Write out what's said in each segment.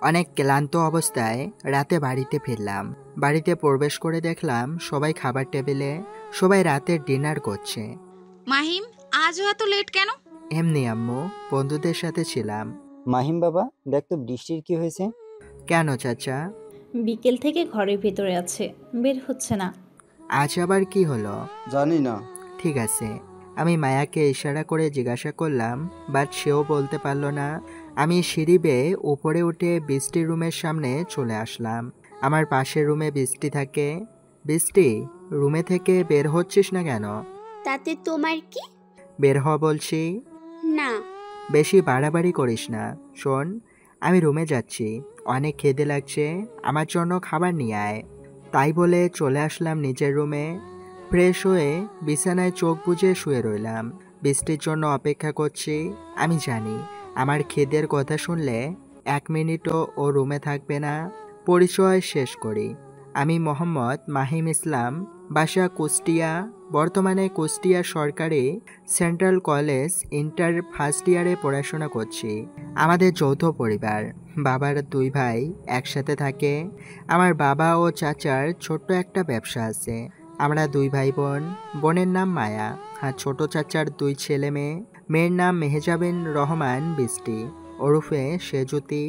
অনেক ক্লান্ত অবস্থায় রাতে বাড়িতে ফিরলাম। বাড়িতে প্রবেশ করে দেখলাম সবাই খাবার টেবিলে, সবাই রাতের ডিনার করছে। মাহিম, আজও এত লেট কেন? এমনি আম্মু, বন্ধুদের সাথে ছিলাম। মাহিম বাবা, দেখ তো বৃষ্টির কি হয়েছে? কেন চাচা? বিকেল থেকে ঘরের ভেতরে আছে, বের হচ্ছে না। আজ আবার কি হলো? জানি না। ঠিক আছে, আমি মায়াকে ইশারা করে জিজ্ঞাসা করলাম, বাট সেও বলতে পারল না। আমি সিঁড়ি বেয়ে উপরে উঠে বৃষ্টির রুমের সামনে চলে আসলাম। আমার পাশের রুমে বৃষ্টি থাকে। বৃষ্টি, রুমে থেকে বের হচ্ছিস না কেন? তাতে তোমার কি? বের হ বলছি। না। বেশি বাড়াবাড়ি করিস না। শোন, আমি রুমে যাচ্ছি, অনেক খিদে লাগছে, আমার জন্য খাবার নিয়ে আয়। তাই বলে চলে আসলাম নিজের রুমে। ফ্রেশ হয়ে বিছানায় চোখ বুজে শুয়ে রইলাম। বৃষ্টির জন্য অপেক্ষা করছি। আমি জানি আমার খিদের কথা শুনলে 1 মিনিটও ও রুমে থাকবে না। পরিচয় শেষ করি। আমি মোহাম্মদ মাহিম ইসলাম, বাসা কুষ্টিয়া। বর্তমানে কুষ্টিয়া সরকারি সেন্ট্রাল কলেজ ইন্টার ফার্স্ট ইয়ারে পড়াশোনা করছি। আমাদের যৌথ পরিবার, বাবার 2 ভাই একসাথে থাকে। আমার বাবা ও চাচার ছোট্ট একটা ব্যবসা আছে। আমরা 2 ভাই বোন। বোনের নাম মায়া আর ছোট চাচার 2 ছেলে মেয়ে। মেয়ের নাম মেহজাবিন রহমান বৃষ্টি ওরফে সেজুতি,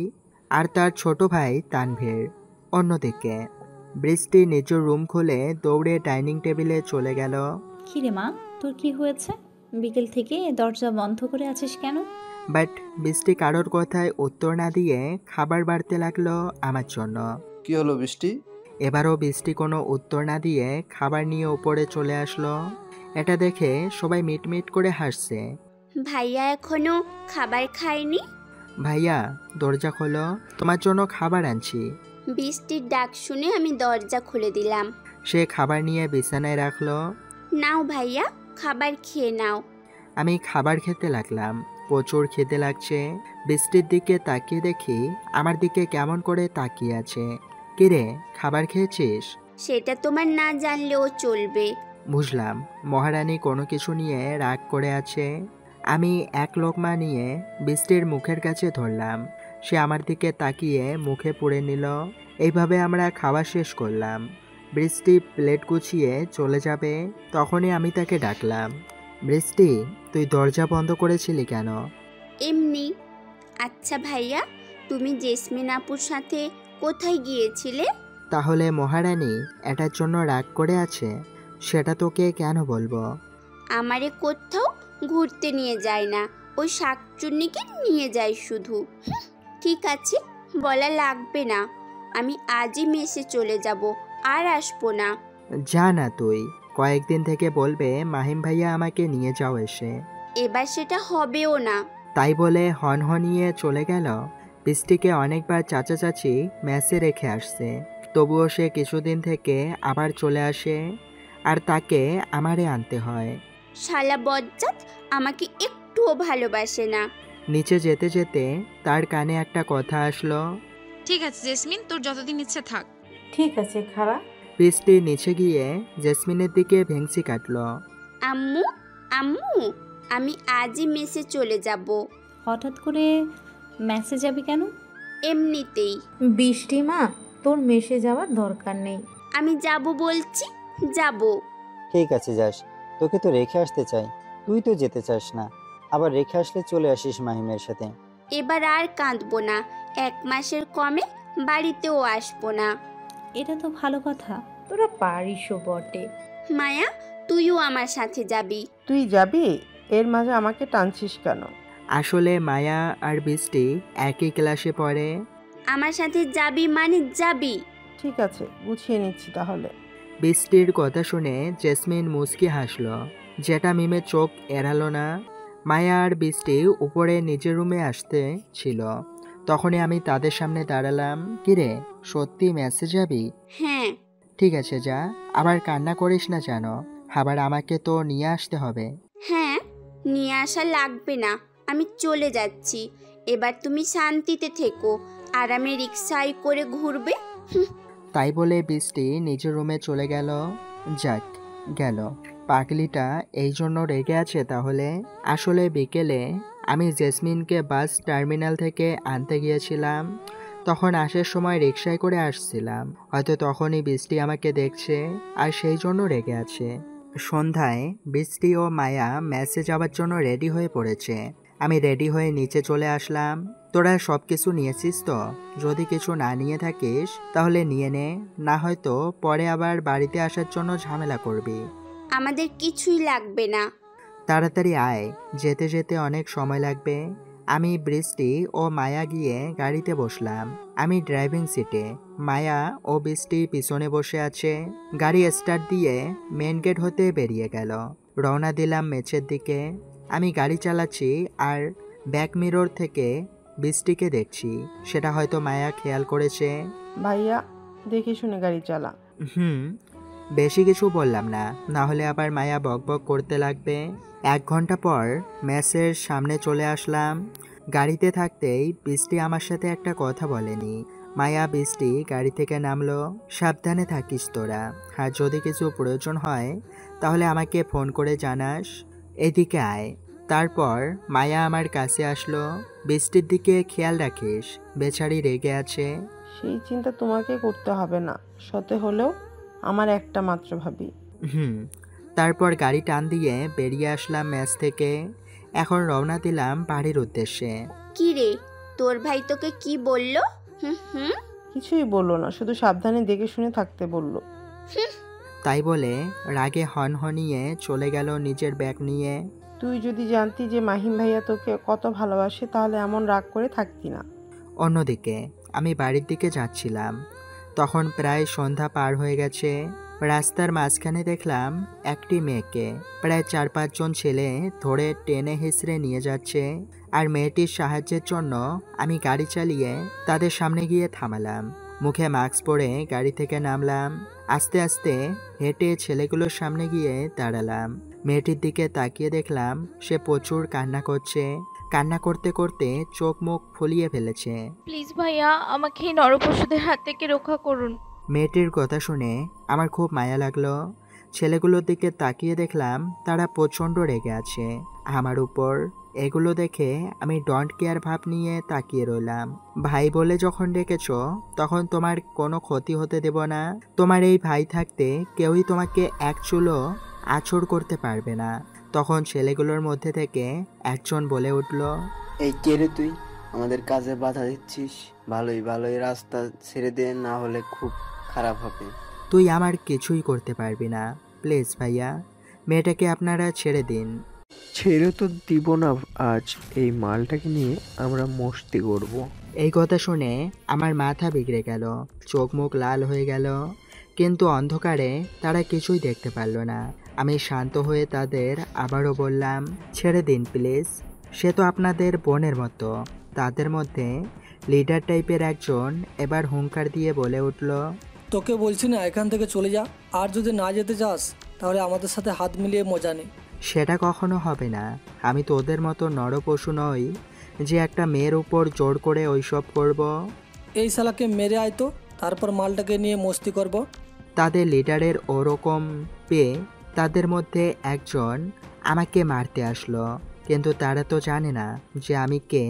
আর তার ছোট ভাই তানভীর। অন্যদিকে বৃষ্টি নিজের রুম খুলে দৌড়ে ডাইনিং টেবিলে চলে গেল। কিরে মা, তোর কি হয়েছে? বিকেল থেকে দরজা বন্ধ করে আছিস কেন? বাট বৃষ্টি কারোর কথায় উত্তর না দিয়ে খাবার বাড়তে লাগলো আমার জন্য। কি হলো বৃষ্টি? এবারও বৃষ্টি কোনো উত্তর না দিয়ে খাবার নিয়ে উপরে চলে আসলো। এটা দেখে সবাই মিটমিট করে হাসছে। ভাইয়া এখনো খাবার খায়নি? ভাইয়া, দরজা খোলো, তোমার জন্য খাবার আনছি। বৃষ্টির ডাক শুনে আমি দরজা খুলে দিলাম। সে খাবার নিয়ে বিছানায় রাখলো। নাও ভাইয়া, খাবার খেয়ে নাও। আমি খাবার খেতে লাগলাম। প্রচুর খেতে লাগছে। বৃষ্টির দিকে তাকিয়ে দেখি আমার দিকে কেমন করে তাকিয়ে আছে। কিরে, খাবার খেয়েছিস? সেটা তোমার না জানলেও চলবে। বুঝলাম, মহারানী কোনো কিছু নিয়ে রাগ করে আছে। আমি এক লোকমা নিয়ে বৃষ্টির মুখের কাছে ধরলাম। সে আমার দিকে তাকিয়ে মুখে পুরে নিল। এইভাবে আমরা খাওয়া শেষ করলাম। বৃষ্টি প্লেট গুছিয়ে চলে যাবে, তখনই আমি তাকে ডাকলাম। বৃষ্টি, তুই দরজা বন্ধ করেছিলি কেন? এমনি। আচ্ছা ভাইয়া, তুমি জেসমিন আপুর সাথে কোথায় গিয়েছিলে? তাহলে মহারানী এটার জন্য রাগ করে আছে? সেটা তোকে কেন বলবো? আমারে কোথাও ঘুরতে নিয়ে যায় না, ওই শাকচুন্নিকে নিয়ে যায় শুধু। ঠিক আছে, বলা লাগবে না। আমি আজই মেসে চলে যাব, আর আসবো না। যা না তুই, কয়েকদিন থেকে বলবে মাহিম ভাইয়া আমাকে নিয়ে যাও এসে। এবার সেটা হবেও না। তাই বলে হনহনিয়ে চলে গেল। বৃষ্টিকে অনেকবার চাচা চাচি মেসে রেখে আসছে, তবুও সে কিছুদিন থেকে আবার চলে আসে, আর তাকে আমারে আনতে হয়। শালা বজ্জাত আমাকে একটুও ভালোবাসে না। নিচে যেতে যেতে তার কানে একটা কথা আসলো। ঠিক আছে জেসমিন, তোর যতদিন ইচ্ছে থাক। ঠিক আছে খালা। বৃষ্টি নিচে গিয়ে জেসমিনের দিকে ভেংচি কাটলো। আম্মু, আম্মু, আমি আজই মেসে চলে যাব। হঠাৎ করে মেসে যাবি কেন? এমনিতেই। বৃষ্টি মা, তোর মেসে যাওয়ার দরকার নেই। আমি যাব বলছি, যাব। ঠিক আছে যাস, তোকে তো রেখে আসতে চাই, তুই তো যেতে চাস না, আবার রেখে আসলে চলে আসিস মাহিমের সাথে। এবার আর কাঁদবো না, 1 মাসের কমে বাড়িতেও আসবো না। এটা তো ভালো কথা। তোরা পারিসও বটে। মায়া, তুইও আমার সাথে যাবি। তুই যাবি? এর মাঝে আমাকে টানছিস কেন? আসলে মায়া আর বৃষ্টি একই ক্লাসে পড়ে। আমার সাথে যাবি মানে যাবি। ঠিক আছে, গুছিয়ে নিচ্ছি তাহলে। বৃষ্টির কথা শুনে জেসমিন মুচকি হাসল, যেটা মিমের চোখ এড়ালো না। মায়া আর বৃষ্টি উপরে নিজের রুমে আসতে ছিল, তখনই আমি তাদের সামনে দাঁড়ালাম। কিরে, সত্যি মেসে যাবি? হ্যাঁ। ঠিক আছে যা, আবার কান্না করিস না যেন, আবার আমাকে তো নিয়ে আসতে হবে। হ্যাঁ, নিয়ে আসা লাগবে না, আমি চলে যাচ্ছি। এবার তুমি শান্তিতে থেকো, আরামে রিক্সায় করে ঘুরবে। তাই বলে বৃষ্টি নিজের রুমে চলে গেল। যাক, গেল। পাগলিটা এই জন্য রেগে আছে তাহলে। আসলে বিকেলে আমি জেসমিনকে বাস টার্মিনাল থেকে আনতে গিয়েছিলাম। তখন আসার সময় রিকশায় করে আসছিলাম। হয়তো তখনই বৃষ্টি আমাকে দেখছে আর সেই জন্য রেগে আছে। সন্ধ্যায় বৃষ্টি ও মায়া ম্যাচে যাওয়ার জন্য রেডি হয়ে পড়েছে। আমি রেডি হয়ে নিচে চলে আসলাম। তোরা সব কিছু নিয়েছিস তো? যদি কিছু না নিয়ে থাকিস তাহলে নিয়ে নে, না হয়তো পরে আবার বাড়িতে আসার জন্য ঝামেলা করবি। আমাদের কিছুই লাগবে না। তাড়াতাড়ি আয়, যেতে যেতে অনেক সময় লাগবে। আমি বৃষ্টি ও মায়া গিয়ে গাড়িতে বসলাম। আমি ড্রাইভিং সিটে, মায়া ও বৃষ্টি পিছনে বসে আছে। গাড়ি স্টার্ট দিয়ে মেন গেট হতে বেরিয়ে গেল। রওনা দিলাম মেচের দিকে। আমি গাড়ি চালাচ্ছি আর ব্যাক মিরর থেকে বৃষ্টিকে দেখছি। সেটা হয়তো মায়া খেয়াল করেছে। ভাইয়া দেখে শুনে গাড়ি চালা। বেশি কিছু বললাম না, না হলে আবার মায়া বকবক করতে লাগবে। 1 ঘন্টা পর মেসের সামনে চলে আসলাম। গাড়িতে থাকতেই বৃষ্টি আমার সাথে একটা কথা বলেনি। মায়া বৃষ্টি গাড়ি থেকে নামলো। সাবধানে থাকিস তোরা, আর যদি কিছু প্রয়োজন হয় তাহলে আমাকে ফোন করে জানাস। এদিকে আয়। তারপর মায়া আমার কাছে আসলো। বৃষ্টির দিকে খেয়াল রাখিস, বেচারি রেগে আছে। সেই চিন্তা তোমাকে করতে হবে না, সতে হলেও আমার একটা মাত্র ভাবি। তারপর গাড়ি টান দিয়ে বেরিয়ে আসলাম ম্যাচ থেকে। এখন রওনা দিলাম বাড়ির উদ্দেশ্যে। কি রে, তোর ভাই তোকে কি বলল? হুম। কিছুই বললো না, শুধু সাবধানে দেখে শুনে থাকতে বললো। তাই বলে রাগে হনহনিয়ে চলে গেল নিজের ব্যাগ নিয়ে। তুই যদি জানতি যে মাহিম ভাইয়া তোকে কত ভালোবাসে তাহলে এমন রাগ করে থাকতি না। অন্যদিকে আমি বাড়ির দিকে যাচ্ছিলাম। তখন প্রায় সন্ধ্যা পার হয়ে গেছে। রাস্তার মাঝখানে দেখলাম একটি মেয়েকে প্রায় 4-5 জন ছেলে ধরে টেনে হিঁচড়ে নিয়ে যাচ্ছে। আর মেয়েটির সাহায্যের জন্য আমি গাড়ি চালিয়ে তাদের সামনে গিয়ে থামালাম। মুখে মাস্ক পরে গাড়ি থেকে নামলাম। আস্তে আস্তে হেঁটে ছেলেগুলোর সামনে গিয়ে দাঁড়ালাম। মেয়েটির দিকে তাকিয়ে দেখলাম সে প্রচুর কান্না করছে। কান্না করতে করতে চোখ মুখ ফুলিয়ে ফেলেছে। প্লিজ ভাইয়া, আমাকে এই নরপশুদের হাত থেকে রক্ষা করুন। মেয়েটির কথা শুনে আমার খুব মায়া লাগলো। ছেলেগুলোর দিকে তাকিয়ে দেখলাম তারা প্রচণ্ড রেগে আছে আমার উপর। এগুলো দেখে আমি ডোন্ট কেয়ার ভাব নিয়ে তাকিয়ে রইলাম। ভাই বলে যখন ডেকেছ তখন তোমার কোনো ক্ষতি হতে দেব না। তোমার এই ভাই থাকতে কেউই তোমাকে এক চুলো আঁচড় করতে পারবে না। তখন ছেলেগুলোর মধ্যে থেকে একজন বলে উঠল, এই কে রে তুই? আমাদের কাজে বাধা দিচ্ছিস? ভালোই রাস্তা ছেড়ে দে, না হলে খুব খারাপ হবে। তুই আমার কিছুই করতে পারবি না, প্লিজ ভাইয়া, মেয়েটাকে আপনারা ছেড়ে দিন। ছেড়ে তো দিব না, আজ এই মালটাকে নিয়ে আমরা মস্তি করব। এই কথা শুনে আমার মাথা বিগড়ে গেল, চোখ মুখ লাল হয়ে গেল, কিন্তু অন্ধকারে তারা কিছুই দেখতে পারল না। আমি শান্ত হয়ে তাদের আবারও বললাম, ছেড়ে দিন প্লিজ, সে তো আপনাদের বোনের মতো। তাদের মধ্যে লিডার টাইপের একজন এবার হুঙ্কার দিয়ে বলে উঠল, তোকে বলছি না এখান থেকে চলে যা, আর যদি না যেতে চাস তাহলে আমাদের সাথে হাত মিলিয়ে মজা নে। সেটা কখনো হবে না। আমি তো ওদের মতো নরপশু নই যে একটা মেয়ের উপর জোর করে ওইসব করব। এই শালাকে মেরে আয় তো, তারপর মালটাকে নিয়ে মস্তি করব। তাদের লিডারের ওরকম পেয়ে তাদের মধ্যে একজন আমাকে মারতে আসলো, কিন্তু তারা তো জানে না যে আমি কে।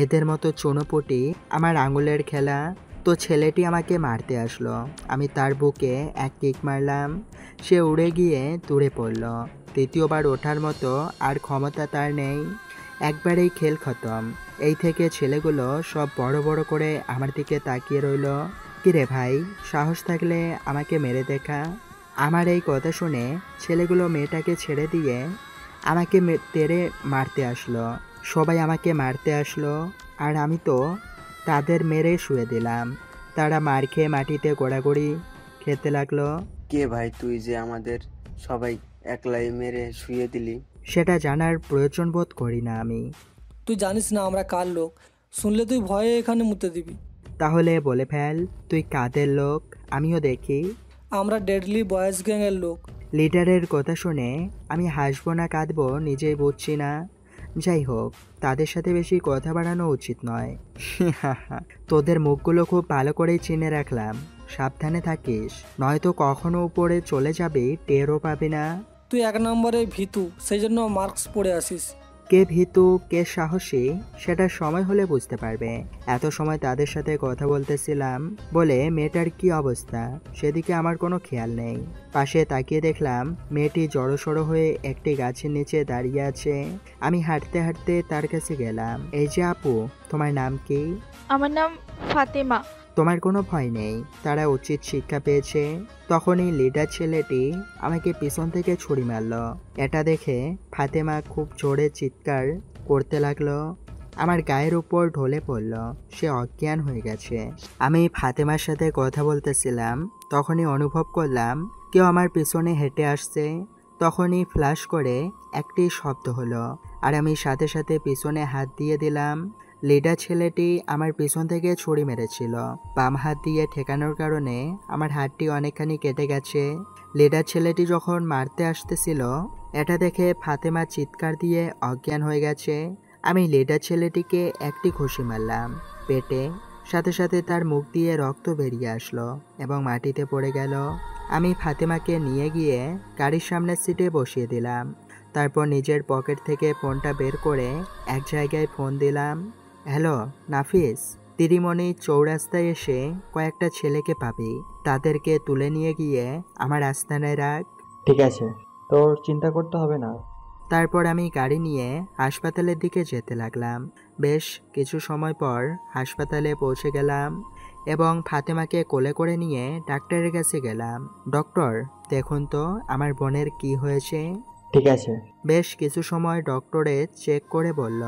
এদের মতো চুনোপুটি আমার আঙুলের খেলা। তো ছেলেটি আমাকে মারতে আসলো, আমি তার বুকে এক কিক মারলাম, সে উড়ে গিয়ে দূরে পড়ল। তৃতীয়বার ওঠার মতো আর ক্ষমতা তার নেই। একবারেই খেল খতম। এই থেকে ছেলেগুলো সব বড় বড় করে আমার দিকে তাকিয়ে রইল। কিরে ভাই, সাহস থাকলে আমাকে মেরে দেখা। আমার এই কথা শুনে ছেলেগুলো মেয়েটাকে ছেড়ে দিয়ে আমাকে তেড়ে মারতে আসলো। সবাই আমাকে মারতে আসলো, আর আমি তো তাদের মেরে শুয়ে দিলাম। তারা মার খেয়ে মাটিতে গোড়াগড়ি খেতে লাগলো। কে ভাই তুই যে আমাদের সবাই একলাই মেরে শুয়ে দিলি? সেটা জানার প্রয়োজন বোধ করি না আমি। তুই জানিস না আমরা কার লোক, শুনলে তুই ভয়ে এখানে মুতে দিবি। তাহলে বলে ফেল, তুই কাদের লোক, আমিও দেখি। আমরা ডেডলি বয়েজ গ্যাংয়ের লোক। লিডারের কথা শুনে আমি হাসবো না কাঁদবো নিজেই বুঝছি না। যাই হোক, তাদের সাথে বেশি কথা বাড়ানো উচিত নয়। তোদের মুখগুলো খুব ভালো করেই চিনে রাখলাম, সাবধানে থাকিস, নয়তো কখনো উপরে চলে যাবে টেরও পাবি না। তুই 1 নম্বরে ভীতু, সেই জন্য মার্কস পড়ে আসিস। কে ভীতু কে সাহসী সেটা সময় হলে বুঝতে পারবে। এত সময় তাদের সাথে কথা বলতেছিলাম বলে মেয়েটার কি অবস্থা সেদিকে আমার কোনো খেয়াল নেই। পাশে তাকিয়ে দেখলাম মেয়েটি জড়সড় হয়ে একটি গাছের নিচে দাঁড়িয়ে আছে। আমি হাঁটতে হাঁটতে তার কাছে গেলাম। এই যে আপু, তোমার নাম কি? আমার নাম ফাতেমা। তোমার কোনো ভয় নেই, তারা উচিত শিক্ষা পেয়েছে। তখনই লিডার ছেলেটি আমাকে পিছন থেকে ছুরি মারল। এটা দেখে ফাতেমা খুব জোরে চিৎকার করতে লাগলো। আমার গায়ের উপর ঢলে পড়ল, সে অজ্ঞান হয়ে গেছে। আমি ফাতেমার সাথে কথা বলতেছিলাম, তখনই অনুভব করলাম কেউ আমার পিছনে হেঁটে আসছে। তখনই ফ্ল্যাশ করে একটি শব্দ হলো, আর আমি সাথে সাথে পিছনে হাত দিয়ে দিলাম। লিডার ছেলেটি আমার পিছন থেকে ছুরি মেরেছিল। বাম হাত দিয়ে ঠেকানোর কারণে আমার হাতটি অনেকখানি কেটে গেছে। লিডার ছেলেটি যখন মারতে আসতেছিল, এটা দেখে ফাতেমা চিৎকার দিয়ে অজ্ঞান হয়ে গেছে। আমি লিডার ছেলেটিকে একটি ঘুষি মারলাম পেটে, সাথে সাথে তার মুখ দিয়ে রক্ত বেরিয়ে আসলো এবং মাটিতে পড়ে গেল। আমি ফাতেমাকে নিয়ে গিয়ে গাড়ির সামনের সিটে বসিয়ে দিলাম। তারপর নিজের পকেট থেকে ফোনটা বের করে এক জায়গায় ফোন দিলাম। হ্যালো নাফিস, তিরিমণি চৌরাস্তায় এসে কয়েকটা ছেলেকে পাবি, তাদেরকে তুলে নিয়ে গিয়ে আমার আস্তানায় রাখ। ঠিক আছে, তোর চিন্তা করতে হবে না। তারপর আমি গাড়ি নিয়ে হাসপাতালের দিকে যেতে লাগলাম। বেশ কিছু সময় পর হাসপাতালে পৌঁছে গেলাম এবং ফাতেমাকে কোলে করে নিয়ে ডাক্তারের কাছে গেলাম। ডক্টর, দেখুন তো আমার বোনের কি হয়েছে। ঠিক আছে। বেশ কিছু সময় ডক্টরে চেক করে বলল,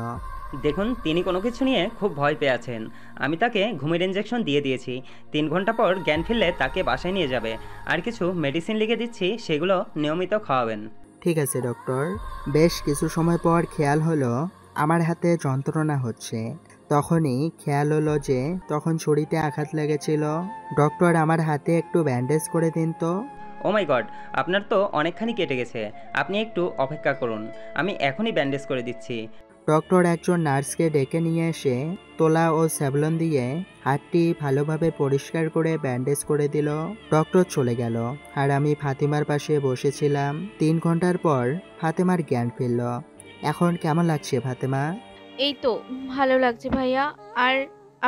দেখুন, তিনি কোনো কিছু নিয়ে খুব ভয় পেয়ে আছেন। আমি তাকে ঘুমের ইঞ্জেকশন দিয়ে দিয়েছি। 3 ঘন্টা পর জ্ঞান ফিরলে তাকে বাসায় নিয়ে যাবে। আর কিছু মেডিসিন লিখে দিচ্ছি, সেগুলো নিয়মিত খাওয়াবেন। ঠিক আছে ডক্টর। বেশ কিছু সময় পর খেয়াল হলো আমার হাতে যন্ত্রণা হচ্ছে। তখনই খেয়াল হলো যে তখন ছুরিতে আঘাত লেগেছিল। ডক্টর, আমার হাতে একটু ব্যান্ডেজ করে দিন তো। ও মাই গড, আপনার তো অনেকখানি কেটে গেছে। আপনি একটু অপেক্ষা করুন, আমি এখনই ব্যান্ডেজ করে দিচ্ছি। ডক্টর একজন নার্সকে ডেকে নিয়ে এসে তোলা ও স্যাভলন দিয়ে হাতটি ভালোভাবে পরিষ্কার করে ব্যান্ডেজ করে দিল। ডক্টর চলে গেল আর আমি ফাতেমার পাশে বসেছিলাম। 3 ঘন্টার পর ফাতেমার জ্ঞান ফিরল। এখন কেমন লাগছে ফাতেমা? এই তো ভালো লাগছে ভাইয়া। আর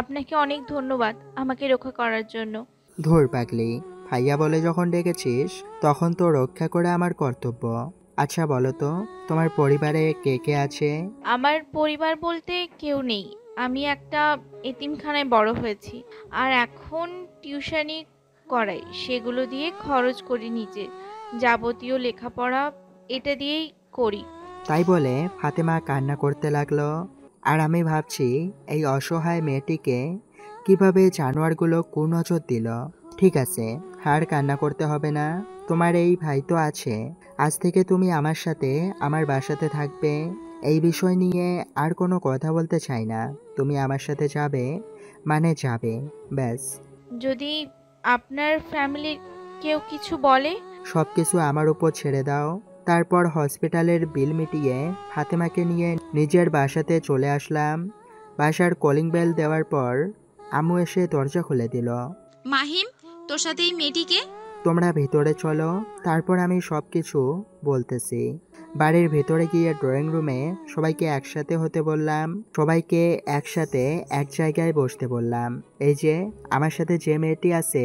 আপনাকে অনেক ধন্যবাদ আমাকে রক্ষা করার জন্য। ধুর পাগলি, ভাইয়া বলে যখন ডেকেছিস তখন তো রক্ষা করা আমার কর্তব্য। আচ্ছা বলো তো, তোমার পরিবারে কে কে আছে? আমার পরিবার বলতে কেউ নেই। আমি একটা এতিমখানায় বড় হয়েছি, আর এখন টিউশনি করাই। সেগুলো দিয়ে খরচ করি, নিজে যাবতীয় লেখাপড়া এটা দিয়েই করি। তাই বলে ফাতেমা কান্না করতে লাগলো। আর আমি ভাবছি এই অসহায় মেয়েটিকে কিভাবে জানোয়ারগুলো কুনজর দিল। ঠিক আছে, আর কান্না করতে হবে না। তোমার এই ভাই তো আছে। আজ থেকে তুমি আমার সাথে আমার বাসাতে থাকবে। এই বিষয় নিয়ে আর কোনো কথা বলতে চাই না। তুমি আমার সাথে যাবে মানে যাবে, ব্যাস। যদি আপনার ফ্যামিলির কেউ কিছু বলে? সব কিছু আমার উপর ছেড়ে দাও। তারপর হসপিটালের বিল মিটিয়ে ফাতেমাকে নিয়ে নিজের বাসাতে চলে আসলাম। বাসার কলিং বেল দেওয়ার পর আম্মু এসে দরজা খুলে দিল। মাহিম, তোর সাথে এই মেয়েটিকে? তোমরা ভেতরে চলো, তারপর আমি সব কিছু বলতেছি। বাড়ির ভেতরে গিয়ে ড্রয়িং রুমে সবাইকে একসাথে হতে বললাম। সবাইকে একসাথে এক জায়গায় বসতে বললাম। এই যে আমার সাথে যে মেয়েটি আছে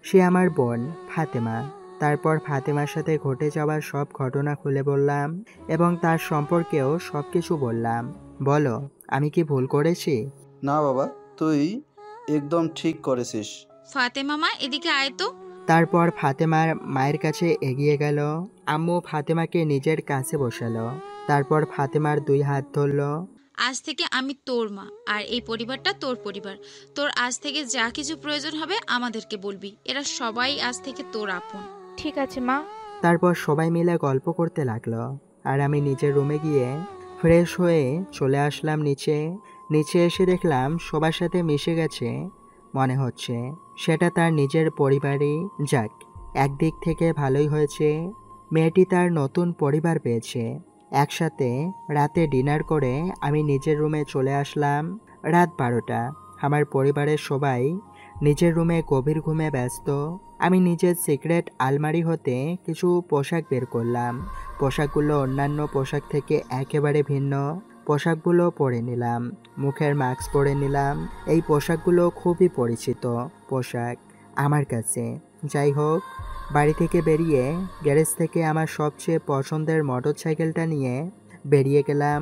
সে আমার বোন ফাতেমা। তারপর ফাতেমার সাথে ঘটে যাওয়ার সব ঘটনা খুলে বললাম এবং তার সম্পর্কেও সব কিছু বললাম। বলো, আমি কি ভুল করেছি? না বাবা, তুই একদম ঠিক করেছিস। ফাতেমা মা, এদিকে আয় তো। তারপর ফাতেমার মায়ের কাছে এগিয়ে গেল। আম্মু ফাতেমাকে নিজের কাছে বসালো। তারপর ফাতেমার 2 হাত ধরল। আজ থেকে আমি তোর মা, আর এই পরিবারটা তোর পরিবার। তোর আজ থেকে যা কিছু প্রয়োজন হবে আমাদেরকে বলবি। এরা সবাই আজ থেকে তোর আপন। ঠিক আছে মা। তারপর সবাই মিলে গল্প করতে লাগলো আর আমি নিজের রুমে গিয়ে ফ্রেশ হয়ে চলে আসলাম নিচে। নিচে এসে দেখলাম সবার সাথে মিশে গেছে মনে হচ্ছে। সেটা তার নিজের পরিবারই। যাক, একদিক থেকে ভালোই হয়েছে। মেয়েটি তার নতুন পরিবার পেয়েছে। একসাথে রাতে ডিনার করে আমি নিজের রুমে চলে আসলাম। রাত 12টা। আমার পরিবারের সবাই নিজের রুমে গভীর ঘুমে ব্যস্ত। আমি নিজের সিক্রেট আলমারি হতে কিছু পোশাক বের করলাম। পোশাকগুলো অন্যান্য পোশাক থেকে একেবারে ভিন্ন। পোশাকগুলো পরে নিলাম, মুখের মাস্ক পরে নিলাম। এই পোশাকগুলো খুবই পরিচিত পোশাক আমার কাছে। যাই হোক, বাড়ি থেকে বেরিয়ে গ্যারেজ থেকে আমার সবচেয়ে পছন্দের মোটরসাইকেলটা নিয়ে বেরিয়ে গেলাম।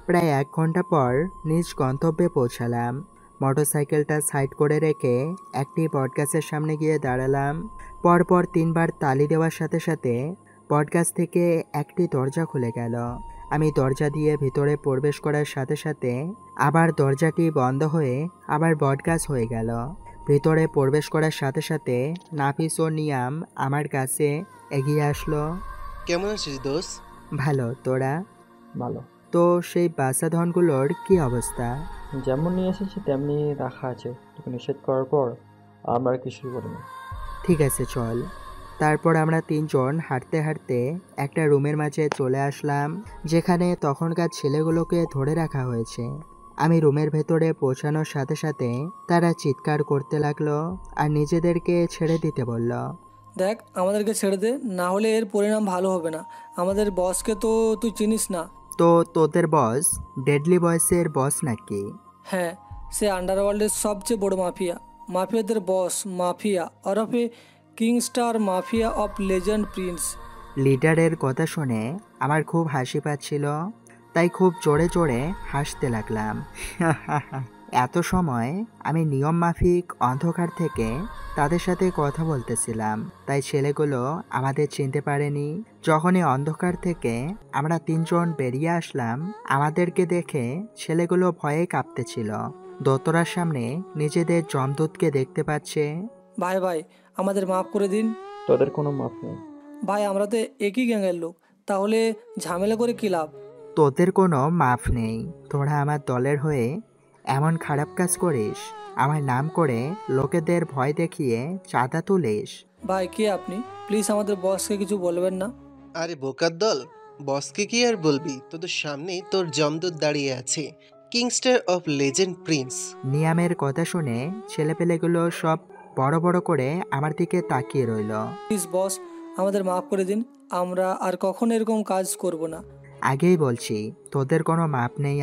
প্রায় 1 ঘন্টা পর নিজ গন্তব্যে পৌঁছালাম। মোটরসাইকেলটা সাইড করে রেখে একটি বটগাছের সামনে গিয়ে দাঁড়ালাম। পরপর 3 বার তালি দেওয়ার সাথে সাথে বটগাছ থেকে একটি দরজা খুলে গেল। আমি দরজা দিয়ে ভিতরে প্রবেশ করার সাথে সাথে আবার দরজাটি বন্ধ হয়ে আবার বটগাছ হয়ে গেল। ভিতরে প্রবেশ করার সাথে সাথে নাফিস ও নিয়াম আমার কাছে এগিয়ে আসলো। কেমন আছিস দোস্ত? ভালো, তোরা? ভালো। তো সেই বাচ্চাধনগুলোর কি অবস্থা? যেমন নিয়ে এসেছি তেমনি রাখা আছে। তোকে নিষেধ করার পর আমরা কিছুই করিনি। ঠিক আছে, চল। তারপর আমরা 3 জন হাঁটতে হাঁটতে একটা রুমের মাঝে চলে আসলাম, যেখানে তখনকার ছেলেগুলোকে ধরে রাখা হয়েছে। আমি রুমের ভেতরে পৌঁছানোর সাথে সাথে তারা চিৎকার করতে লাগলো আর নিজেদেরকে ছেড়ে দিতে বলল। দেখ, আমাদেরকে ছেড়ে দে, না হলে এর পরিণাম ভালো হবে না। আমাদের বসকে তো তুই চিনিস না। তো তোদের বস ডেডলি বয়েসের বস নাকি? হ্যাঁ, সে আন্ডারওয়ার্ল্ডের সবচেয়ে বড় মাফিয়া, মাফিয়াদের বস, মাফিয়া ওরফে কিংস্টার মাফিয়া অফ লেজেন্ড প্রিন্স। লিডারের কথা শুনে আমার খুব হাসি পাচ্ছিল, তাই খুব জোরে জোরে হাসতে লাগলাম। এত সময় আমি নিয়ম মাফিক অন্ধকার থেকে তাদের সাথে কথা বলতেছিলাম, তাই ছেলেগুলো আমাদের চিনতে পারেনি। যখনই অন্ধকার থেকে আমরা 3 জন বেরিয়ে আসলাম, আমাদেরকে দেখে ছেলেগুলো ভয়ে কাঁপতেছিল। দোতরার সামনে নিজেদের জমদূতকে দেখতে পাচ্ছে। ভাই ভাই, আমাদের মাফ করে দিন। তোদের কোনো মাফ নেই ভাই, আমরা তো একই গ্যাংয়ের লোক, তাহলে ঝামেলা করে কি লাভ? তোদের কোনো মাফ নেই। তোরা আমার দলের হয়ে এমন খারাপ কাজ করিস, আমার নাম করে লোকেদের ভয় দেখিয়ে চাঁদা তুলিস। ভাই, কে আপনি? প্লিজ আমাদের বসকে কিছু বলবেন না। আরে বোকার দল, বসকে কি আর বলবি? তোদের সামনেই তোর জমদূত দাঁড়িয়ে আছে, কিংস্টার অফ লেজেন্ড প্রিন্স। নিয়ামের কথা শুনে ছেলেপেলেগুলো সব বড় বড় করে আমার দিকে তাকিয়ে রইল। প্লিজ বস, আমাদের মাফ করে দিন, আমরা আর কখনো এরকম কাজ করব না। আগেই বলছি, তোদের কোনো মাপ নেই।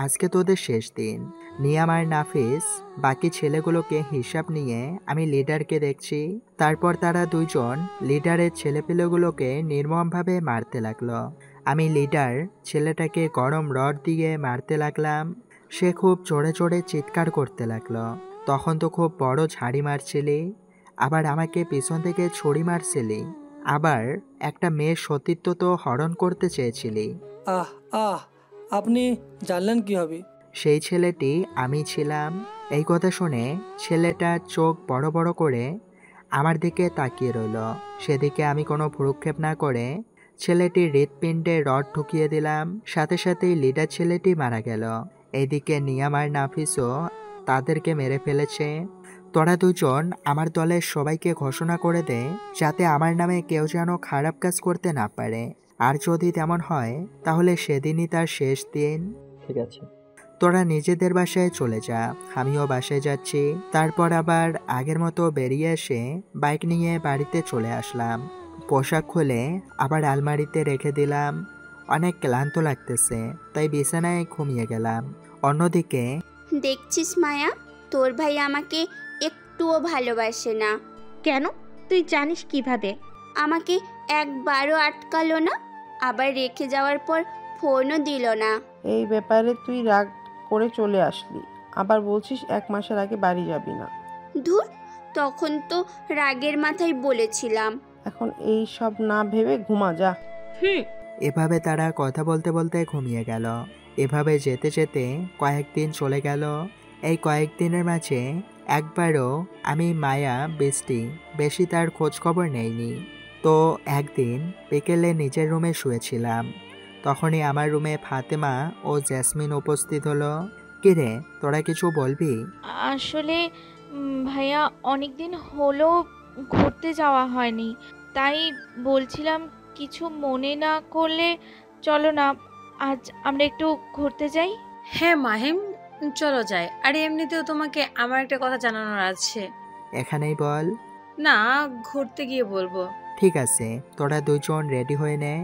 আজকে তোদের শেষ দিন। নিয়াম আর নাফিস বাকি ছেলেগুলোকে হিসাব নিয়ে আমি লিডারকে দেখছি। তারপর তারা 2 জন লিডারের ছেলেপেলেগুলোকে নির্মমভাবে মারতে লাগলো। আমি লিডার ছেলেটাকে গরম রড দিয়ে মারতে লাগলাম। সে খুব জোরে জোরে চিৎকার করতে লাগলো। তখন তো খুব বড় ঝাড়ি মারছিলি, আবার আমাকে পিছন থেকে ছুরি মারছিলি, আবার একটা মেয়ের সতীত্ব তো হরণ করতে চেয়েছিলি। আহ আহ, আপনি জানলেন কি হবে? সেই ছেলেটি আমি ছিলাম। এই কথা শুনে ছেলেটা চোখ বড় বড় করে আমার দিকে তাকিয়ে রইল। সেদিকে আমি কোনো ভ্রুক্ষেপ না করে ছেলেটির হৃৎপিণ্ডে রড ঢুকিয়ে দিলাম। সাথে সাথেই লিডার ছেলেটি মারা গেল। এইদিকে নিয়াম আর নাফিসও তাদেরকে মেরে ফেলেছে। তোরা 2 জন আমার দলের সবাইকে ঘোষণা করে দে, যাতে আমার নামে কেউ যেন খারাপ কাজ করতে না পারে। আর যদি তেমন হয় তাহলে সেদিনই তার শেষ দিন। ঠিক আছে, তোরা নিজেদের বাসায় চলে যা, আমিও বাসায় যাচ্ছি। তারপর আবার আগের মতো বেরিয়ে এসে বাইক নিয়ে বাড়িতে চলে আসলাম। পোশাক খুলে আবার আলমারিতে রেখে দিলাম। অনেক ক্লান্ত লাগতেছে, তাই বিছানায় ঘুমিয়ে গেলাম। অন্যদিকে দেখছিস মায়া, তোর ভাই আমাকে একটুও ভালোবাসে না। কেন? তুই জানিস কিভাবে? আমাকে একবারও আটকালো না, আবার রেখে যাওয়ার পর ফোনও দিল না। এই ব্যাপারে তুই রাগ করে চলে আসলি, আবার বলছিস 1 মাসের আগে বাড়ি যাবি না। ধুর, তখন তো রাগের মাথায় বলেছিলাম। এখন এই সব না ভেবে ঘুমা যা। এভাবে তারা কথা বলতে বলতে ঘুমিয়ে গেল। এভাবে যেতে যেতে কয়েকদিন চলে গেল। এই কয়েকদিনের মাঝে একবারও আমি মায়া বৃষ্টি বেশি তার খোঁজ খবর নেইনি। তো একদিন বিকেলে নিজের রুমে শুয়েছিলাম, তখনই আমার রুমে ফাতেমা ও জেসমিন উপস্থিত হলো। কিরে, তোরা কিছু বলবি? আসলে ভাইয়া, অনেকদিন হলো ঘুরতে যাওয়া হয়নি, তাই বলছিলাম কিছু মনে না করলে চলো না, আজ আমরা একটু ঘুরতে যাই। হ্যাঁ মাহিম, চলো যাই। আর এমনিতেও তোমাকে আমার একটা কথা জানানোর আছে। এখানেই বল। না, ঘুরতে গিয়ে বলবো। ঠিক আছে, তোরা দুজন রেডি হয়ে নে,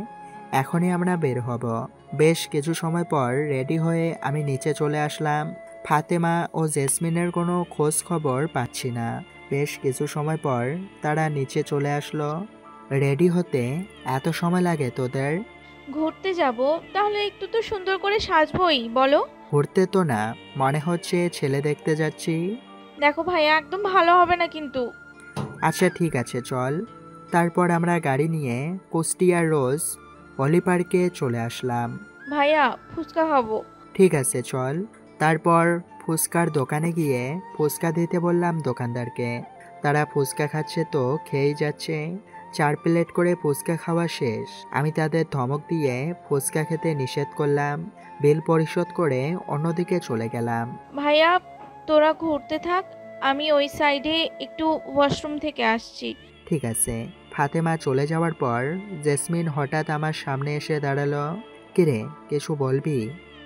এখনই আমরা বের হব। বেশ কিছু সময় পর রেডি হয়ে আমি নিচে চলে আসলাম। ফাতেমা ও জেসমিনের কোনো খোঁজ খবর পাচ্ছি না। বেশ কিছু সময় পর তারা নিচে চলে আসলো। রেডি হতে এত সময় লাগে তোদের? ঘুরতে যাব, তাহলে একটু তো সুন্দর করে সাজবই, বলো। ঘুরতে তো না, মনে হচ্ছে ছেলে দেখতে যাচ্ছি। দেখো ভাইয়া, একদম ভালো হবে না কিন্তু। আচ্ছা ঠিক আছে, চল। তারপর আমরা গাড়ি নিয়ে কুষ্টিয়ার রোজ অলি পার্কে চলে আসলাম। ভাইয়া, ফুচকা খাবো। ঠিক আছে চল। তারপর ফুচকার দোকানে গিয়ে ফুচকা দিতে বললাম দোকানদারকে। তারা ফুচকা খাচ্ছে তো খেয়েই যাচ্ছে। 4 প্লেট করে ফুচকা খাওয়া শেষ। আমি তাদের ধমক দিয়ে ফুচকা খেতে নিষেধ করলাম। বিল পরিশোধ করে অন্যদিকে চলে গেলাম। ভাইয়া, তোরা ঘুরতে থাক, আমি ওই সাইডে একটু ওয়াশরুম থেকে আসছি। ঠিক আছে। ফাতেমা চলে যাওয়ার পর জেসমিন হঠাৎ আমার সামনে এসে দাঁড়ালো। কিরে, কিছু বলবি?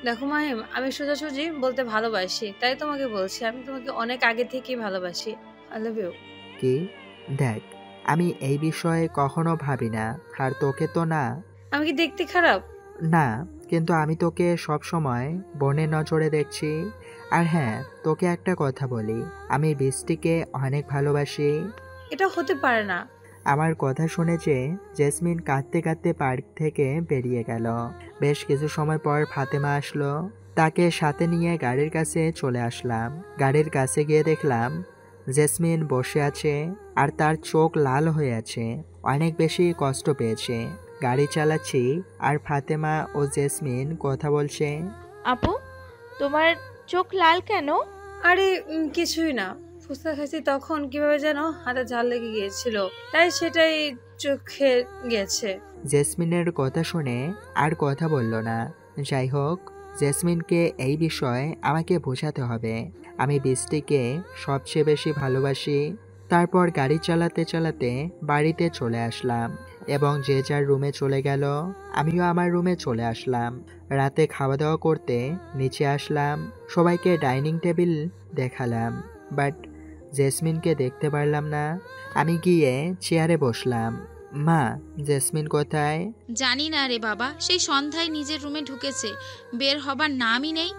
দেখো মাহিম, আমি সোজাসুজি বলতে ভালোবাসি, তাই তোমাকে বলছি। আমি তোমাকে অনেক আগে থেকেই ভালোবাসি। I love you. কি? দেখ, আমি এই বিষয়ে কখনো ভাবি না, আর তোকে তো না। আমি কি দেখতে খারাপ? না, কিন্তু আমি তোকে সব সময় বোনের নজরে দেখছি। আর হ্যাঁ, তোকে একটা কথা বলি, আমি বৃষ্টিকে অনেক ভালোবাসি। এটা হতে পারে না। আমার কথা শুনে যে জেসমিন কাঁদতে কাঁদতে পার্ক থেকে বেরিয়ে গেল। বেশ কিছু সময় পর ফাতেমা আসলো। তাকে সাথে নিয়ে গাড়ির কাছে চলে আসলাম। গাড়ির কাছে গিয়ে দেখলাম জেসমিন বসে আছে, আর তার চোখ লাল হয়ে আছে। অনেক বেশি কষ্ট পেয়েছে। গাড়ি চালাচ্ছি আর ফাতেমা ও জেসমিন কথা বলছে। আপু, তোমার চোখ লাল কেন? আরে কিছুই না, ফুচকা খাইছি তখন কিভাবে যেন হাতে ঝাল লেগে গিয়েছিল, তাই সেটাই চোখে গেছে। জেসমিনের কথা শুনে আর কথা বলল না। যাই হোক, জেসমিনকে এই বিষয়ে আমাকে বোঝাতে হবে আমি বৃষ্টিকে সবচেয়ে বেশি ভালোবাসি। তারপর গাড়ি চালাতে চালাতে বাড়িতে চলে আসলাম এবং যে যার রুমে চলে গেল। আমিও আমার রুমে চলে আসলাম। রাতে খাওয়া দাওয়া করতে নিচে আসলাম। সবাইকে ডাইনিং টেবিল দেখালাম, বাট জেসমিনকে দেখতে পারলাম না। আমি গিয়ে চেয়ারে বসলাম। মা, জেসমিন কোথায়? জানি না রে বাবা, সেই সন্ধ্যায় নিজের রুমে ঢুকেছে, বের হবার নামই নেই।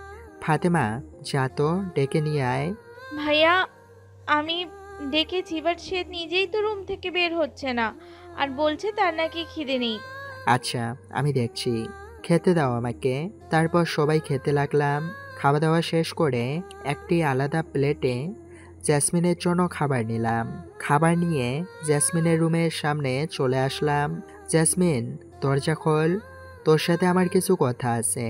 ফাতেমা, যা তো ডেকে নিয়ে আয়। ভাইয়া, আমি ডেকেছি, বাট সে নিজেই তো রুম থেকে বের হচ্ছে না, আর বলছে তার নাকি খিদে নেই। আচ্ছা, আমি দেখছি। খেতে দাও আমাকে। তারপর সবাই খেতে লাগলাম। খাওয়া দাওয়া শেষ করে একটি আলাদা প্লেটে জেসমিনের জন্য খাবার নিলাম। খাবার নিয়ে জেসমিনের রুমের সামনে চলে আসলাম। জেসমিন, দরজা খোল, তোর সাথে আমার কিছু কথা আছে।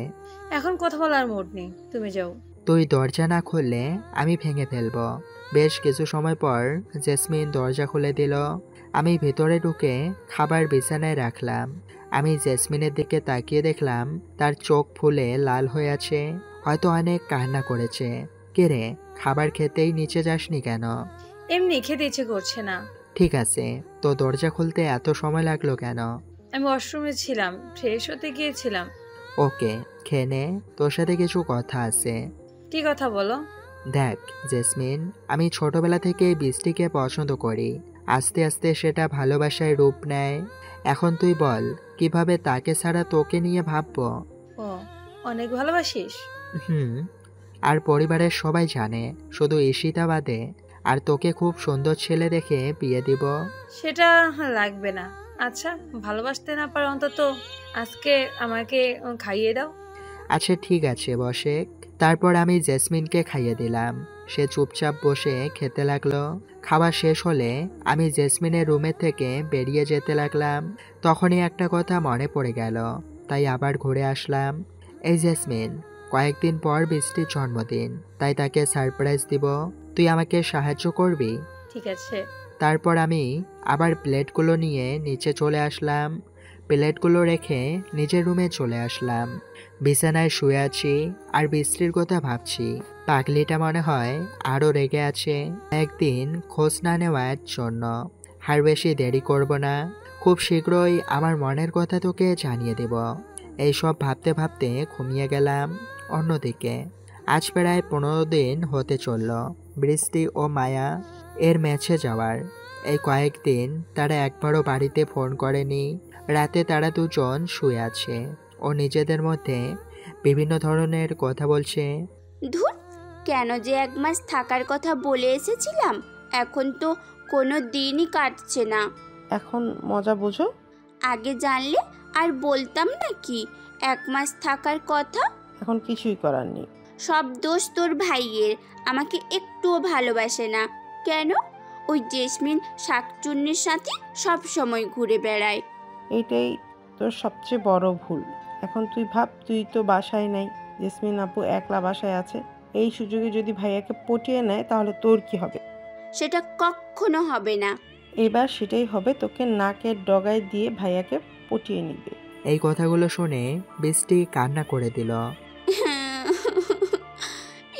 এখন কথা বলার মুড নেই, তুমি যাও। তুই দরজা না খুললে আমি ভেঙে ফেলবো। বেশ কিছু সময় পর জেসমিন দরজা খুলে দিল। আমি ভেতরে ঢুকে খাবার বিছানায় রাখলাম। আমি জেসমিনের দিকে তাকিয়ে দেখলাম তার চোখ ফুলে লাল হয়ে আছে, হয়তো অনেক কান্না করেছে। কে রে, খাবার খেতেই নিচে যাসনি কেন? এমনি খেতে ইচ্ছে করছে না। ঠিক আছে, তো দরজা খুলতে এত সময় লাগলো কেন? আমি ওয়াশরুমে ছিলাম, ফ্রেশ হতে গিয়েছিলাম। ওকে, খেয়ে নে, তোর সাথে কিছু কথা আছে। কি কথা বলো? দেখ জেসমিন, আমি ছোটবেলা থেকে বৃষ্টিকে পছন্দ করি। আস্তে আস্তে সেটা ভালোবাসায় রূপ নেয়। এখন তুই বল, কিভাবে তাকে ছাড়া তোকে নিয়ে ভাববো? ও, অনেক ভালোবাসিস? আর পরিবারের সবাই জানে, শুধু ঈশিতা বাদে। আর তোকে খুব সুন্দর ছেলে দেখে বিয়ে দিব। সেটা লাগবে না। আচ্ছা, ভালোবাসতে না পারো অন্তত আজকে আমাকে খাইয়ে দাও। আচ্ছা ঠিক আছে, বসে। তারপর আমি জেসমিনকে খাইয়ে দিলাম। সে চুপচাপ বসে খেতে লাগলো। খাওয়া শেষ হলে আমি জেসমিনের রুমের থেকে বেরিয়ে যেতে লাগলাম। তখনই একটা কথা মনে পড়ে গেল, তাই আবার ঘুরে আসলাম। এই জেসমিন, কয়েকদিন পর বৃষ্টির জন্মদিন, তাই তাকে সারপ্রাইজ দিব। তুই আমাকে সাহায্য করবি? ঠিক আছে। তারপর আমি আবার প্লেটগুলো নিয়ে নিচে চলে আসলাম। প্লেটগুলো রেখে নিজের রুমে চলে আসলাম। বিছানায় শুয়ে আছি আর বৃষ্টির কথা ভাবছি। পাগলিটা মনে হয় আরও রেগে আছে একদিন খোঁজ না নেওয়ার জন্য। আর বেশি দেরি করব না, খুব শীঘ্রই আমার মনের কথা তোকে জানিয়ে দেব। এইসব ভাবতে ভাবতে ঘুমিয়ে গেলাম। অন্যদিকে আজ প্রায় 15 দিন হতে চলল বৃষ্টি ও মায়া এর ম্যাচে যাওয়ার। এই কয়েকদিন তারা একবারও বাড়িতে ফোন করেনি। রাতে তারা দুজন শুয়ে আছে ও নিজেদের মধ্যে বিভিন্ন ধরনের কথা বলছে। ধুর, কেন যে 1 মাস থাকার কথা বলে এসেছিলাম, এখন তো কোনো দিনই কাটছে না। এখন মজা বুঝো। আগে জানলে আর বলতাম নাকি 1 মাস থাকার কথা। এখন কিছুই করার নেই। সব দোষ তোর ভাইয়ের, আমাকে একটুও ভালোবাসে না। কেন? ওই জেসমিন শাকচুন্নির সাথে সব সময় ঘুরে বেড়ায়। এটাই তোর সবচেয়ে বড় ভুল। এখন তুই ভাব, তুই তো বাসায় নাই, জেসমিন আপু একলা বাসায় আছে। এই সুযোগে যদি ভাইয়াকে পটিয়ে নেয় তাহলে তোর কি হবে? সেটা কখনো হবে না। এবার সেটাই হবে, তোকে নাকের ডগায় দিয়ে ভাইয়াকে পটিয়ে নিবে। এই কথাগুলো শুনে বৃষ্টি কান্না করে দিল।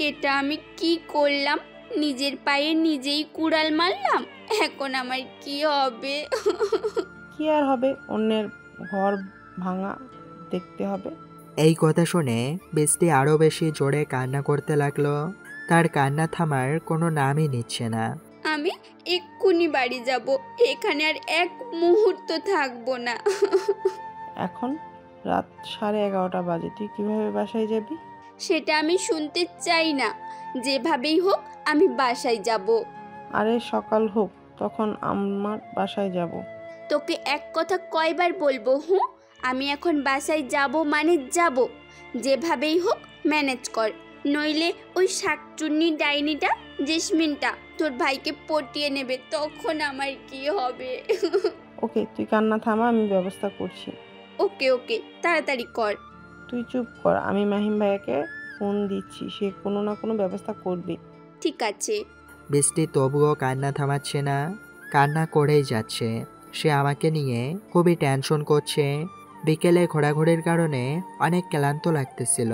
এটা আমি কি করলাম? নিজের পায়ে নিজেই কুড়াল মারলাম। এখন আমার কি হবে? কি আর হবে, অন্যের ঘর ভাঙা দেখতে হবে। এই কথা শুনে বৃষ্টি আরো বেশি জোরে কান্না করতে লাগলো। তার কান্না থামার কোনো নামই নিচ্ছে না। আমি এক্ষুনি বাড়ি যাব, এখানে আর 1 মুহূর্ত থাকবো না। এখন রাত 11:30 বাজে, তুই কিভাবে বাসায় যাবি? সেটা আমি শুনতে চাই না। যেভাবেই হোক আমি বাসায় যাব। আরে সকাল হোক, তখন আমার বাসায় যাব। তোকে এক কথা কয়বার বলবো? আমি এখন বাসায় যাব মানে যাব। যেভাবেই হোক ম্যানেজ কর, নইলে ওই শাকচুন্নি ডাইনিটা জেসমিনটা তোর ভাইকে পটিয়ে নেবে, তখন আমার কি হবে? ওকে, তুই কান্না থামা, আমি ব্যবস্থা করছি। ওকে ওকে, তাড়াতাড়ি কর। তুই চুপ কর, আমি মাহিম ভাইয়াকে ফোন দিচ্ছি, সে কোনো না কোনো ব্যবস্থা করবে। ঠিক আছে। বৃষ্টি তবুও কান্না থামাচ্ছে না, কান্না করেই যাচ্ছে। সে আমাকে নিয়ে খুবই টেনশন করছে। বিকেলে ঘোরাঘুরির কারণে অনেক ক্লান্ত লাগতেছিল,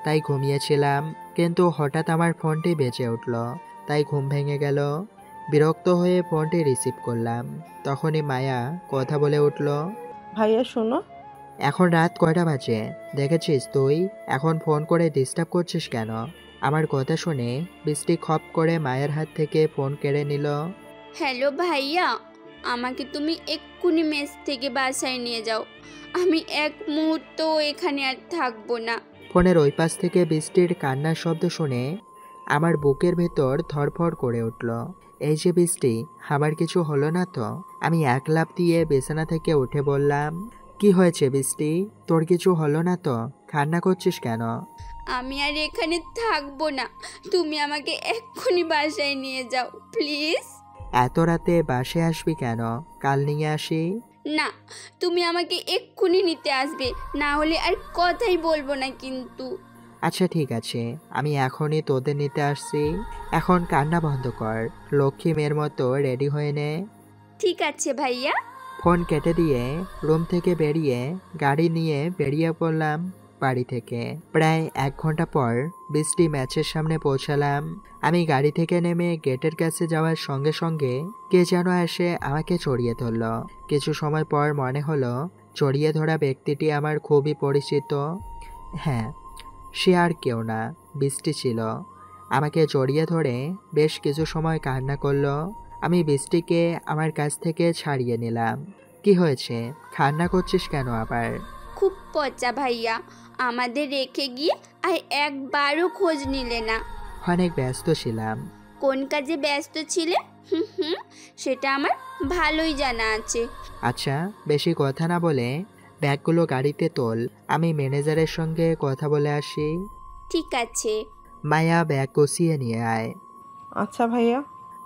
তাই ঘুমিয়েছিলাম। কিন্তু হঠাৎ আমার ফোনটি বেজে উঠল, তাই ঘুম ভেঙে গেল। বিরক্ত হয়ে ফোনটি রিসিভ করলাম। তখনই মায়া কথা বলে উঠল। ভাইয়া শোনো। এখন রাত কয়টা বাজে দেখেছিস তুই? এখন ফোন করে ডিস্টার্ব করছিস কেন? আমার কথা শুনে বৃষ্টি খপ করে মায়ের হাত থেকে ফোন কেড়ে নিল। হ্যালো ভাইয়া, আমাকে তুমি এক্ষুনি মেস থেকে বাসায় নিয়ে যাও। আমি 1 মুহূর্ত এখানে আর থাকবো না। ফোনের ওই পাশ থেকে বৃষ্টির কান্নার শব্দ শুনে আমার বুকের ভেতর ধড়ফড় করে উঠল। এই যে বৃষ্টি, আমার কিছু হলো না তো? আমি 1 লাফ দিয়ে বিছানা থেকে উঠে বললাম, কি হয়েছে বৃষ্টি? তোর কিছু হলো না তো? কান্না করছিস কেন? আমি আর এখানে থাকবো না, তুমি আমাকে এক্ষুনি বাসায় নিয়ে যাও প্লিজ। এত রাতে বাসে আসবি কেন? কাল নিয়ে আসি। না, তুমি আমাকে এক্ষুনি নিতে আসবে, না হলে আর কথাই বলবো না কিন্তু। আচ্ছা ঠিক আছে, আমি এখনই তোদের নিতে আসছি। এখন কান্না বন্ধ কর, লক্ষ্মী মেয়ের মতো রেডি হয়ে নে। ঠিক আছে ভাইয়া। ফোন কেটে দিয়ে রুম থেকে বেরিয়ে গাড়ি নিয়ে বেরিয়ে পড়লাম বাড়ি থেকে। প্রায় 1 ঘন্টা পর বৃষ্টি ম্যাচের সামনে পৌঁছালাম। আমি গাড়ি থেকে নেমে গেটের কাছে যাওয়ার সঙ্গে সঙ্গে কে যেন এসে আমাকে জড়িয়ে ধরল। কিছু সময় পর মনে হলো জড়িয়ে ধরা ব্যক্তিটি আমার খুবই পরিচিত। হ্যাঁ, সে আর কেউ না, বৃষ্টি ছিল। আমাকে জড়িয়ে ধরে বেশ কিছু সময় কান্না করলো। আমি বৃষ্টিকে আমার কাছ থেকে ছাড়িয়ে নিলাম। কি হয়েছে, কান্না করছিস কেন আবার? খুব পচা ভাইয়া, আমাদের রেখে গিয়ে আর একবারও খোঁজ নিলে না। অনেক ব্যস্ত ছিলাম। কোন কাজে ব্যস্ত ছিলে? সেটা আমার ভালোই জানা আছে। আচ্ছা, বেশি কথা না বলে ব্যাগগুলো গাড়িতে তোল, আমি ম্যানেজারের সঙ্গে কথা বলে আসি। ঠিক আছে। মায়া ব্যাগ গুছিয়ে নিয়ে আয়। আচ্ছা ভাইয়া।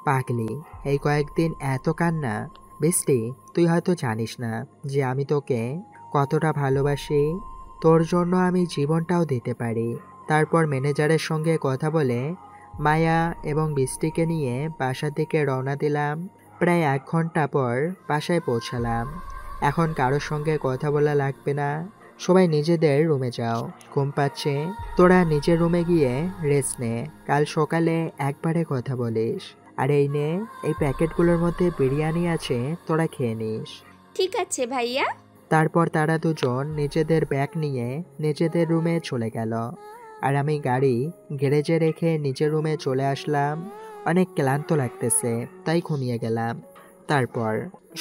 পাগলি, এই কয়েকদিন এত কান্না। বৃষ্টি, তুই হয়তো জানিস না যে আমি তোকে কতটা ভালোবাসি। তোর জন্য আমি জীবনটাও দিতে পারি। তারপর ম্যানেজারের সঙ্গে কথা বলে মায়া এবং বৃষ্টিকে নিয়ে বাসার দিকে রওনা দিলাম। প্রায় 1 ঘন্টা পর বাসায় পৌঁছালাম। এখন কারোর সঙ্গে কথা বলা লাগবে না, সবাই নিজেদের রুমে যাও, ঘুম পাচ্ছে। তোরা নিজের রুমে গিয়ে রেস্ট নে, কাল সকালে একবারে কথা বলিস। আর এই নে, এই প্যাকেটগুলোর মধ্যে বিরিয়ানি আছে, তোরা খেয়ে নিস। ঠিক আছে ভাইয়া। তারপর তারা দুজন নিজেদের ব্যাগ নিয়ে নিজেদের রুমে চলে গেল। আর আমি গাড়ি গ্যারেজে রেখে নিজের রুমে চলে আসলাম। অনেক ক্লান্ত লাগতেছে, তাই ঘুমিয়ে গেলাম। তারপর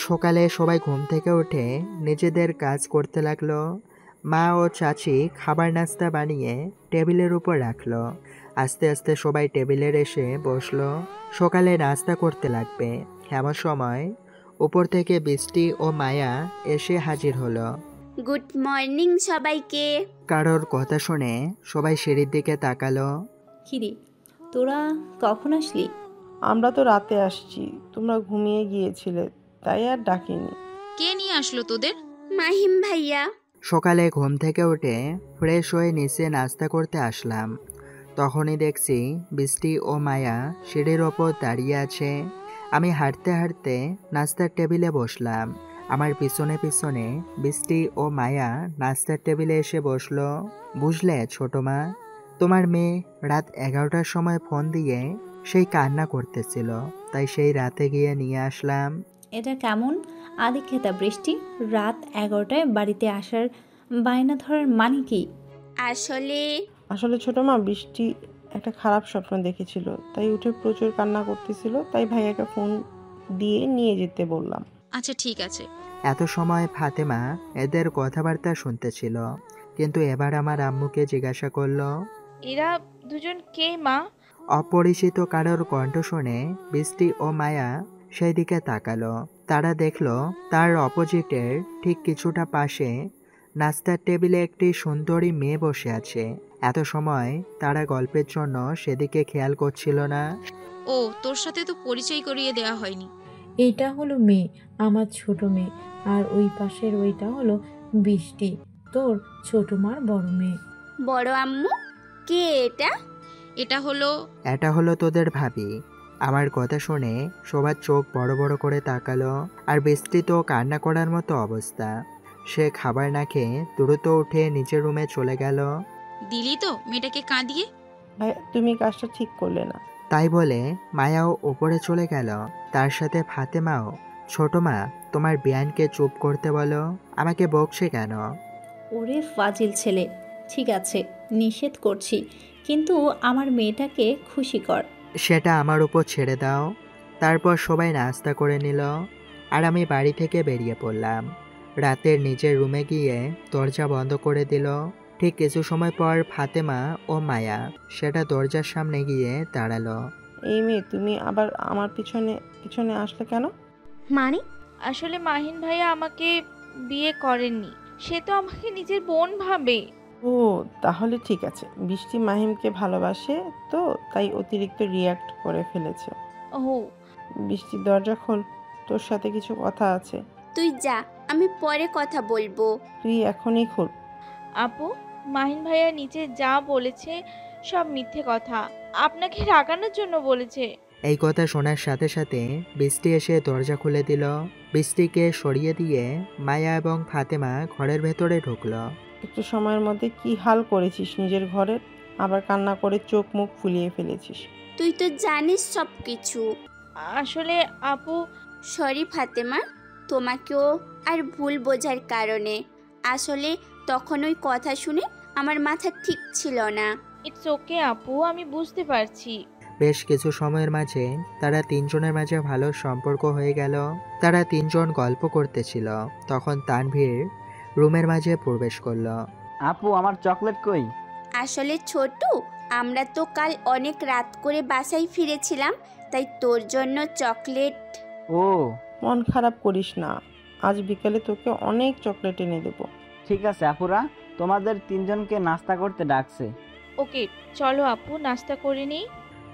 সকালে সবাই ঘুম থেকে উঠে নিজেদের কাজ করতে লাগলো। মা ও চাচি খাবার নাস্তা বানিয়ে টেবিলের উপর রাখলো। আস্তে আস্তে সবাই টেবিলের এসে বসলো। সকালে নাস্তা করতে লাগবে। এমন সময় উপর থেকে বৃষ্টি ও মায়া এসে হাজির হলো। গুড মর্নিং সবাইকে। কারোর কথা শুনে সবাই সিঁড়ির দিকে তাকালো। কিরে, তোরা কখন আসলি? আমরা তো রাতে আসছি, তোমরা ঘুমিয়ে গিয়েছিলে, তাই আর ডাকিনি। কে নিয়ে আসলো তোদের? মাহিম ভাইয়া। সকালে ঘুম থেকে উঠে ফ্রেশ হয়ে নিচে নাস্তা করতে আসলাম। তখনই দেখছি বৃষ্টি ও মায়া সিঁড়ির ওপর দাঁড়িয়ে আছে। আমি হাঁটতে হাঁটতে নাস্তার টেবিলে বসলাম। আমার পিছনে পিছনে বৃষ্টি ও মায়া নাস্তার টেবিলে এসে বসলো। বুঝলে ছোট মা, তোমার মেয়ে রাত 11টার সময় ফোন দিয়ে সেই কান্না করতেছিল, তাই সেই রাতে গিয়ে নিয়ে আসলাম। এটা কেমন আদিক্ষেতা বৃষ্টি? রাত 11টায় বাড়িতে আসার বায়না ধরার মানে কি? আসলে ছোট মা, বৃষ্টি একটা খারাপ স্বপ্ন দেখেছিল, তাই উঠে প্রচুর কান্না করতেছিল, তাই ভাইয়াকে ফোন দিয়ে নিয়ে যেতে বললাম। আচ্ছা ঠিক আছে। এত সময় ফাতেমা এদের কথাবার্তা শুনতেছিল, কিন্তু এবার আমার আম্মুকে জিজ্ঞাসা করলো, এরা দুজন কে মা? অপরিচিত কারোর কণ্ঠ শুনে বৃষ্টি ও মায়া সেই দিকে তাকালো। তারা দেখলো তার অপোজিটের ঠিক কিছুটা পাশে নাস্তার টেবিলে একটি সুন্দরী মেয়ে বসে আছে। এত সময় তারা গল্পের জন্য সেদিকে খেয়াল করছিল না। ও, তোর সাথে তো পরিচয় করিয়ে দেওয়া হয়নি। এইটা হলো মেয়ে, আমার ছোট মেয়ে, আর ওই পাশের ওইটা হলো বৃষ্টি, তোর ছোট মার বড় মেয়ে। বড় আম্মু কে এটা? এটা হলো তোদের ভাবি। আমার কথা শুনে সবার চোখ বড় বড় করে তাকালো। আর বৃষ্টি তো কান্না করার মতো অবস্থা। সে খাবার না খেয়ে দ্রুত উঠে নিচের রুমে চলে গেল। দিলি তো মেয়েটাকে কাঁদিয়ে? ভাই, তুমি কাজটা ঠিক করলে না। তাই বলে মায়াও উপরে চলে গেল, তার সাথে ফাতেমাও। ছোট মা, তোমার বিয়ানকে চুপ করতে বলো, আমাকে বকছে কেন? ওরে ফাজিল ছেলে, ঠিক আছে নিষেধ করছি, কিন্তু আমার মেয়েটাকে খুশি কর। সেটা আমার উপর ছেড়ে দাও। তারপর সবাই নাস্তা করে নিল, আর আমি বাড়ি থেকে বেরিয়ে পড়লাম। রাতের নিজের রুমে গিয়ে দরজা বন্ধ করে দিল। ঠিক কিছু সময় পর ফাতেমা ও মায়া সেটা দরজার সামনে গিয়ে দাঁড়ালো। এই মেয়ে, তুমি আবার আমার পিছনে পিছনে আসলে কেন? মানে? আসলে মাহিন ভাইয়া আমাকে বিয়ে করেননি, সে তো আমাকে নিজের বোন ভাবে। ও, তাহলে ঠিক আছে। বৃষ্টি মাহিমকে ভালোবাসে তো, তাই অতিরিক্ত রিয়াক্ট করে ফেলেছে। ও বৃষ্টি, দরজা খোল, তোর সাথে কিছু কথা আছে। তুই যা, আমি পরে কথা বলবো। তুই এখনই খোল। আপু, মাহিন ভাইয়া নিচে যা বলেছে সব মিথ্যে কথা, আপনাকে রাগানোর জন্য বলেছে। এই কথা শোনার সাথে সাথে বৃষ্টি এসে দরজা খুলে দিল। বৃষ্টিকে সরিয়ে দিয়ে মায়া এবং ফাতেমা ঘরের ভেতরে ঢুকলো। একটু সময়ের মধ্যে কি হাল করেছিস নিজের ঘরের, আবার কান্না করে চোখ মুখ ফুলিয়ে ফেলেছিস। তুই তো জানিস সব কিছু। আসলে আপু, সরি ফাতেমা, তোমাকেও আর ভুল বোঝার কারণে। আসলে তখন ওই কথা শুনে আমার মাথা ঠিক ছিল না। ইটস ওকে আপু, আমি বুঝতে পারছি। বেশ কিছু সময়ের মাঝে তারা তিনজনের মাঝে ভালো সম্পর্ক হয়ে গেল। তারা তিনজন গল্প করতেছিল, তখন তানভীর রুমের মাঝে প্রবেশ করলো। আপু, আমার চকলেট কই? আসলে ছোট, আমরা তো কাল অনেক রাত করে বাসায় ফিরেছিলাম, তাই তোর জন্য চকলেট। ও, মন খারাপ করিস না, আজ বিকেলে তোকে অনেক চকলেট এনে দেবো। ঠিক আছে আপুরা, তোমাদের তিনজনকে নাস্তা করতে ডাকছে। ওকে চলো আপু, নাস্তা করে নিই।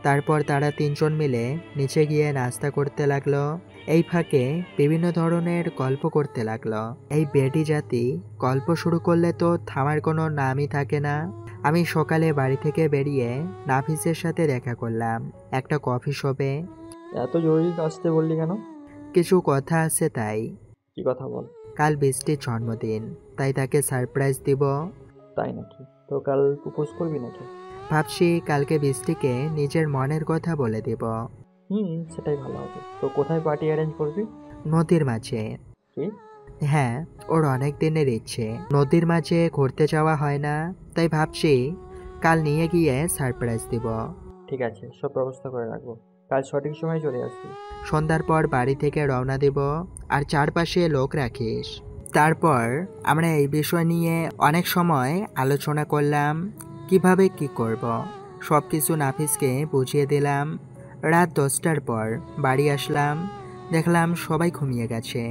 তারপর তারা তিনজন মিলে নিচে গিয়ে নাস্তা করতে লাগলো। এই ফাঁকে বিভিন্ন ধরনের গল্প করতে লাগলো। এই বেডি জাতি গল্প শুরু করলে তো থামার কোনো নামই থাকে না। আমি সকালে বাড়ি থেকে বেরিয়ে নাফিসের সাথে দেখা করলাম একটা কফি শপে। এত জরুরি আসতে বললি কেন? কিছু কথা আছে তাই। কি কথা বল? কাল বৃষ্টির জন্মদিন, তাই তাকে সারপ্রাইজ দিব। তাই নাকি? তো কাল প্রপোজ করবি নাকি? ভাবছি কালকে বৃষ্টিকে নিজের মনের কথা বলে দেব। সেটাই ভালো হবে। তো কোথায় পার্টি অ্যারেঞ্জ করবি? নদীর মাঝে। কি? হ্যাঁ, ওর অনেক দিনের ইচ্ছে, নদীর মাঝে ঘুরতে যাওয়া হয় না, তাই ভাবছি কাল নিয়ে গিয়ে সারপ্রাইজ দিব। ঠিক আছে, সব ব্যবস্থা করে রাখবো। কাল সঠিক সময়ে চলে আসবি। সন্ধ্যার পর বাড়ি থেকে রওনা দিব, আর চারপাশে লোক রাখিস। তারপর আমরা এই বিষয় নিয়ে অনেক সময় আলোচনা করলাম, কিভাবে কি করব। সব কিছু নাফিসকে বুঝিয়ে দিলাম। রাত 10টার পর বাড়ি আসলাম, দেখলাম সবাই ঘুমিয়ে গেছে।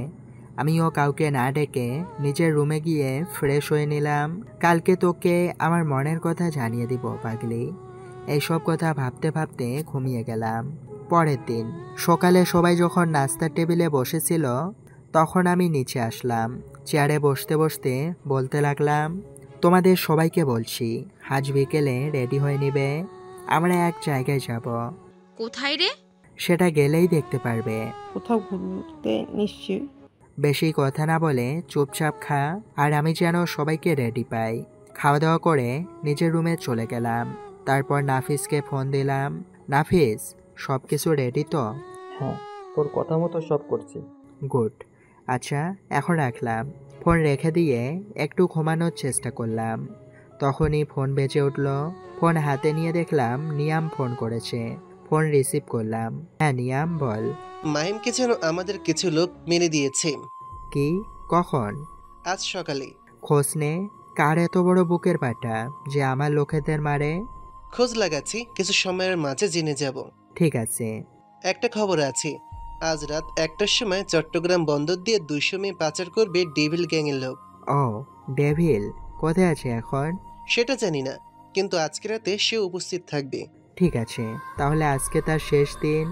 আমিও কাউকে না ডেকে নিজের রুমে গিয়ে ফ্রেশ হয়ে নিলাম। কালকে তোকে আমার মনের কথা জানিয়ে দিব পাগলি। এইসব কথা ভাবতে ভাবতে ঘুমিয়ে গেলাম। পরের দিন সকালে সবাই যখন নাস্তার টেবিলে বসেছিল, তখন আমি নিচে আসলাম। চেয়ারে বসতে বসতে বলতে লাগলাম, তোমাদের সবাইকে বলছি, আজ বিকেলে রেডি হয়ে নিবে, আমরা এক জায়গায় যাব। কোথায় রে? সেটা গেলেই দেখতে পারবে। কোথাও ঘুরতে নিশ্চয়ই। বেশি কথা না বলে চুপচাপ খা, আর আমি যেন সবাইকে রেডি পাই। খাওয়া দাওয়া করে নিজের রুমে চলে গেলাম। তারপর নাফিসকে ফোন দিলাম। নাফিস, সব কিছু রেডি তো? হ্যাঁ, তোর কথা মতো সব করছি। গুড। আচ্ছা, এখন রাখলাম। ফোন রেখে দিয়ে একটু ঘুমানোর চেষ্টা করলাম। তখনই ফোন বেজে উঠল। ফোন হাতে নিয়ে দেখলাম নিয়াম ফোন করেছে। ফোন রিসিভ করলাম। হ্যাঁ নিয়াম, বল। মাহিমকে যেন আমাদের কিছু লোক মেরে দিয়েছে। কি? কখন? আজ সকালে। খোঁজ নে, কার এত বড় বুকের পাটা যে আমার লোকেদের মারে? খোঁজ লাগাচ্ছি, কিছু সময়ের মাঝে জেনে যাব। ঠিক আছে। একটা খবর আছে, আজ রাত 1টার সময় চট্টগ্রাম বন্দর দিয়ে 200 মেয়ে পাচার করবে ডেভিল গ্যাংয়ের লোক। ও, ডেভিল কোথায় আছে এখন? সেটা জানি না, কিন্তু আজকে রাতে সে উপস্থিত থাকবে। ঠিক আছে, তাহলে আজকে তার শেষ দিন।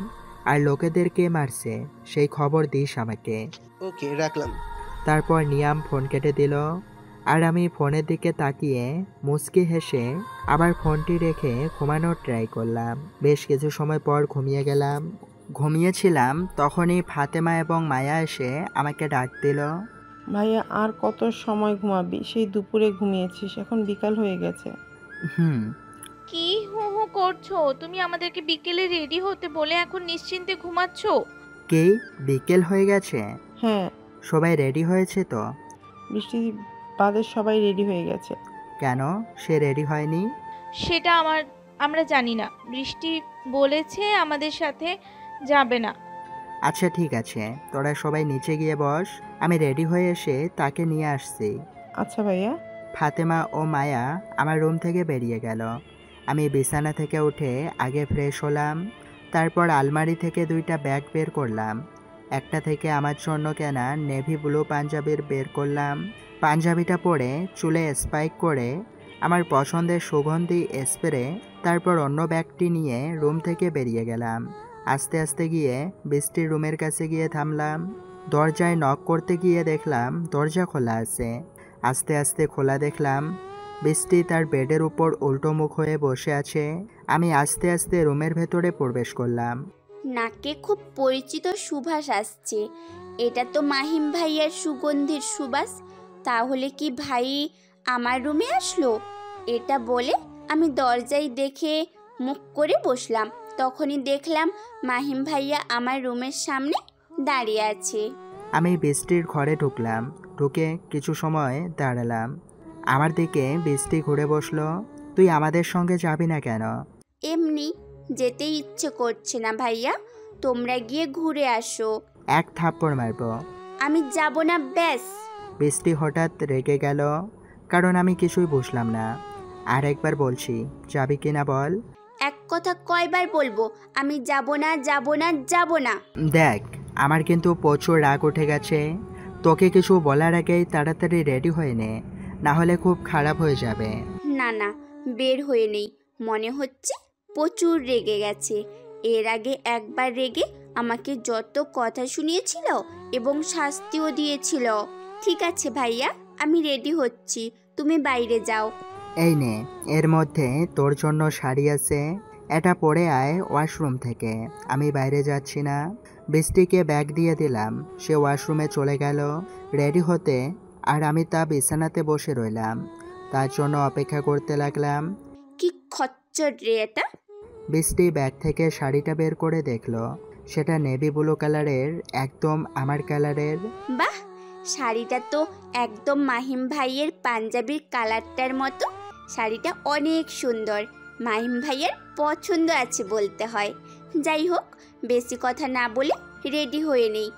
আর লোকেদেরকে মারছে সেই খবর দিস আমাকে। ওকে, রাখলাম। তারপর নিয়াম ফোন কেটে দিল, আর আমি ফোনের দিকে তাকিয়ে মুচকি হেসে আবার ফোনটি রেখে ঘুমানোর ট্রাই করলাম। বেশ কিছু সময় পর ঘুমিয়ে গেলাম। ঘুমিয়েছিলাম, তখনই ফাতেমা এবং মায়া এসে আমাকে ডাক দিল। ভাইয়া, আর কত সময় ঘুমাবি? সেই দুপুরে ঘুমিয়েছিস, এখন বিকাল হয়ে গেছে। কি হু হু করছো? তুমি আমাদেরকে বিকেলে রেডি হতে বলে এখন নিশ্চিন্তে ঘুমাচ্ছ? কি বিকেল হয়ে গেছে? হ্যাঁ। সবাই রেডি হয়েছে তো? বৃষ্টি বাদে সবাই রেডি হয়ে গেছে। কেন সে রেডি হয়নি? সেটা আমরা জানি না। বৃষ্টি বলেছে আমাদের সাথে যাবে না। আচ্ছা ঠিক আছে, তোরা সবাই নিচে গিয়ে বস, আমি রেডি হয়ে এসে তাকে নিয়ে আসছি। আচ্ছা ভাইয়া। ফাতেমা ও মায়া আমার রুম থেকে বেরিয়ে গেল। আমি বিছানা থেকে উঠে আগে ফ্রেশ হলাম। তারপর আলমারি থেকে 2টা ব্যাগ বের করলাম। একটা থেকে আমার জন্য কেনা নেভি ব্লু পাঞ্জাবির বের করলাম। পাঞ্জাবিটা পরে চুলে স্পাইক করে আমার পছন্দের সুগন্ধি স্প্রে, তারপর অন্য ব্যাগটি নিয়ে রুম থেকে বেরিয়ে গেলাম। আস্তে আস্তে গিয়ে বৃষ্টির রুমের কাছে গিয়ে থামলাম। দরজায় নক করতে গিয়ে দেখলাম দরজা খোলা আছে। আস্তে আস্তে খোলা দেখলাম বৃষ্টি তার বেডের উপর উল্টো মুখ হয়ে বসে আছে। আমি আস্তে আস্তে রুমের ভেতরে প্রবেশ করলাম। নাকে খুব পরিচিত সুবাস আসছে। এটা তো মাহিম ভাইয়ার সুগন্ধির সুবাস। তাহলে কি ভাই আমার রুমে আসলো? এটা বলে আমি দরজায় দেখে মুখ করে বসলাম। তখনই দেখলাম মাহিম ভাইয়া আমার রুমের সামনে দাঁড়িয়ে আছে। আমি বৃষ্টির ঘরে ঢুকলাম। ঢুকে কিছু সময় দাঁড়ালাম। আমার দিকে বৃষ্টি ঘুরে বসলো। তুই আমাদের সঙ্গে যাবি না কেন? এমনি যেতে ইচ্ছে করছে না ভাইয়া, তোমরা গিয়ে ঘুরে আসো। এক থাপ্পড় মারবো। আমি যাব না ব্যাস। বৃষ্টি হঠাৎ রেগে গেল, কারণ আমি কিছুই বুঝলাম না। আর একবার বলছি, যাবি কিনা বল। এক কথা কয়বার বলবো? আমি যাব না, যাব না, যাব না। দেখ, আমার কিন্তু প্রচুর রাগ উঠে গেছে। তোকে কিছু বলার আগেই তাড়াতাড়ি রেডি হয়ে নে, না হলে খুব খারাপ হয়ে যাবে। না না, বের হয়ে নেই। মনে হচ্ছে প্রচুর রেগে গেছে। এর আগে একবার রেগে আমাকে যত কথা শুনিয়েছিল এবং শাস্তিও দিয়েছিল। ঠিক আছে ভাইয়া, আমি রেডি হচ্ছি, তুমি বাইরে যাও। এই নে, এর মধ্যে তোর জন্য শাড়ি আছে, এটা পরে আয় ওয়াশরুম থেকে। আমি বাইরে যাচ্ছি না। বৃষ্টিকে ব্যাগ দিয়ে দিলাম। সে ওয়াশরুমে চলে গেল রেডি হতে, আর আমি তা বিছানাতে বসে রইলাম। তার জন্য অপেক্ষা করতে লাগলাম। কি খচ্চর রে এটা! বৃষ্টি ব্যাগ থেকে শাড়িটা বের করে দেখলো। সেটা নেভি ব্লু কালারের, একদম আমার কালারের। বাহ, শাড়িটা তো একদম মাহিম ভাইয়ের পাঞ্জাবির কালারটার মতো। শাড়িটা অনেক সুন্দর। মাহিম ভাইয়ের পছন্দ আছে বলতে হয়। যাই হোক, বেশি কথা না বলে রেডি হয়ে নেই।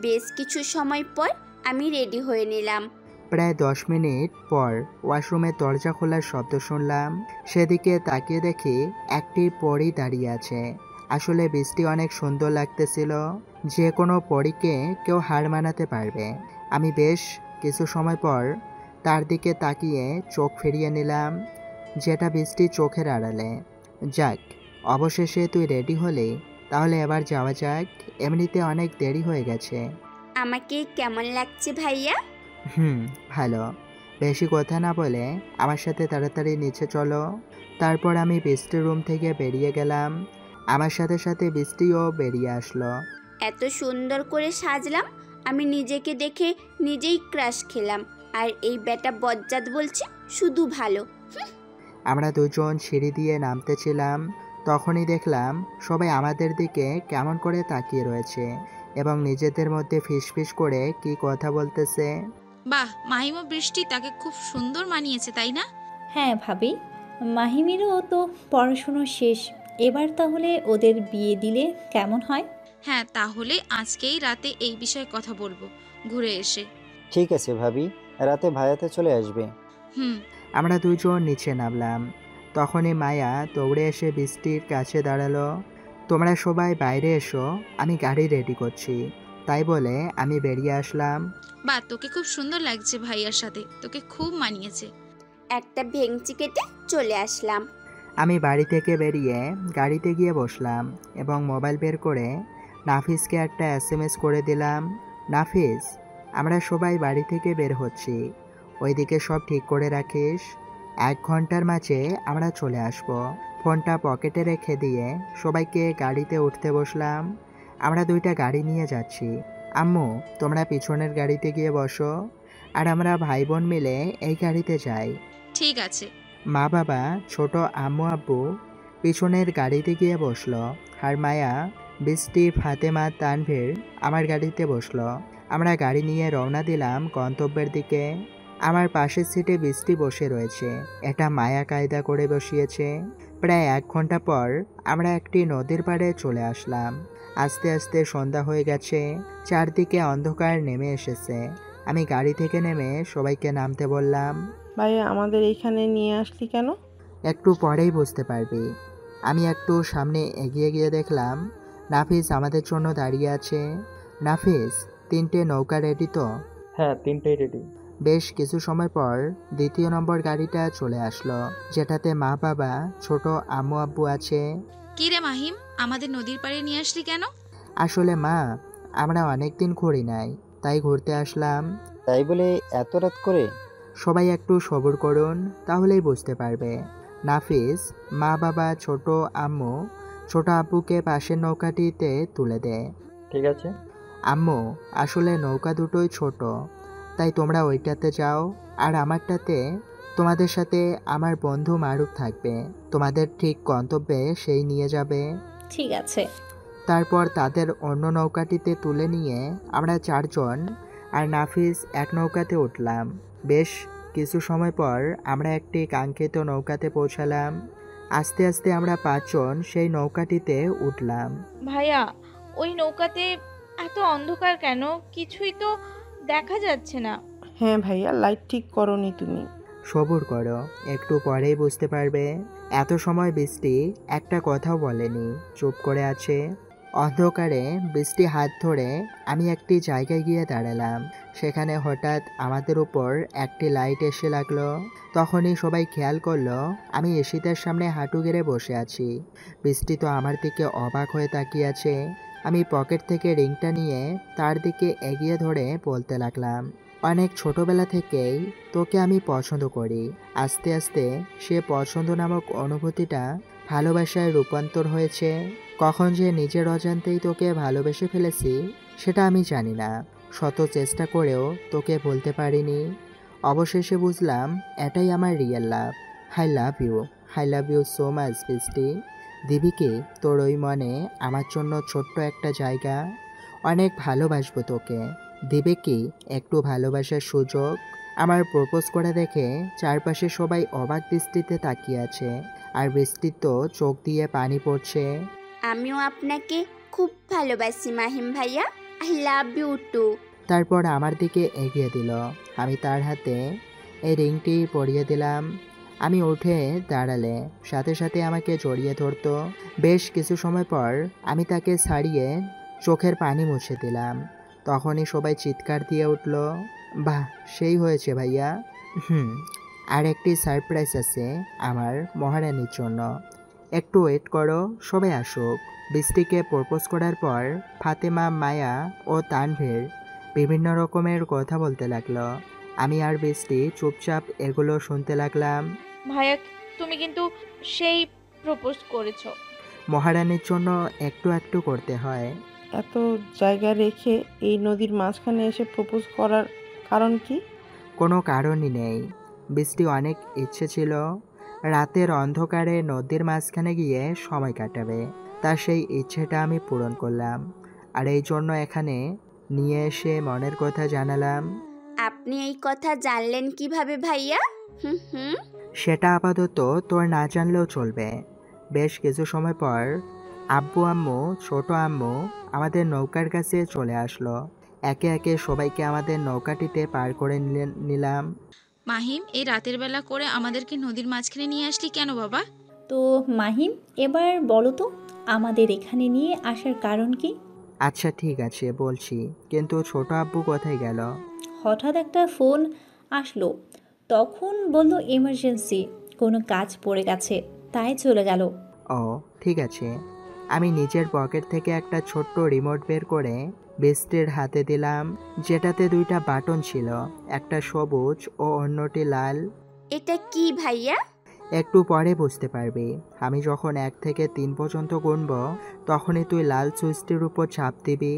বেশ কিছু সময় পর আমি রেডি হয়ে নিলাম। প্রায় 10 মিনিট পর ওয়াশরুমের দরজা খোলার শব্দ শুনলাম। সেদিকে তাকিয়ে দেখি একটি পরী দাঁড়িয়ে আছে। আসলে বৃষ্টি অনেক সুন্দর লাগতেছিল, যে কোনো পরীকে কেউ হার মানাতে পারবে। আমি বেশ কিছু সময় পর তার দিকে তাকিয়ে চোখ ফিরিয়ে নিলাম, যেটা বৃষ্টি চোখের আড়ালে। যাক, অবশেষে তুই রেডি হলি, তাহলে এবার যাওয়া যাক, এমনিতে অনেক দেরি হয়ে গেছে। আমাকে কেমন লাগছে ভাইয়া? ভালো। বেশি কথা না বলে আমার সাথে তাড়াতাড়ি নিচে চলো। তারপর আমি বৃষ্টির রুম থেকে বেরিয়ে গেলাম। আমার সাথে সাথে বৃষ্টিও বেরিয়ে আসলো। এত সুন্দর করে সাজলাম, আমি নিজেকে দেখে নিজেই ক্রাশ খেলাম। আর এই বেটা বজ্জাত বলছে শুধু ভালো। আমরা দুজন সিঁড়ি দিয়ে নামতেছিলাম, তখনই দেখলাম সবাই আমাদের দিকে কেমন করে তাকিয়ে রয়েছে এবং নিজেদের মধ্যে ফিসফিস করে কি কথা বলতেছে। বাহ, মাহিম ও বৃষ্টি তাকে খুব সুন্দর মানিয়েছে, তাই না? হ্যাঁ ভাবি, মাহিমেরও তো পড়াশুনো শেষ, এবার তাহলে ওদের বিয়ে দিলে কেমন হয়? হ্যাঁ, তাহলে আজকেই রাতে এই বিষয়ে কথা বলবো ঘুরে এসে। ঠিক আছে ভাবি, রাতে ভাইয়াতে চলে আসবে। আমরা দুজন নিচে নামলাম, তখনই মায়া দৌড়ে এসে বৃষ্টির কাছে দাঁড়ালো। তোমরা সবাই বাইরে এসো, আমি গাড়ি রেডি করছি। তাই বলে আমি বেরিয়ে আসলাম। বাহ, তোকে খুব সুন্দর লাগছে ভাইয়ার সাথে, তোকে খুব মানিয়েছে। একটা ভেংচি কেটে চলে আসলাম। আমি বাড়ি থেকে বেরিয়ে গাড়িতে গিয়ে বসলাম এবং মোবাইল বের করে নাফিসকে একটা SMS করে দিলাম। নাফিস, আমরা সবাই বাড়ি থেকে বের হচ্ছি, ওইদিকে সব ঠিক করে রাখিস। 1 ঘন্টার মাঝে আমরা চলে আসব। ফোনটা পকেটে রেখে দিয়ে সবাইকে গাড়িতে উঠতে বসলাম। আমরা 2টা গাড়ি নিয়ে যাচ্ছি। আম্মু, তোমরা পিছনের গাড়িতে গিয়ে বসো, আর আমরা ভাই বোন মিলে এই গাড়িতে যাই। ঠিক আছে। মা বাবা, ছোট আম্মু আব্বু পিছনের গাড়িতে গিয়ে বসলো, আর মায়া, বৃষ্টি, ফাতেমা, তানভীর আমার গাড়িতে বসলো। আমরা গাড়ি নিয়ে রওনা দিলাম গন্তব্যের দিকে। আমার পাশের সিটে বৃষ্টি বসে রয়েছে, এটা মায়া কায়দা করে বসিয়েছে। প্রায় 1 ঘন্টা পর আমরা একটি নদীর পাড়ে চলে আসলাম। আস্তে আস্তে সন্ধ্যা হয়ে গেছে, চারদিকে অন্ধকার নেমে এসেছে। আমি গাড়ি থেকে নেমে সবাইকে নামতে বললাম। ভাইয়া, আমাদের এইখানে নিয়ে আসলি কেন? একটু পরেই বুঝতে পারবি। আমি একটু সামনে এগিয়ে গিয়ে দেখলাম নাফিস আমাদের জন্য দাঁড়িয়ে আছে। নাফিস, 3টে নৌকা রেডি তো? হ্যাঁ, 3টেই রেডি। বেশ কিছু সময় পর 2য় নম্বর গাড়িটা চলে আসলো, যেটাতে মা বাবা, ছোট আম্মু আব্বু আছে। কি রে মাহিম, আমাদের নদীর পাড়ে নিয়ে আসলি কেন? আসলে মা, আমরা অনেকদিন ঘুরি নাই, তাই ঘুরতে আসলাম। তাই বলে এত রাত করে? সবাই একটু সবুর করুন, তাহলেই বুঝতে পারবে। নাফিস মা বাবা, ছোট আম্মু, ছোট আব্বুকে পাশের নৌকাটিতে তুলে দেয়। ঠিক আছে। আম্মু, আসলে নৌকা দুটোই ছোট, তাই তোমরা ওইটাতে যাও, আর আমারটাতে তোমাদের সাথে আমার বন্ধু মারুফ থাকবে। তোমাদের ঠিক গন্তব্যে সেই নিয়ে যাবে। ঠিক আছে। তারপর তাদের অন্য নৌকাটিতে তুলে নিয়ে আমরা 4 জন আর নাফিস এক নৌকাতে উঠলাম। বেশ কিছু সময় পর আমরা একটি কাঙ্ক্ষিত নৌকাতে পৌঁছালাম। আস্তে আস্তে আমরা 5 জন সেই নৌকাটিতে উঠলাম। ভাইয়া, ওই নৌকাতে এত অন্ধকার কেন? কিছুই তো দেখা যাচ্ছে না। হ্যাঁ ভাইয়া, লাইট ঠিক করনি তুমি। সবুর করো, একটু পরেই বুঝতে পারবে। এত সময় বৃষ্টি একটা কথাও বলেনি, চুপ করে আছে। অন্ধকারে বৃষ্টি হাত ধরে আমি একটি জায়গায় গিয়ে দাঁড়ালাম। সেখানে হঠাৎ আমাদের উপর একটি লাইট এসে লাগলো। তখনই সবাই খেয়াল করলো আমি এসিদের সামনে হাঁটু গেড়ে বসে আছি। বৃষ্টি তো আমার দিকে অবাক হয়ে তাকিয়ে আছে। আমি পকেট থেকে রিংটা নিয়ে তার দিকে এগিয়ে ধরে বলতে লাগলাম, অনেক ছোটবেলা থেকেই তোকে আমি পছন্দ করি। আস্তে আস্তে সে পছন্দ নামক অনুভূতিটা ভালোবাসায় রূপান্তর হয়েছে। কখন যে নিজের অজান্তেই তোকে ভালোবেসে ফেলেছি সেটা আমি জানি না। শত চেষ্টা করেও তোকে বলতে পারিনি। অবশেষে বুঝলাম এটাই আমার real love. I love you so much Brishti. দিবি কি তোর ওই মনে আমার জন্য ছোট্ট একটা জায়গা? অনেক ভালোবাসবো তোকে। দিবে কি একটু ভালোবাসার সুযোগ? আমার প্রপোজ করে দেখে চারপাশে সবাই অবাক দৃষ্টিতে তাকিয়ে আছে, আর বৃষ্টির তো চোখ দিয়ে পানি পড়ছে। আমিও আপনাকে খুব ভালোবাসি মাহিম ভাইয়া। I love you too. তারপর আমার দিকে এগিয়ে দিল। আমি তার হাতে এই রিংটি পরিয়ে দিলাম। আমি উঠে দাঁড়ালে সাথে সাথে আমাকে জড়িয়ে ধরতো। বেশ কিছু সময় পর আমি তাকে ছাড়িয়ে চোখের পানি মুছে দিলাম। তখনই সবাই চিৎকার দিয়ে উঠল, বাহ, সেই হয়েছে ভাইয়া। আর একটি সারপ্রাইজ আছে আমার মহারানীর জন্য। একটু ওয়েট করো, সবাই আসুক। বৃষ্টিকে প্রপোজ করার পর ফাতেমা, মায়া ও তানভীর বিভিন্ন রকমের কথা বলতে লাগলো। আমি আর বৃষ্টি চুপচাপ এগুলো শুনতে লাগলাম। ভাইয়া, তুমি কিন্তু সেই প্রপোজ করেছো। মহারানীর জন্য একটু একটু করতে হয়। এত জায়গা রেখে এই নদীর মাঝখানে এসে প্রপোজ করার কারণ কি? কোনো কারণই নেই। বৃষ্টি অনেক ইচ্ছে ছিল রাতের অন্ধকারে নদীর মাঝখানে গিয়ে সময় কাটাবে। তার সেই ইচ্ছেটা আমি পূরণ করলাম। আর এই জন্য এখানে নিয়ে এসে মনের কথা জানালাম। আপনি এই কথা জানলেন কিভাবে ভাইয়া? সেটা আপাতত তোর না জানলেও চলবে। বেশ কিছু সময় পর আব্বু আম্মু, ছোট আম্মু আমাদের নৌকার কাছে চলে আসলো। একে একে সবাইকে আমাদের নৌকাটিতে পার করে নিলাম। মাহিম, এই রাতের বেলা করে আমাদেরকে নদীর মাঝখানে নিয়ে আসলি কেন বাবা? তো মাহিম, এবার বলো তো আমাদের এখানে নিয়ে আসার কারণ কি? আচ্ছা ঠিক আছে বলছি, কিন্তু ছোট আব্বু কোথায় গেল? হঠাৎ একটা ফোন আসলো, তখন বলল এমার্জেন্সি, কোনো কাজ পড়ে গেছে, তাই চলে গেল। ও ঠিক আছে। আমি নিজের পকেট থেকে একটা ছোট্ট রিমোট বের করে বৃষ্টির হাতে দিলাম, যেটাতে দুইটা বাটন ছিল, একটা সবুজ ও অন্যটি লাল। এটা কি ভাইয়া? একটু পরে বুঝতে পারবি। আমি যখন 1 থেকে 3 পর্যন্ত গুনব তখনই তুই লাল সুইচটির উপর চাপ দিবি।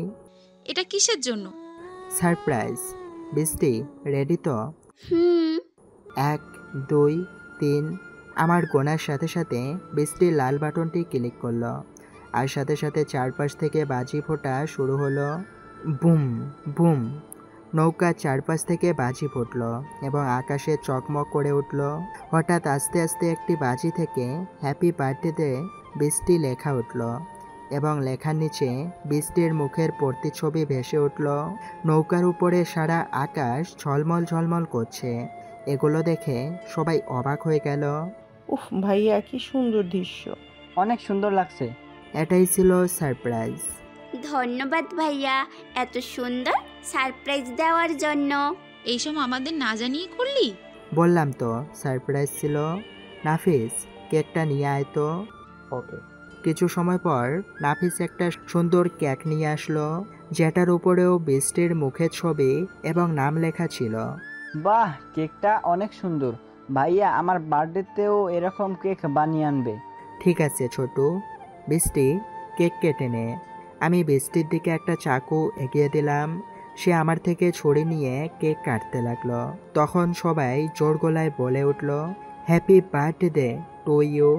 এটা কিসের জন্য? সারপ্রাইজ। বৃষ্টি রেডি তো? 1 2 3। আমার গোনার সাথে সাথে বৃষ্টি লাল বাটনটি ক্লিক করলো, আর সাথে সাথে চারপাশ থেকে বাজি ফোটা শুরু হলো। Boom boom. নৌকার চারপাশ থেকে বাজি ফুটল এবং আকাশে চকমক করে উঠল। হঠাৎ আস্তে আস্তে একটি বাজি থেকে হ্যাপি বার্থডে বৃষ্টি লেখা উঠল এবং লেখার নিচে বৃষ্টির মুখের প্রতিচ্ছবি ভেসে উঠল। নৌকার উপরে সারা আকাশ ঝলমল ঝলমল করছে। এগুলো দেখে সবাই অবাক হয়ে গেল। উফ ভাইয়া, কি সুন্দর দৃশ্য। অনেক সুন্দর লাগছে। এটাই ছিল সারপ্রাইজ। ধন্যবাদ ভাইয়া এত সুন্দর সারপ্রাইজ দেওয়ার জন্য। এইসব আমাদের না জানিয়ে করলি? বললাম তো সারপ্রাইজ ছিল। নাফিস, কেকটা নিয়ে আয় তো। ওকে। কিছু সময় পর নাফিস একটা সুন্দর কেক নিয়ে আসলো, যেটার উপরেও বৃষ্টির মুখের ছবি এবং নাম লেখা ছিল। বাহ, কেকটা অনেক সুন্দর। ভাইয়া আমার বার্থডেতেও এরকম কেক বানিয়ে আনবে। ঠিক আছে ছোটু। বৃষ্টি, কেক কেটে নে। আমি বৃষ্টির দিকে একটা চাকু এগিয়ে দিলাম। সে আমার থেকে ছুরি নিয়ে কেক কাটতে লাগলো। তখন সবাই জোর গলায় বলে উঠল, happy birthday to you,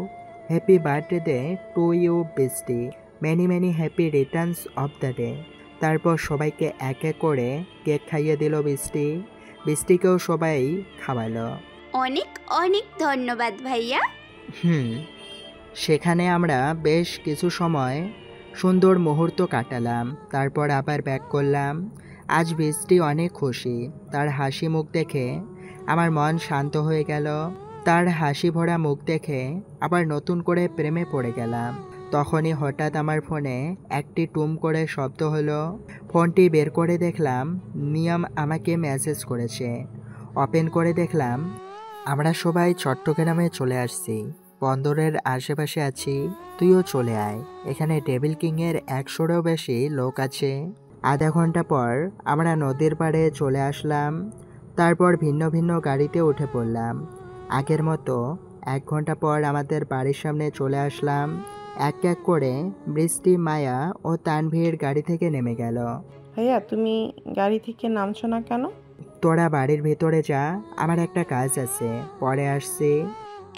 happy birthday to you Brishti, many many happy returns of the day. তারপর সবাইকে এক এক করে কেক খাইয়ে দিল বৃষ্টি। বৃষ্টিকেও সবাই খাওয়ালো। অনেক অনেক ধন্যবাদ ভাইয়া। সেখানে আমরা বেশ কিছু সময় সুন্দর মুহূর্ত কাটালাম। তারপর আবার ব্যাক করলাম। আজ বৃষ্টি অনেক খুশি। তার হাসি মুখ দেখে আমার মন শান্ত হয়ে গেল। তার হাসি ভরা মুখ দেখে আবার নতুন করে প্রেমে পড়ে গেলাম। তখনই হঠাৎ আমার ফোনে একটি টুম করে শব্দ হলো। ফোনটি বের করে দেখলাম নিয়ম আমাকে মেসেজ করেছে। ওপেন করে দেখলাম আমরা সবাই চট্টগ্রামে চলে আসছি, বন্দরের আশেপাশে আছি, তুইও চলে আয়। এখানে ডেভিল কিংয়ের 100-এরও বেশি লোক আছে। আধা ঘন্টা পর আমরা নদীর পাড়ে চলে আসলাম। তারপর ভিন্ন ভিন্ন গাড়িতে উঠে পড়লাম। আগের মতো 1 ঘন্টা পর আমাদের বাড়ির সামনে চলে আসলাম। এক এক করে বৃষ্টি, মায়া ও তানভীর গাড়ি থেকে নেমে গেল। ভাইয়া, তুমি গাড়ি থেকে নামছো না কেন? তোরা বাড়ির ভেতরে যা, আমার একটা কাজ আছে, পরে আসছি।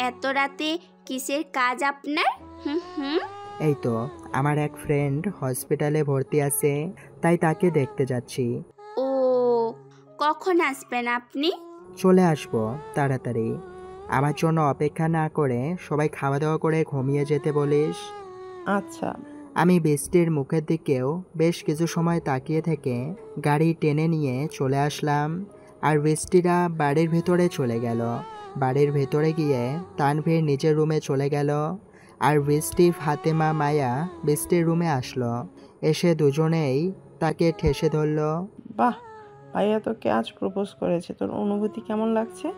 এত রাতে কিসের কাজ আপনার? এই তো আমার এক ফ্রেন্ড হসপিটালে ভর্তি আছে, তাই তাকে দেখতে যাচ্ছি। ও, কখন আসবেন আপনি? চলে আসবো তাড়াতাড়ি। আমার জন্য অপেক্ষা না করে সবাই খাওয়া দাওয়া করে ঘুমিয়ে যেতে বলিস। আচ্ছা। আমি বৃষ্টির মুখের দিকেও বেশ কিছু সময় তাকিয়ে থেকে গাড়ি টেনে নিয়ে চলে আসলাম। আর বৃষ্টিরা বাড়ির ভেতরে চলে গেল। বাড়ির ভেতরে গিয়ে তানভীর নিজের রুমে চলে গেল। আর বৃষ্টি, ফাতেমা, মায়া বৃষ্টির রুমে আসলো। এসে দুজনেই তাকে ঠেসে ধরল। বাহ, ভাইয়া তোকে আজ প্রপোজ করেছে, তোর অনুভূতি কেমন লাগছে?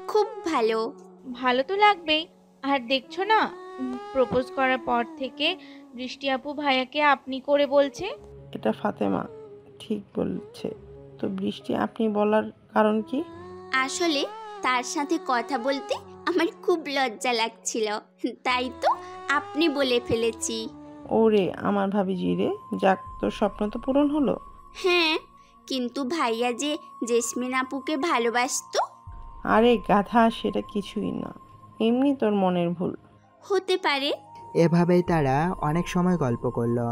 খুব ভালো। ভালো তো লাগবেই। আর দেখছো না, প্রপোজ করার পর থেকে বৃষ্টি আপু ভাইয়াকে আপনি করে বলছে। এটা ফাতেমা ঠিক বলছে। তো বৃষ্টি আপনি বলার কারণ কি? আসলে তার সাথে কথা বলতে আমার খুব লজ্জা লাগছিল, তাই তো আপনি বলে ফেলেছি। ওরে আমার ভাবিজি রে, যাক তোর স্বপ্ন তো পূরণ হলো। হ্যাঁ, কিন্তু ভাইয়া যে জেসমিন আপুকে ভালোবাসতো। আরে গাধা, সেটা কিছুই না, এমনি তোর মনের ভুল। হতে পারে। এভাবেই তারা অনেক সময় গল্প করলো।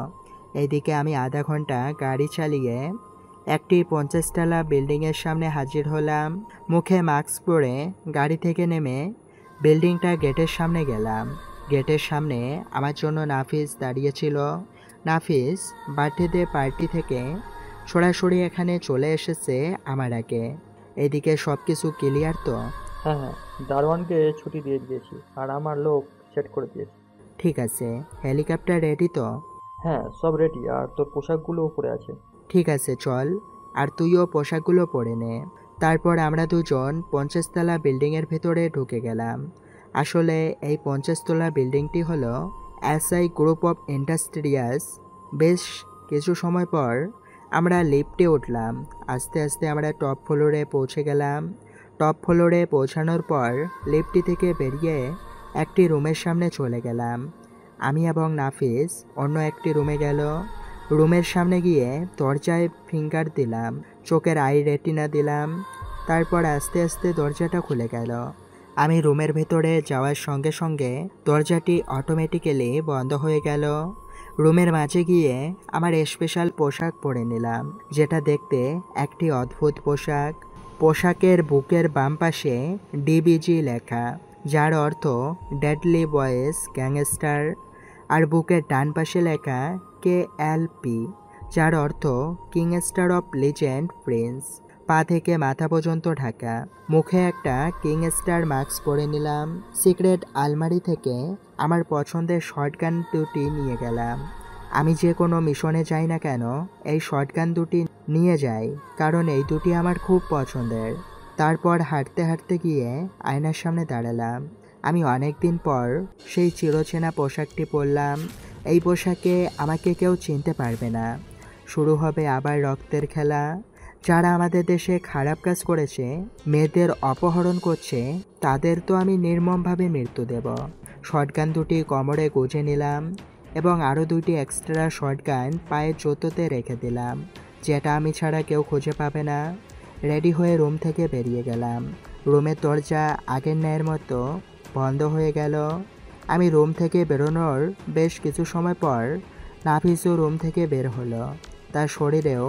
এইদিকে আমি আধা ঘন্টা গাড়ি চালিয়ে একটি 50 তলা বিল্ডিংয়ের সামনে হাজির হলাম। মুখে মাস্ক পরে গাড়ি থেকে নেমে বিল্ডিংটা গেটের সামনে গেলাম। গেটের সামনে আমার জন্য নাফিস দাঁড়িয়েছিল। নাফিস বার্থডে পার্টি থেকে সরাসরি এখানে চলে এসেছে আমার আগে। এদিকে সব কিছু ক্লিয়ার তো? হ্যাঁ, দারোয়ানকে ছুটি দিয়ে দিয়েছি আর আমার লোক সেট করে দিয়েছি। ঠিক আছে, হেলিকপ্টার রেডি তো? হ্যাঁ, সব রেডি, আর তোর পোশাকগুলো উপরে আছে। ঠিক আছে, চল। আর তুইও পোশাকগুলো পরে নে। তারপর আমরা দুজন 50 তলা বিল্ডিংয়ের ভেতরে ঢুকে গেলাম। আসলে এই 50 তলা বিল্ডিংটি হলো এসআই গ্রুপ অফ ইন্ডাস্ট্রিয়াস। বেশ কিছু সময় পর আমরা লিফটে উঠলাম। আস্তে আস্তে আমরা টপ ফ্লোরে পৌঁছে গেলাম। টপ ফ্লোরে পৌঁছানোর পর লিফটটি থেকে বেরিয়ে একটি রুমের সামনে চলে গেলাম। আমি এবং নাফিস অন্য একটি রুমে গেল। রুমের সামনে গিয়ে দরজায় ফিঙ্গার দিলাম, চোখের আই রেটিনা দিলাম। তারপর আস্তে আস্তে দরজাটা খুলে গেল। আমি রুমের ভেতরে যাওয়ার সঙ্গে সঙ্গে দরজাটি অটোমেটিক্যালি বন্ধ হয়ে গেল। রুমের মাঝে গিয়ে আমার স্পেশাল পোশাক পরে নিলাম, যেটা দেখতে একটি অদ্ভুত পোশাক। পোশাকের বুকের বাম পাশে ডিবিজি লেখা, যার অর্থ ডেডলি বয়েজ গ্যাংস্টার। আর বুকের ডান পাশে লেখা KLP, যার অর্থ কিংস্টার অফ লিজেন্ড প্রিন্স। পা থেকে মাথা পর্যন্ত ঢাকা। মুখে একটা কিংস্টার মাস্ক পরে নিলাম। সিক্রেট আলমারি থেকে আমার পছন্দের শর্টগান দুটি নিয়ে গেলাম। আমি যে কোনো মিশনে যাই না কেন এই শর্টগান দুটি নিয়ে যাই, কারণ এই দুটি আমার খুব পছন্দের। তারপর হাঁটতে হাঁটতে গিয়ে আয়নার সামনে দাঁড়ালাম। আমি অনেক দিন পর সেই চিরচেনা পোশাকটি পরলাম। এই পোশাকে আমাকে কেউ চিনতে পারবে না। শুরু হবে আবার রক্তের খেলা। যারা আমাদের দেশে খারাপ কাজ করেছে, মেয়েদের অপহরণ করছে, তাদের তো আমি নির্মমভাবে মৃত্যু দেব। শর্টগান দুটি কোমরে গুঁজে নিলাম এবং আরও দুইটি এক্সট্রা শর্টগান পায়ের জুতোতে রেখে দিলাম, যেটা আমি ছাড়া কেউ খুঁজে পাবে না। রেডি হয়ে রুম থেকে বেরিয়ে গেলাম। রুমের দরজা আগের ন্যায়ের মতো বন্ধ হয়ে গেল। আমি রুম থেকে বেরোনোর বেশ কিছু সময় পর নাফিসও রুম থেকে বের হলো। তার শরীরেও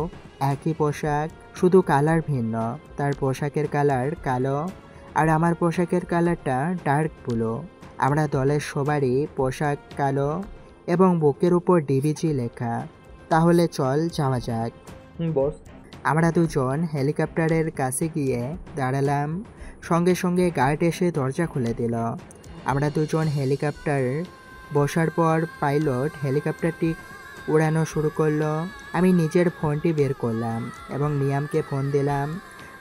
একই পোশাক, শুধু কালার ভিন্ন। তার পোশাকের কালার কালো আর আমার পোশাকের কালারটা ডার্ক ব্লু। আমরা দলের সবারই পোশাক কালো এবং বুকের উপর ডিবিজি লেখা। তাহলে চল যাওয়া যাক। বস। আমরা দুজন হেলিকপ্টারের কাছে গিয়ে দাঁড়ালাম। সঙ্গে সঙ্গে গার্ড এসে দরজা খুলে দিল। আমরা দুজন হেলিকপ্টার বসার পর পাইলট হেলিকপ্টারটি উড়ানো শুরু করলো। আমি নিজের ফোনটি বের করলাম এবং নিয়ামকে ফোন দিলাম।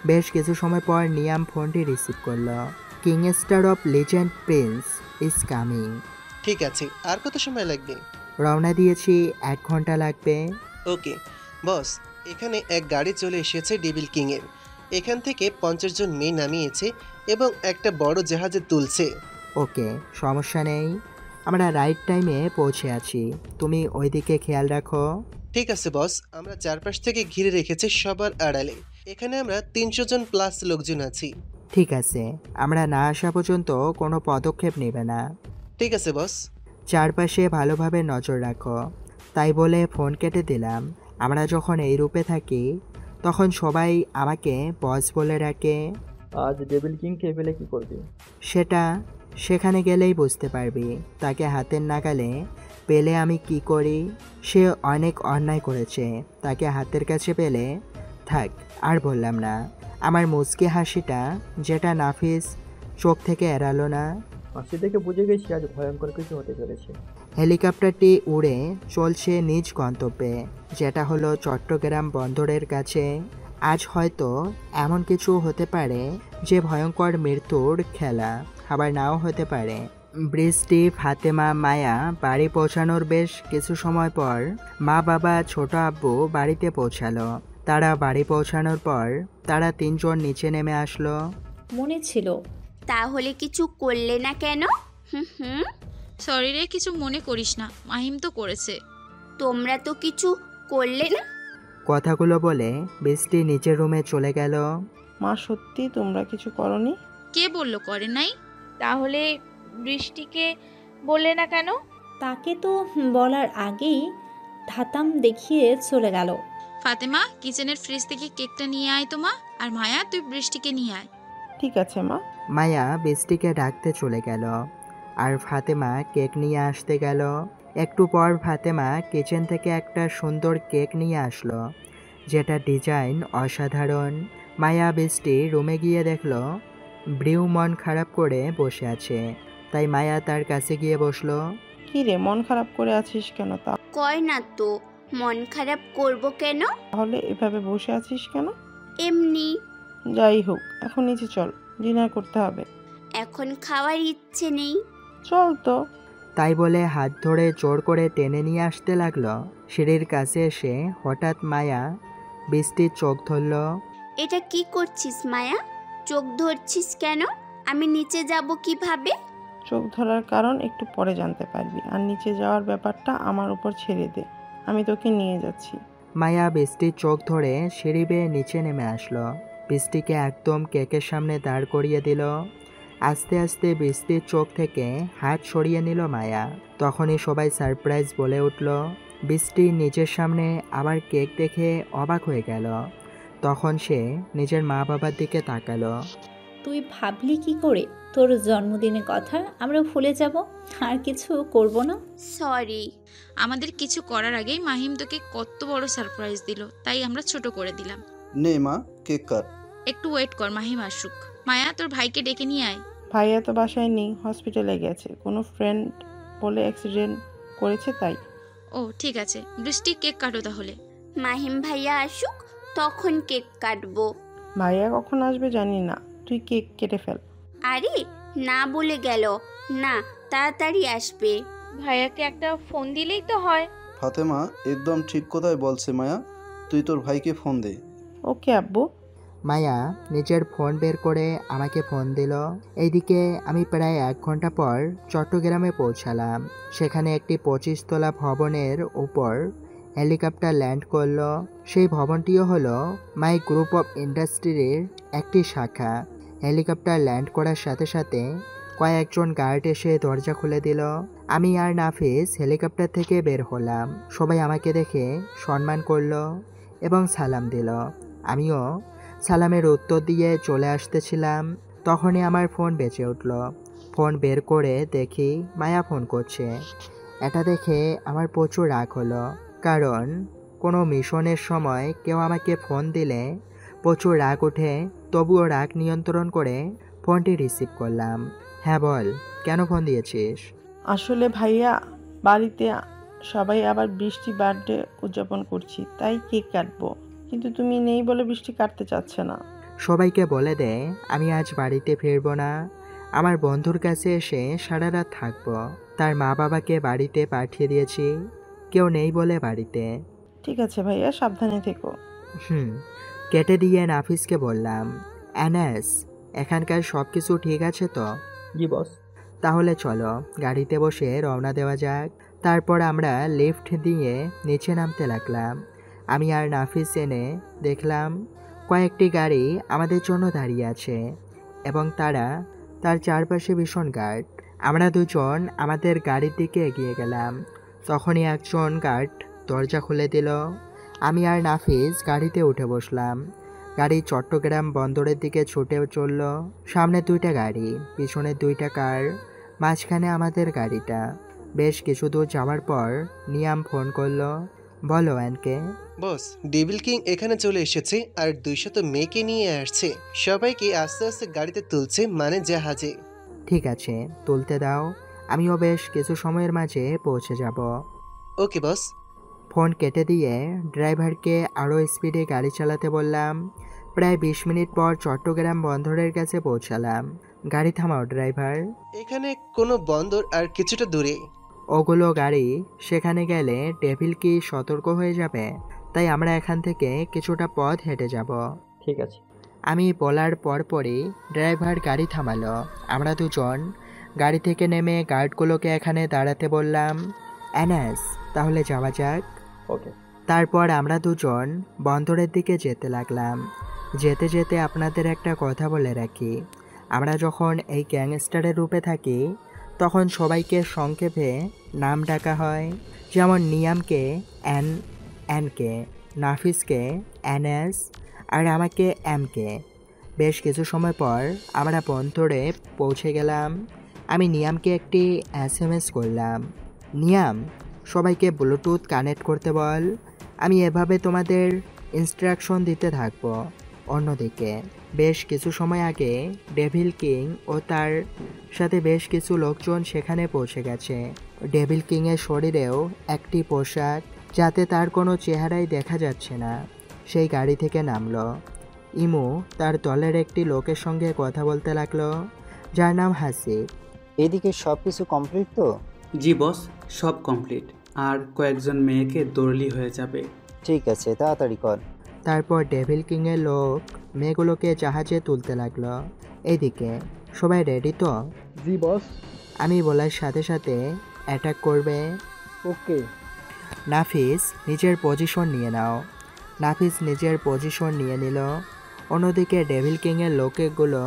বেশ কিছু সময় পর নিয়াম ফোনটি রিসিভ করলো। Kingster of legend prince is coming. ঠিক আছে, আর কত সময় লাগবে? রওনা দিয়েছি, 1 ঘন্টা লাগবে। ওকে বস, এখানে এক গাড়ি চলে এসেছে ডেভিল কিংয়ের। এখান থেকে 50 জন মেয়ে নামিয়েছে এবং একটা বড় জাহাজে তুলছে। ওকে, সমস্যা নেই। আমরা রাইট টাইমে পৌঁছে আছি। তুমি ওইদিকে খেয়াল রাখো। ঠিক আছে বস, আমরা চারপাশ থেকে ঘিরে রেখেছি সবার আড়ালে। এখানে আমরা 300 জন প্লাস লোকজন আছি। ঠিক আছে, আমরা না আসা পর্যন্ত কোনো পদক্ষেপ নেবে না। ঠিক আছে বস। চারপাশে ভালোভাবে নজর রাখো। তাই বলে ফোন কেটে দিলাম। আমরা যখন এই রূপে থাকি তখন সবাই আমাকে বস বলে ডাকে। আজ ডেভিল কিংকে পেলে কি করবি? সেটা সেখানে গেলেই বুঝতে পারবি, তাকে হাতের নাগালে পেলে আমি কি করি। সে অনেক অন্যায় করেছে, তাকে হাতের কাছে পেলে থাক আর বললাম না। আমার মুচকি হাসিটা যেটা নাফিস চোখ থেকে এড়ালো না। হাসি দেখে বুঝে গেছি আজ ভয়ঙ্কর কিছু হতে চলেছে। হেলিকপ্টারটি উড়ে চলছে নিজ গন্তব্যে, যেটা হলো চট্টগ্রাম বন্দরের কাছে। আজ হয়তো এমন কিছু হতে পারে যে ভয়ঙ্কর মৃত্যুর খেলা, আবার নাও হতে পারে। বৃষ্টি, ফাতেমা, মায়া বাড়ি পৌঁছানোর বেশ কিছু সময় পর মা, বাবা, ছোট আব্বু বাড়িতে পৌঁছালো। তারা বাড়ি পৌঁছানোর পর তারা তিনজন নিচে নেমে আসলো। মনে ছিল। তাহলে কিছু করলে না কেন? হুম। সরি রে, কিছু মনে করিস না, মাহিম তো করেছে। তোমরা তো কিছু করলে না। কথাগুলো বলে বৃষ্টি নিচের রুমে চলে গেল। মা সত্যি তোমরা কিছু করনি? কে বলল করে নাই? তাহলে বৃষ্টিকে বললে না কেন? তাকে তো বলার আগেই ধাতাম দেখিয়ে চলে গেল। ফাতেমা, কিচেনের ফ্রিজ থেকে কেকটা নিয়ে আয় তো মা। আর মায়া, তুই বৃষ্টিকে নিয়ে আয়। ঠিক আছে মা। মায়া বৃষ্টিকে ডাকতে চলে গেল আর ফাতেমা কেক নিয়ে আসতে গেল। একটু পর ফাতেমা কিচেন থেকে একটা সুন্দর কেক নিয়ে আসলো, যেটা ডিজাইন অসাধারণ। মায়া বৃষ্টি রুমে গিয়ে দেখলো ব্রিউ মন খারাপ করে বসে আছে, তাই মায়া তার কাছে গিয়ে বসলো। কি রে, মন খারাপ করে আছিস কেন? তা কয় না তো, মন খারাপ করব কেন? তাহলে এভাবে বসে আছিস কেন? এমনি। যাই হোক, এখন নিচে চল, ডিনার করতে হবে। এখন খাওয়ার ইচ্ছে নেই। চল তো। তাই বলে হাত ধরে জোর করে টেনে নিয়ে আসতে লাগলো। সিঁড়ির কাছে এসে হঠাৎ মায়া বৃষ্টির চোখ ধরল। এটা কি করছিস মায়া? চোখ ধরছিস কেন? আমি নিচে যাব কিভাবে? চোখ ধরার কারণ একটু পরে জানতে পারবি, আর নিচে যাওয়ার ব্যাপারটা আমার উপর ছেড়ে দে, আমি তোকে নিয়ে যাচ্ছি। মায়া বৃষ্টির চোখ ধরে সিঁড়ি বেয়ে নিচে নেমে আসলো। বৃষ্টিকে একদম কেকের সামনে দাঁড় করিয়ে দিল। আস্তে আস্তে বৃষ্টির চোখ থেকে হাত সরিয়ে নিল মায়া। তখনই সবাই সারপ্রাইজ বলে উঠল। বৃষ্টি নিজের সামনে আবার কেক দেখে অবাক হয়ে গেল। তখন সে নিজের মা বাবার দিকে তাকালো। তুই ভাবলি কি করে তোর জন্মদিনের কথা আমরা ভুলে যাব আর কিছু করব না? সরি। আমাদের কিছু করার আগেই মাহিম তোকে কত বড় সারপ্রাইজ দিল, তাই আমরা ছোট করে দিলাম। নে মা, কেক কাট। একটু ওয়েট কর, মাহিম আসুক। মায়া, তোর ভাইকে ডেকে নিয়ে আয়। ভাইয়া তো বাসায় নেই, হসপিটালে গেছে, কোনো ফ্রেন্ড বলে অ্যাক্সিডেন্ট করেছে তাই। ও ঠিক আছে, বৃষ্টি কেক কাটো তাহলে। মাহিম ভাইয়া আসুক, তখন কেক কাটবো। ভাইয়া কখন আসবে জানি না, তুই কেক কেটে ফেল। আরে না বলে গেল না, তাড়াতাড়ি আসবে। ভাইয়াকে একটা ফোন দিলেই তো হয়। ফাতেমা একদম ঠিক কথাই বলছে মায়া, তুই তোর ভাইকে ফোন দে। ওকে আব্বু। মায়া নিজের ফোন বের করে আমাকে ফোন দিল। এইদিকে আমি প্রায় 1 ঘন্টা পর চট্টগ্রামে পৌঁছালাম। সেখানে একটি 25 তলা ভবনের উপর হেলিকপ্টার ল্যান্ড করলো। সেই ভবনটিও হলো মাই গ্রুপ অফ ইন্ডাস্ট্রির একটি শাখা। হেলিকপ্টার ল্যান্ড করার সাথে সাথে কয়েকজন গার্ড এসে দরজা খুলে দিল। আমি আর নাফিস হেলিকপ্টার থেকে বের হলাম। সবাই আমাকে দেখে সম্মান করলো এবং সালাম দিল। আমিও সালামের উত্তর দিয়ে চলে আসতেছিলাম, তখনই আমার ফোন বেজে উঠল। ফোন বের করে দেখি মায়া ফোন করছে। এটা দেখে আমার প্রচুর রাগ হলো, কারণ কোনো মিশনের সময় কেউ আমাকে ফোন দিলে প্রচুর রাগ ওঠে। তবুও রাগ নিয়ন্ত্রণ করে ফোনটি রিসিভ করলাম। হ্যাঁ বল, কেন ফোন দিয়েছিস? আসলে ভাইয়া, বাড়িতে সবাই আবার বৃষ্টি বার্থডে উদযাপন করছি, তাই কেক কাটবো, কিন্তু তুমি নেই বলে বৃষ্টি কাটতে চাচ্ছে না। সবাইকে বলে দে আমি আজ বাড়িতে ফিরবো না, আমার বন্ধুর কাছে এসে সারা রাত থাকবো। তার মা বাবাকে বাড়িতে পাঠিয়ে দিয়েছি, কেউ নেই বলে বাড়িতে। ঠিক আছে ভাইয়া, সাবধানে থেকো। কেটে দিয়ে নাফিসকে বললাম, অ্যানাস এখানকার সব কিছু ঠিক আছে তো? জি বস। তাহলে চলো গাড়িতে বসে রওনা দেওয়া যাক। তারপর আমরা লিফট দিয়ে নিচে নামতে লাগলাম। আমি আর নাফিস এনে দেখলাম কয়েকটি গাড়ি আমাদের জন্য দাঁড়িয়ে আছে এবং তার চারপাশে ভীষণ গার্ড। আমরা দুজন আমাদের গাড়ির দিকে এগিয়ে গেলাম। তখনই একজন গার্ড দরজা খুলে দিল। আমি আর নাফিস গাড়িতে উঠে বসলাম। গাড়ি চট্টগ্রাম বন্দরের দিকে ছুটে চলল। সামনে 2টা গাড়ি, পিছনে 2টা কার, মাঝখানে আমাদের গাড়িটা। বেশ কিছু দূর যাওয়ার পর নিয়াম ফোন করলো। বলো অ্যানকে। বস, ডেভিল কিং এখানে চলে এসেছে আর 200 মেয়েকে নিয়ে আসছে। সবাইকে আস্তে আস্তে গাড়িতে তুলছে, মানে জাহাজে। ঠিক আছে, তুলতে দাও, আমিও বেশ কিছু সময়ের মাঝে পৌঁছে যাব। ওকে বস। ফোন কেটে দিয়ে ড্রাইভারকে আরও স্পিডে গাড়ি চালাতে বললাম। প্রায় 20 মিনিট পর চট্টগ্রাম বন্দরের কাছে পৌঁছালাম। গাড়ি থামাও ড্রাইভার। এখানে কোনো বন্দর আর কিছুটা দূরে। ওগুলো গাড়ি, সেখানে গেলে ডেভিল কি সতর্ক হয়ে যাবে, তাই আমরা এখান থেকে কিছুটা পথ হেঁটে যাব। ঠিক আছে। আমি বলার পরপরই ড্রাইভার গাড়ি থামালো। আমরা দুজন গাড়ি থেকে নেমে গার্ডগুলোকে এখানে দাঁড়াতে বললাম। অ্যানাস, তাহলে যাওয়া যাক। ওকে। তারপর আমরা দুজন বন্দরের দিকে যেতে লাগলাম। যেতে যেতে আপনাদের একটা কথা বলে রাখি, আমরা যখন এই গ্যাংস্টারের রূপে থাকি তখন সবাইকে সংক্ষেপে নাম ডাকা হয়। যেমন নিয়ামকে এনকে, নাফিসকে এনএস, আর আমাকে এমকে। বেশ কিছু সময় পর আমরা বন্দরে পৌঁছে গেলাম। আমি নিয়ামকে একটি SMS করলাম। নিয়াম, সবাইকে ব্লুটুথ কানেক্ট করতে বল, আমি এভাবে তোমাদের ইনস্ট্রাকশন দিতে থাকবো। অন্যদিকে বেশ কিছু সময় আগে ডেভিল কিং ও তার সাথে বেশ কিছু লোকজন সেখানে পৌঁছে গেছে। ডেভিল কিংয়ের শরীরেও একটি পোশাক, যাতে তার কোনো চেহারাই দেখা যাচ্ছে না, সেই গাড়ি থেকে নামলো। ইমু তার দলের একটি লোকের সঙ্গে কথা বলতে লাগলো, যার নাম হাসিব। এদিকে সব কিছু কমপ্লিট তো? জি বস, সব কমপ্লিট, আর কয়েকজন মেয়েকে দৌড়লি হয়ে যাবে। ঠিক আছে, তাড়াতাড়ি কর। তারপর ডেভিল কিংয়ের লোক মেয়েগুলোকে জাহাজে তুলতে লাগলো। এইদিকে সবাই রেডি তো? জি বস। আমি বলার সাথে সাথে অ্যাটাক করবে। ওকে। নাফিস, নিজের পজিশন নিয়ে নাও। নাফিস নিজের পজিশন নিয়ে নিল। অন্যদিকে ডেভিল কিংয়ের লোকগুলো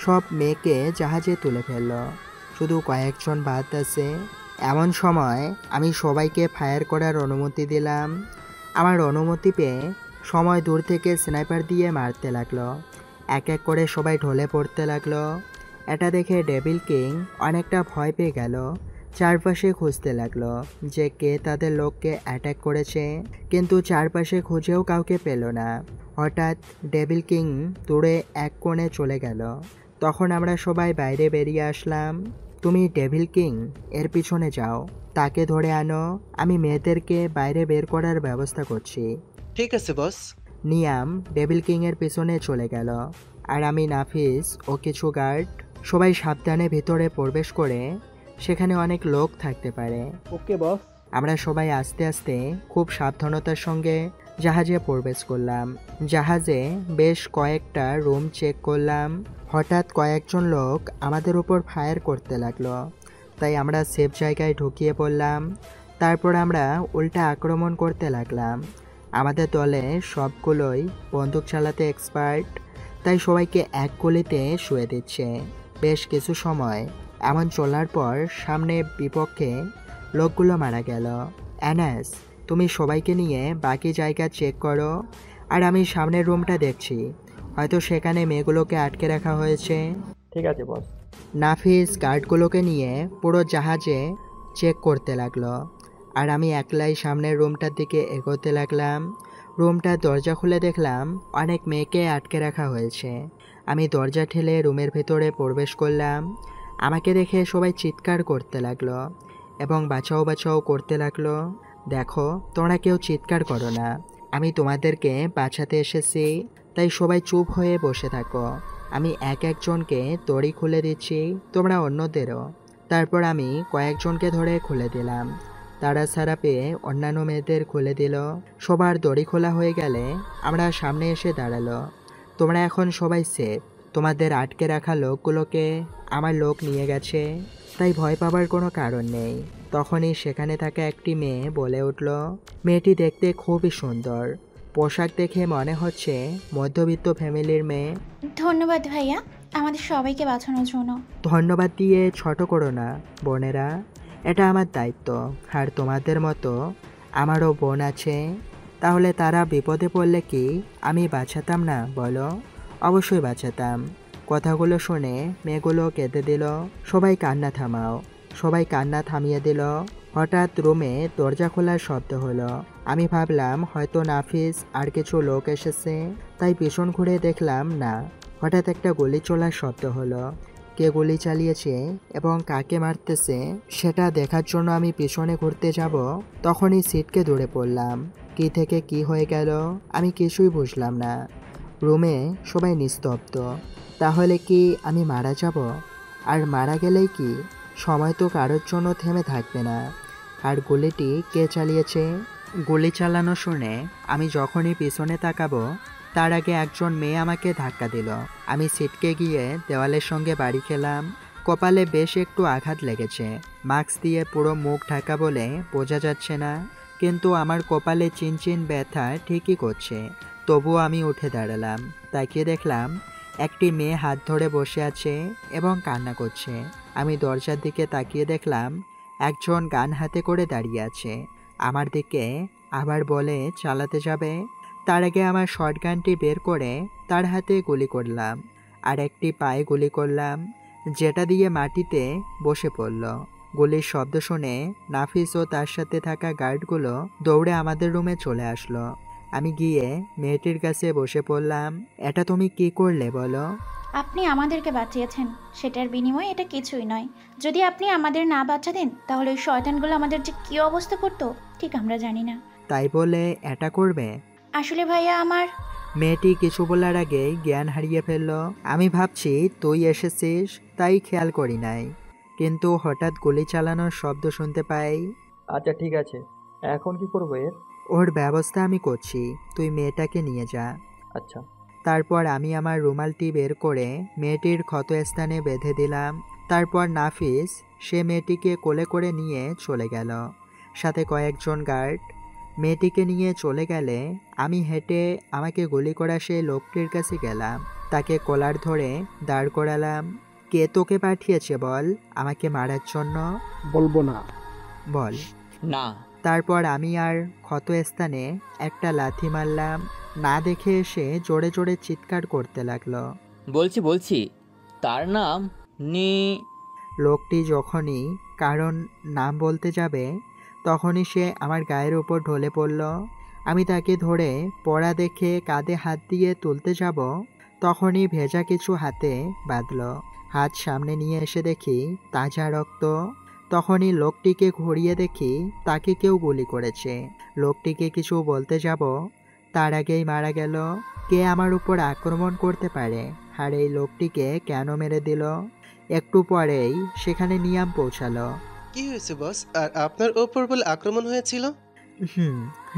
সব মেয়েকে জাহাজে তুলে ফেলল, শুধু কয়েকজন বাদ আছে। এমন সময় আমি সবাইকে ফায়ার করার অনুমতি দিলাম। আমার অনুমতি পেয়ে সময় দূর থেকে স্নাইপার দিয়ে মারতে লাগলো। এক এক করে সবাই ঢলে পড়তে লাগলো। এটা দেখে ডেভিল কিং অনেকটা ভয় পেয়ে গেল। চারপাশে খুঁজতে লাগলো যে কে তাদের লোককে অ্যাটাক করেছে, কিন্তু চারপাশে খুঁজেও কাউকে পেল না। হঠাৎ ডেভিল কিং দূরে এক কোণে চলে গেল। তখন আমরা সবাই বাইরে বেরিয়ে আসলাম। তুমি ডেভিল কিং এর পিছনে যাও, তাকে ধরে আনো, আমি মেয়েদেরকে বাইরে বের করার ব্যবস্থা করছি। ঠিক আছে বস। নিয়াম ডেভিল কিং এর পিছনে চলে গেল, আর আমি, নাফিস ও কিছু গার্ড সবাই সাবধানে ভিতরে প্রবেশ করে, সেখানে অনেক লোক থাকতে পারে। ওকে বস। আমরা সবাই আস্তে আস্তে খুব সাবধানতার সঙ্গে জাহাজে প্রবেশ করলাম। জাহাজে বেশ কয়েকটা রুম চেক করলাম। হঠাৎ কয়েকজন লোক আমাদের উপর ফায়ার করতে লাগলো, তাই আমরা সেফ জায়গায় ঢুকিয়ে পড়লাম। তারপর আমরা উল্টা আক্রমণ করতে লাগলাম। আমাদের দলে সবগুলোই বন্দুক চালাতে এক্সপার্ট, তাই সবাইকে এক গুলিতে শুয়ে দিচ্ছে। বেশ কিছু সময় এমন চলার পর সামনে বিপক্ষে লোকগুলো মারা গেল। অ্যানাস, তুমি সবাইকে নিয়ে বাকি জায়গা চেক করো, আর আমি সামনের রুমটা দেখছি, হয়তো সেখানে মেয়েগুলোকে আটকে রাখা হয়েছে। ঠিক আছে বস। নাফিস গার্ডগুলোকে নিয়ে পুরো জাহাজে চেক করতে লাগলো, আর আমি একলাই সামনের রুমটার দিকে এগোতে লাগলাম। রুমটার দরজা খুলে দেখলাম অনেক মেয়েকে আটকে রাখা হয়েছে। আমি দরজা ঠেলে রুমের ভেতরে প্রবেশ করলাম। আমাকে দেখে সবাই চিৎকার করতে লাগলো এবং বাঁচাও বাঁচাও করতে লাগলো। দেখো, তোমরা কেউ চিৎকার করো না, আমি তোমাদেরকে বাঁচাতে এসেছি, তাই সবাই চুপ হয়ে বসে থাকো। আমি এক একজনকে দড়ি খুলে দিচ্ছি, তোমরা অন্যদেরও। তারপর আমি কয়েকজনকে ধরে খুলে দিলাম। তারা সারা পেয়ে অন্যান্য মেয়েদের খুলে দিল। সবার দড়ি খোলা হয়ে গেলে আমরা সামনে এসে দাঁড়ালো। তোমরা এখন সবাই সেফ। তোমাদের আটকে রাখা লোকগুলোকে আমার লোক নিয়ে গেছে, তাই ভয় পাবার কোনো কারণ নেই। তখনই সেখানে থাকা একটি মেয়ে বলে উঠল। মেয়েটি দেখতে খুবই সুন্দর, পোশাক দেখে মনে হচ্ছে মধ্যবিত্ত ফ্যামিলির মেয়ে। ধন্যবাদ ভাইয়া, আমাদের সবাইকে বাঁচানোর জন্য। ধন্যবাদ দিয়ে ছোট করো না বোনেরা, এটা আমার দায়িত্ব। আর তোমাদের মতো আমারও বোন আছে, তাহলে তারা বিপদে পড়লে কি আমি বাঁচাতাম না বলো? অবশ্যই বাঁচাতাম। কথাগুলো শুনে মেয়েগুলো কেঁদে দিল। সবাই কান্না থামাও। সবাই কান্না থামিয়ে দিল। হঠাৎ রুমে দরজা খোলার শব্দ হলো। আমি ভাবলাম হয়তো নাফিস আর কিছু লোক এসেছে, তাই পিছন ঘুরে দেখলাম না। হঠাৎ একটা গুলি চলার শব্দ হলো। কে গুলি চালিয়েছে এবং কাকে মারতেছে সেটা দেখার জন্য আমি পিছনে ঘুরতে যাব, তখনই সিটকে দৌড়ে পড়লাম। কি থেকে কি হয়ে গেল আমি কিছুই বুঝলাম না। রুমে সবাই নিস্তব্ধ। তাহলে কি আমি মারা যাব? আর মারা গেলেই কি? সময় তো কারোর জন্য থেমে থাকবে না। আর গুলিটি কে চালিয়েছে? গুলি চালানো শুনে আমি যখনই পিছনে তাকাবো তার আগে একজন মেয়ে আমাকে ধাক্কা দিল। আমি ছিটকে গিয়ে দেওয়ালের সঙ্গে বাড়ি খেলাম। কপালে বেশ একটু আঘাত লেগেছে। মাস্ক দিয়ে পুরো মুখ ঢাকা বলে বোঝা যাচ্ছে না, কিন্তু আমার কপালে চিনচিন ব্যথা ঠিকই করছে। তবুও আমি উঠে দাঁড়ালাম। তাকিয়ে দেখলাম একটি মেয়ে হাত ধরে বসে আছে এবং কান্না করছে। আমি দরজার দিকে তাকিয়ে দেখলাম একজন গান হাতে করে দাঁড়িয়ে আছে আমার দিকে। আবার বলে চালাতে যাবে। তার আগে আমার শটগানটি বের করে তার হাতে গুলি করলাম, আর একটি পায়ে গুলি করলাম, যেটা দিয়ে মাটিতে বসে পড়ল। গুলির শব্দ শুনে নাফিস ও তার সাথে থাকা গার্ডগুলো দৌড়ে আমাদের রুমে চলে আসলো। আমি গিয়ে মেয়েটির কাছে বসে পড়লাম। এটা তুমি কি করলে বলো? আপনি আমাদেরকে বাঁচিয়েছেন, সেটার বিনিময়ে এটা কিছুই নয়। যদি আপনি আমাদের না বাঁচাতেন তাহলে ওই শয়তানগুলো আমাদের যে কী অবস্থা করতো ঠিক আমরা জানি না। তাই বলে এটা করবে? আসলে ভাইয়া আমার... মেয়েটি কিছু বলার আগেই জ্ঞান হারিয়ে ফেলল। আমি ভাবছি তুই এসেছিস তাই খেয়াল করি নাই, কিন্তু হঠাৎ গুলি চালানোর শব্দ শুনতে পাই। আচ্ছা ঠিক আছে, এখন কি করবো এর? ওর ব্যবস্থা আমি করছি, তুই মেয়েটাকে নিয়ে যা। আচ্ছা। তারপর আমি আমার রুমালটি বের করে মেয়েটির ক্ষতস্থানে বেঁধে দিলাম। তারপর নাফিস সে মেয়েটিকে কোলে করে নিয়ে চলে গেল, সাথে কয়েকজন গার্ড। মেয়েটিকে নিয়ে চলে গেলে আমি হেঁটে আমাকে গুলি করা সেই লোকটির কাছে গেলাম। তাকে কলার ধরে দাঁড় করালাম। কে তোকে পাঠিয়েছে বল আমাকে মারার জন্য? বলবো না। বল না। তারপর আমি আর ক্ষতস্থানে একটা লাথি মারলাম। না দেখে এসে জোরে জোরে চিৎকার করতে লাগলো। বলছি তার নাম লোকটি যখনই কারণ নাম বলতে যাবে তখনই সে আমার গায়ের উপর ঢলে পড়ল। আমি তাকে ধরে পড়া দেখে কাঁধে হাত দিয়ে তুলতে যাব, তখনই ভেজা কিছু হাতে বাঁধল। হাত সামনে নিয়ে এসে দেখি তাজা রক্ত। তখনই লোকটিকে ঘুরিয়ে দেখি তাকে কেউ গুলি করেছে। লোকটিকে কিছু বলতে যাব তার আগেই মারা গেল। কে আমার উপর আক্রমণ করতে পারে, আর এই লোকটিকে কেন মেরে দিল? একটু পরেই সেখানে নিয়াম পৌঁছালো। কি হয়েছে বস? আর আপনার ওপর বলে আক্রমণ হয়েছিল?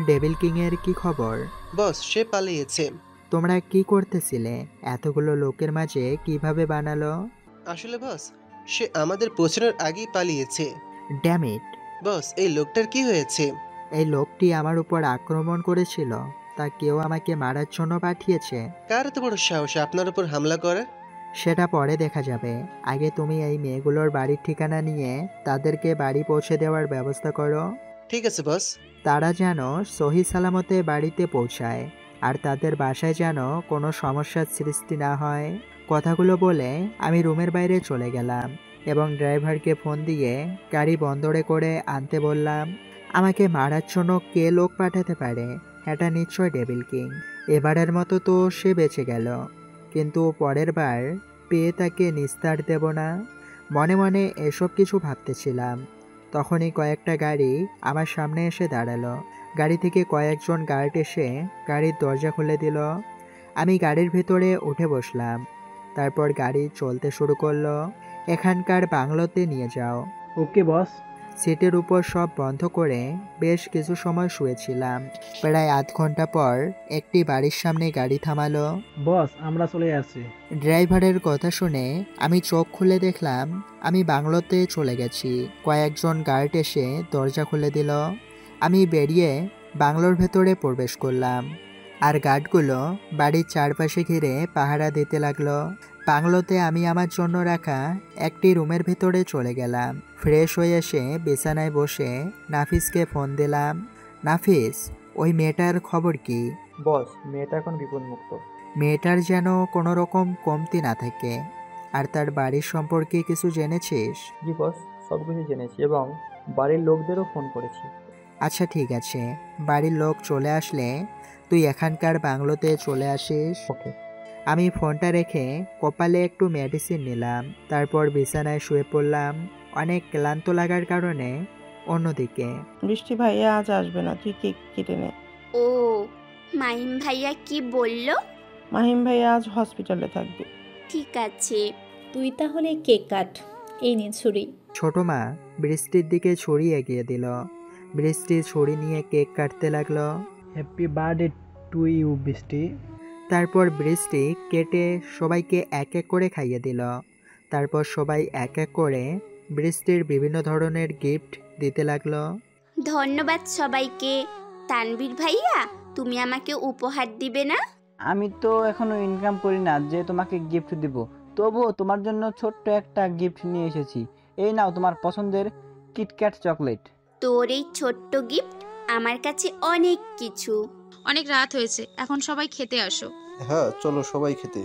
ডেভিল কিং এর কি খবর? বস সে পালিয়েছে। তোমরা কি করতেছিলে? এতগুলো লোকের মাঝে কিভাবে বানালো? আসলে বস সে আমাদের পৌঁছানোর আগেই পালিয়েছে। Damn it! বস এই লোকটার কি হয়েছে? এই লোকটি আমার উপর আক্রমণ করেছিল, তা কেউ আমাকে মারার জন্য পাঠিয়েছে। কার এত বড় সাহস আপনার উপর হামলা করার? সেটা পরে দেখা যাবে। আগে তুমি এই মেয়েগুলোর বাড়ির ঠিকানা নিয়ে তাদেরকে বাড়ি পৌঁছে দেওয়ার ব্যবস্থা করো। ঠিক আছে বস। তারা যেন সহি সালামতে বাড়িতে পৌঁছায়, আর তাদের বাসায় যেন কোনো সমস্যার সৃষ্টি না হয়। কথাগুলো বলে আমি রুমের বাইরে চলে গেলাম এবং ড্রাইভারকে ফোন দিয়ে গাড়ি বন্দরে করে আনতে বললাম। আমাকে মারার জন্য কে লোক পাঠাতে পারে? এটা নিশ্চয় ডেভিল কিং। এবারের মতো তো সে বেঁচে গেল, কিন্তু পরের বার পেয়ে তাকে নিস্তার দেব না। মনে মনে এসব কিছু ভাবতেছিলাম। তখনই কয়েকটা গাড়ি আমার সামনে এসে দাঁড়ালো। গাড়ি থেকে কয়েকজন গার্ড এসে গাড়ির দরজা খুলে দিল। আমি গাড়ির ভেতরে উঠে বসলাম। তারপর গাড়ি চলতে শুরু করলো। এখানকার বাংলোতে নিয়ে যাও। ওকে বস। সিটের উপর সব বন্ধ করে বেশ কিছু সময় শুয়েছিলাম। প্রায় আধ ঘন্টা পর একটি বাড়ির সামনে গাড়ি থামালো। বস আমরা চলে আসছি। ড্রাইভারের কথা শুনে আমি চোখ খুলে দেখলাম আমি বাংলোতে চলে গেছি। কয়েকজন গার্ড এসে দরজা খুলে দিল। আমি বেরিয়ে বাংলোর ভেতরে প্রবেশ করলাম, আর গার্ডগুলো বাড়ির চারপাশে ঘিরে পাহারা দিতে লাগলো। বাংলোতে আমি আমার জন্য রাখা একটি রুমের ভেতরে চলে গেলাম। ফ্রেশ হয়ে এসে বিছানায় বসে নাফিসকে ফোন দিলাম। নাফিস, ওই মেয়েটার খবর কি? বস, মেয়েটা এখন বিপদমুক্ত। মেয়েটার যেন কোনো রকম কমতি না থাকে। আর তার বাড়ির সম্পর্কে কিছু জেনেছিস? জি বস, সব কিছু জেনেছি এবং বাড়ির লোকদেরও ফোন করেছি। আচ্ছা ঠিক আছে, বাড়ির লোক চলে আসলে তুই এখানকার বাংলোতে চলে আসিস। ওকে। আমি ফোনটা রেখে কপালে একটু মেডিসিন নিলাম, তারপর বিছানায় শুয়ে পড়লাম। অনেক ক্লান্ত লাগার কারণে। অন্যদিকে বৃষ্টি ভাইয়া আজ আসবে না, তুই কেক কেটে নে। ও, মাহিম ভাইয়া কি বলল? মাহিম ভাইয়া আজ হসপিটালে থাকবে। ঠিক আছে। তুই তাহলে কেক কাট, এই নে ছুরি। ছোট মা বৃষ্টির দিকে ছুরি এগিয়ে দিল। বৃষ্টি ছুরি নিয়ে কেক কাটতে লাগলো। হ্যাপি বার্থডে টু ইউ বৃষ্টি। তারপর বৃষ্টি কেটে সবাইকে এক এক করে খাইয়ে দিল। তারপর সবাই এক এক করে বৃষ্টির বিভিন্ন ধরনের গিফট দিতে লাগলো। ধন্যবাদ সবাইকে। তানভীর ভাইয়া, তুমি আমাকে উপহার দিবে না? আমি তো এখনো ইনকাম করি না যে তোমাকে গিফট দিব, তবুও তোমার জন্য ছোট্ট একটা গিফট নিয়ে এসেছি। এই নাও তোমার পছন্দের কিটক্যাট চকলেট। তোর এই ছোট্ট গিফট আমার কাছে অনেক কিছু। অনেক রাত হয়েছে, এখন সবাই খেতে আসো। হ্যাঁ চলো সবাই খেতে।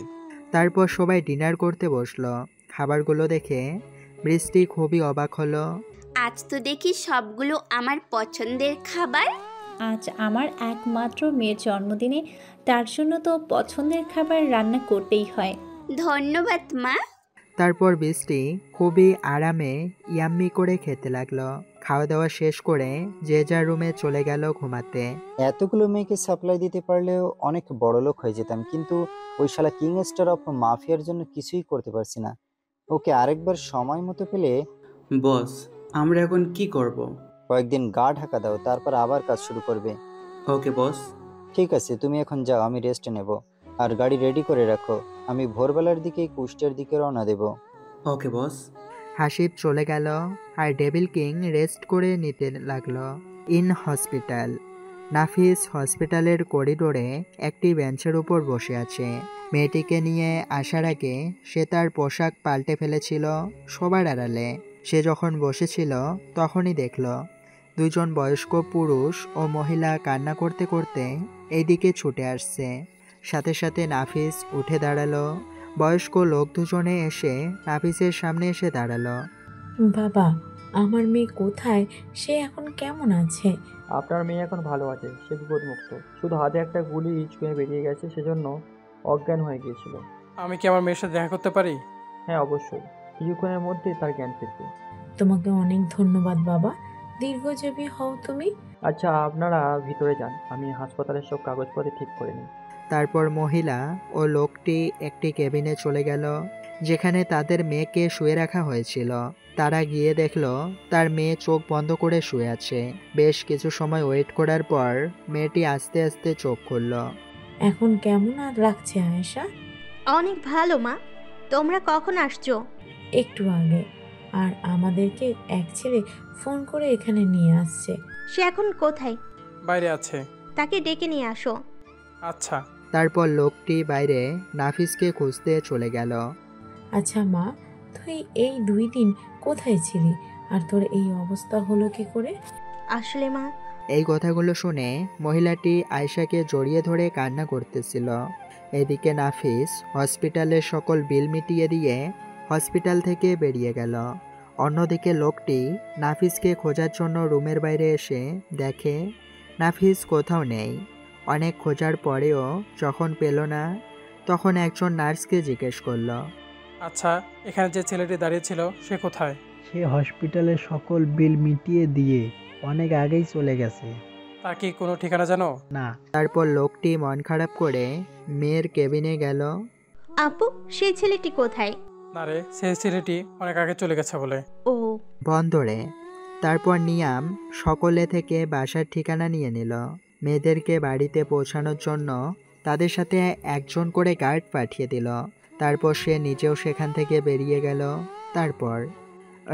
তারপর সবাই ডিনার করতে বসলো। খাবারগুলো দেখে বৃষ্টি খুবই অবাক হলো। আজ তো দেখি সবগুলো আমার পছন্দের খাবার। আজ আমার একমাত্র মেয়ের জন্মদিনে, তার জন্য তো পছন্দের খাবার রান্না করতেই হয়। ধন্যবাদ মা। তারপর বৃষ্টি খুবই আরামে ইয়াম্মি করে খেতে লাগলো। খাওয়া দাওয়া শেষ করে যে যার রুমে চলে গেল ঘুমাতে। এতগুলো মেয়েকে সাপ্লাই দিতে পারলেও অনেক বড় লোক হয়ে যেতাম, কিন্তু ওই শালা কিং স্টার অফ মাফিয়ার জন্য কিছুই করতে পারছি না। ওকে আরেকবার সময় মতো পেলে। বস, আমরা এখন কি করব? কয়েকদিন গা ঢাকা দাও, তারপর আবার কাজ শুরু করবে। ওকে বস। ঠিক আছে, তুমি এখন যাও, আমি রেস্ট নেব। আর গাড়ি রেডি করে রাখো, আমি ভোরবেলার দিকে কুষ্টিয়ার দিকে রওনা দেব। ওকে বস। হাসিব চলে গেল আর ডেভিল কিং রেস্ট করে নিতে লাগলো ইন হসপিটাল। নাফিস হসপিটালের করিডোরে একটি বেঞ্চের উপর বসে আছে। মেয়েটিকে নিয়ে আসার আগে সে তার পোশাক পাল্টে ফেলেছিল সবার আড়ালে। সে যখন বসেছিল তখনই দেখল দুজন বয়স্ক পুরুষ ও মহিলা কান্না করতে করতে এইদিকে ছুটে আসছে। সাথে সাথে নাফিস উঠে দাঁড়ালো। বয়স্ক লোক দুজনে এসে নাফিসের সামনে এসে দাঁড়ালো। বাবা, আমার মেয়ে কোথায়? সে এখন কেমন আছে? আপনার মেয়ে এখন ভালো আছে, সে বিপদমুক্ত। শুধু হাতে একটা গুলি ছুঁয়ে বেরিয়ে গেছে, সেজন্য অজ্ঞান হয়ে গিয়েছিল। আমি কি আমার মেয়ের সাথে দেখা করতে পারি? হ্যাঁ অবশ্যই, কিছুক্ষণের মধ্যে তার জ্ঞান ফিরবে। তোমাকে অনেক ধন্যবাদ বাবা, দীর্ঘজীবী হও তুমি। আচ্ছা, আপনারা ভিতরে যান, আমি হাসপাতালের সব কাগজপত্র ঠিক করে নিই। তারপর মহিলা ও লোকটি একটি কেবিনে চলে গেল যেখানে তাদের মেয়েকে শুয়ে রাখা হয়েছিল। তারা গিয়ে দেখলো তার মেয়ে চোখ বন্ধ করে শুয়ে আছে। বেশ কিছু সময় ওয়েট করার পর মেয়েটি আস্তে আস্তে চোখ খুলল। এখন কেমন আর লাগছে আয়েশা? অনেক ভালো মা। তোমরা কখন আসছো? একটু আগে। আর আমাদেরকে এক ছেলে ফোন করে এখানে নিয়ে আসছে। সে এখন কোথায়? বাইরে আছে। তাকে ডেকে নিয়ে আসো। আচ্ছা। তারপর লোকটি বাইরে নাফিসকে খুঁজতে চলে গেল। আচ্ছা মা, তুই এই 2 দিন কোথায় ছিলি আর তোর এই অবস্থা হলো কি করে? আসলে মা, এই কথাগুলো শুনে মহিলাটি আয়েশাকে জড়িয়ে ধরে কান্না করতেছিল। এদিকে নাফিস হসপিটালের সকল বিল মিটিয়ে দিয়ে হসপিটাল থেকে বেরিয়ে গেল। অন্যদিকে লোকটি নাফিসকে খোঁজার জন্য রুমের বাইরে এসে দেখে নাফিস কোথাও নেই। অনেক খোঁজার পরেও যখন পেল না, তখন একজন নার্সকে জিজ্ঞেস করলো, আচ্ছা, এখানে যে ছেলেটি দাঁড়িয়ে ছিল সে কোথায়? সে হসপিটালের সকল বিল মিটিয়ে দিয়ে অনেক আগেই চলে গেছে। তার কি কোনো ঠিকানা জানো? না। তারপর লোকটি মন খারাপ করে মেয়ের কেবিনে গেল। আপু, সেই ছেলেটি কোথায়? না রে, সেই ছেলেটি অনেক আগে চলে গেছে বলে। ও বন্দরে। তারপর নিয়াম সকলে থেকে বাসার ঠিকানা নিয়ে নিল। মেয়েদেরকে বাড়িতে পৌঁছানোর জন্য তাদের সাথে একজন করে গার্ড পাঠিয়ে দিল। তারপর সে নিজেও সেখান থেকে বেরিয়ে গেল। তারপর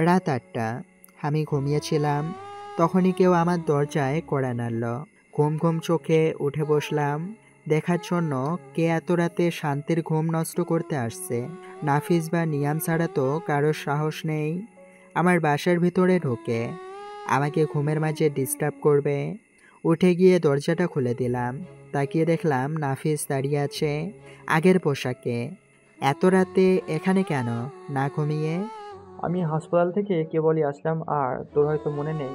রাত 8টা, আমি ঘুমিয়েছিলাম। তখনই কেউ আমার দরজায় কড়া নাড়ল। ঘুম ঘুম চোখে উঠে বসলাম দেখার জন্য কে এত রাতে শান্তির ঘুম নষ্ট করতে আসছে। নাফিস বা নিয়াম ছাড়া তো কারোর সাহস নেই আমার বাসার ভিতরে ঢোকে আমাকে ঘুমের মাঝে ডিস্টার্ব করবে। উঠে গিয়ে দরজাটা খুলে দিলাম। তাকিয়ে দেখলাম নাফিস দাঁড়িয়ে আছে আগের পোশাকে। এত রাতে এখানে কেন, না ঘুমিয়ে? আমি হাসপাতাল থেকে কেবলই আসলাম, আর তোর হয়তো মনে নেই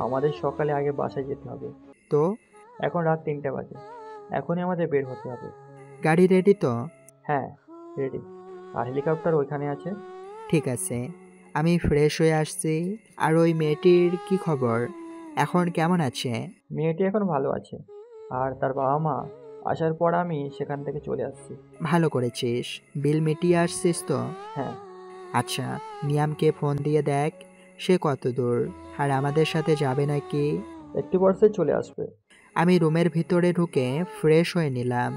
আমাদের সকালে আগে বাসায় যেতে হবে। তো এখন রাত 3টা বাজে, এখনই আমাদের বের হতে হবে। গাড়ি রেডি তো? হ্যাঁ রেডি, আর হেলিকপ্টার ওইখানে আছে। ঠিক আছে, আমি ফ্রেশ হয়ে আসছি। আর ওই মেয়েটির কি খবর, এখন কেমন আছে? মেয়েটি এখন ভালো আছে, আর তার বাবা মা আসার পর আমি সেখান থেকে চলে আসছি। ভালো করেছিস। বিল মিটিয়ে আসছিস তো? হ্যাঁ। আচ্ছা, নিয়ামকে ফোন দিয়ে দেখ সে কত দূর, আর আমাদের সাথে যাবে নাকি। একটু পরে চলে আসবে। আমি রুমের ভিতরে ঢুকে ফ্রেশ হয়ে নিলাম,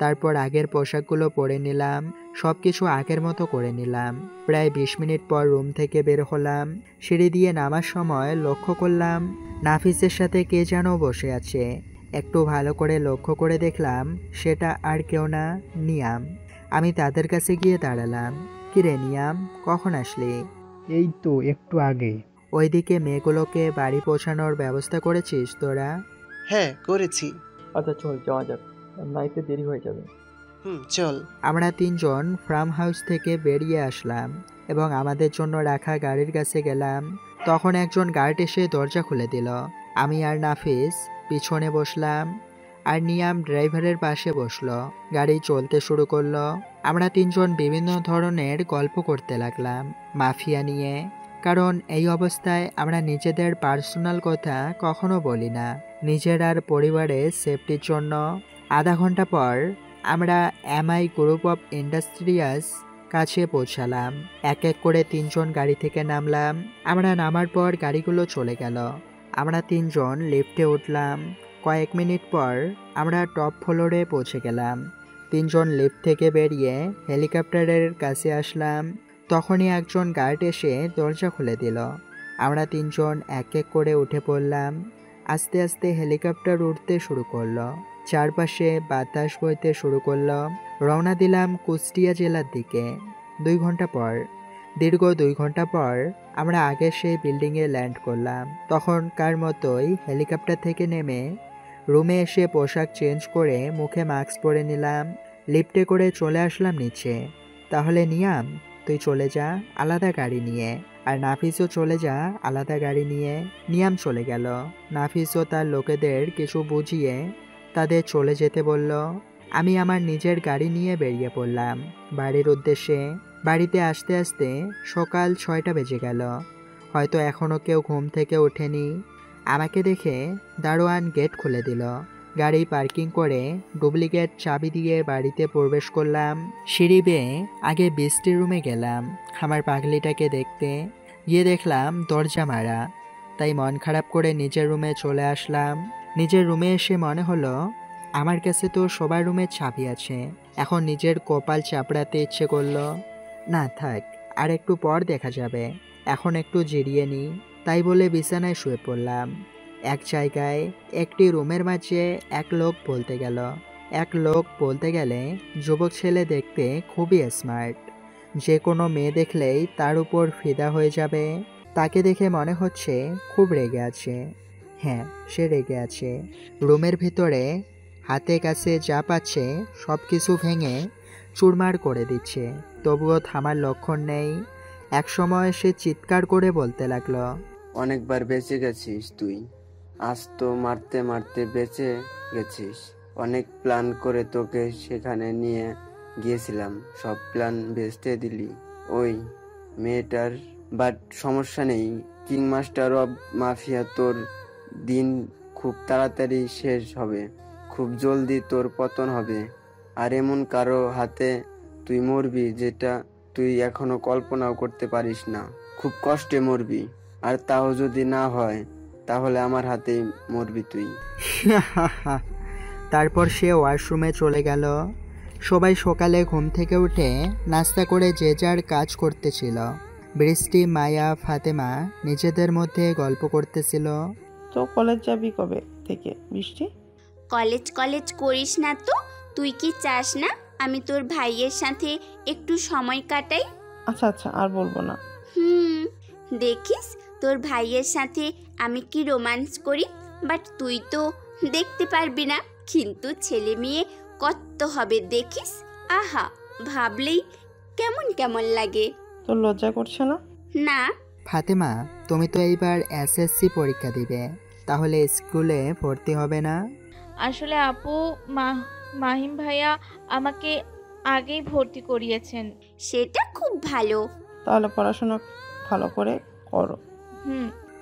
তারপর আগের পোশাকগুলো পরে নিলাম, সব কিছু আগের মতো করে নিলাম। প্রায় 20 মিনিট পর রুম থেকে বের হলাম। সিঁড়ি দিয়ে নামার সময় লক্ষ্য করলাম নাফিসের সাথে কে যেন বসে আছে। একটু ভালো করে লক্ষ্য করে দেখলাম সেটা আর কেউ না, নিয়াম। আমি তাদের কাছে গিয়ে দাঁড়ালাম। কিরে নিয়াম, কখন আসলি? এই তো একটু আগে। ওইদিকে মেয়েগুলোকে বাড়ি পৌঁছানোর ব্যবস্থা করেছিস তোরা? হ্যাঁ করেছি। আচ্ছা চল যাওয়া যাক, নাইতে দেরি হয়ে যাবে। চল। আমরা 3 জন ফার্ম হাউস থেকে বেরিয়ে আসলাম এবং আমাদের জন্য রাখা গাড়ির কাছে গেলাম। তখন একজন গার্ড এসে দরজা খুলে দিল। আমি আর নাফিস পিছনে বসলাম, আর নিয়াম ড্রাইভারের পাশে বসলো। গাড়ি চলতে শুরু করলো। আমরা 3 জন বিভিন্ন ধরনের গল্প করতে লাগলাম মাফিয়া নিয়ে, কারণ এই অবস্থায় আমরা নিজেদের পার্সোনাল কথা কখনো বলি না, নিজের আর পরিবারের সেফটির জন্য। আধা ঘন্টা পর আমরা এমআই গ্রুপ অফ ইন্ডাস্ট্রিয়াস কাছে পৌঁছালাম। এক এক করে 3 জন গাড়ি থেকে নামলাম। আমরা নামার পর গাড়িগুলো চলে গেল। আমরা 3 জন লিফটে উঠলাম। কয়েক মিনিট পর আমরা টপ ফ্লোরে পৌঁছে গেলাম। 3 জন লিফট থেকে বেরিয়ে হেলিকপ্টারের কাছে আসলাম। তখনই একজন গার্ড এসে দরজা খুলে দিল। আমরা 3 জন এক এক করে উঠে পড়লাম। আস্তে আস্তে হেলিকপ্টার উঠতে শুরু করলো। চারপাশে বাতাস বইতে শুরু করলো। রওনা দিলাম কুষ্টিয়া জেলার দিকে। 2 ঘন্টা পর, দীর্ঘ 2 ঘন্টা পর আমরা আগের সেই বিল্ডিংয়ে ল্যান্ড করলাম। তখনকার মতোই হেলিকপ্টার থেকে নেমে রুমে এসে পোশাক চেঞ্জ করে মুখে মাস্ক পরে নিলাম। লিফটে করে চলে আসলাম নিচে। তাহলে নিয়াম, তুই চলে যা আলাদা গাড়ি নিয়ে, আর নাফিসও চলে যা আলাদা গাড়ি নিয়ে। নিয়াম চলে গেল। নাফিসও তার লোকেদের কিছু বুঝিয়ে তাদের চলে যেতে বলল। আমি আমার নিজের গাড়ি নিয়ে বেরিয়ে পড়লাম বাড়ির উদ্দেশ্যে। বাড়িতে আসতে আসতে সকাল 6টা বেজে গেল। হয়তো এখনও কেউ ঘুম থেকে ওঠেনি। আমাকে দেখে দারোয়ান গেট খুলে দিল। গাড়ি পার্কিং করে ডুপ্লিকেট চাবি দিয়ে বাড়িতে প্রবেশ করলাম। সিঁড়ি বেয়ে আগে বৃষ্টির রুমে গেলাম আমার পাগলিটাকে দেখতে। গিয়ে দেখলাম দরজা মারা, তাই মন খারাপ করে নিজের রুমে চলে আসলাম। নিজের রুমে এসে মনে হলো আমার কাছে তো সবার রুমের চাবি আছে। এখন নিজের কপাল চাপড়াতে ইচ্ছে করলো। না থাক, আর একটু পর দেখা যাবে, এখন একটু জিরিয়ে নিই। তাই বলে বিছানায় শুয়ে পড়লাম। এক জায়গায় একটি রুমের মাঝে এক লোক বলতে গেলে যুবক ছেলে, দেখতে খুবই স্মার্ট। যে কোনো মেয়ে দেখলেই তার উপর ফিদা হয়ে যাবে। তাকে দেখে মনে হচ্ছে খুব রেগে আছে। হ্যাঁ, সে রেগে আছে। রুমের ভিতরে হাতে কাছে যা পাচ্ছে সব কিছু ভেঙে চুরমার করে দিচ্ছে, তবুও থামার লক্ষণ নেই। একসময় সে চিৎকার করে বলতে লাগলো, অনেকবার বেঁচে গেছিস তুই, আজ তো মারতে মারতে বেঁচে গেছিস। অনেক প্ল্যান করে তোকে সেখানে নিয়ে গিয়েছিলাম, সব প্ল্যান ভেস্তে দিলি ওই মেয়েটার। বাট সমস্যা নেই, কিং মাস্টার অব মাফিয়া, তোর দিন খুব তাড়াতাড়ি শেষ হবে, খুব জলদি তোর পতন হবে। আর এমন কারো হাতে তুই মরবি যেটা তুই এখনো কল্পনাও করতে পারিস না। খুব কষ্টে মরবি, আর তাও যদি না হয় তাহলে আমার হাতেই মরবি তুই। তারপর সে ওয়াশরুমে চলে গেল। সবাই সকালে ঘুম থেকে উঠে নাস্তা করে যে যার কাজ করতেছিল। বৃষ্টি, মায়া, ফাতেমা নিজেদের মধ্যে গল্প করতেছিল। তো কলেজ যাবি কবে থেকে বৃষ্টি? কলেজ করিস না তো? তুই কি চাস না আমি তোর ভাইয়ের সাথে একটু সময় কাটাই? আচ্ছা আর বলবো না। দেখিস তোর ভাইয়ের সাথে আমি কি রোম্যান্স করি, বাট তুই তো দেখতে পারবি না, কিন্তু ছেলে মেয়ে কত হবে দেখিস। আহা, ভাবলেই কেমন কেমন লাগে। তোর লজ্জা করছে না? না। ফাতেমা, তুমি তো এইবার এসএসসি পরীক্ষা দিবে, তাহলে স্কুলে ভর্তি হবে না? আসলে আপু, মাহিম ভাইয়া আমাকে আগেই ভর্তি করিয়েছেন। সেটা খুব ভালো। তাহলে পড়াশোনা ভালো করে করো।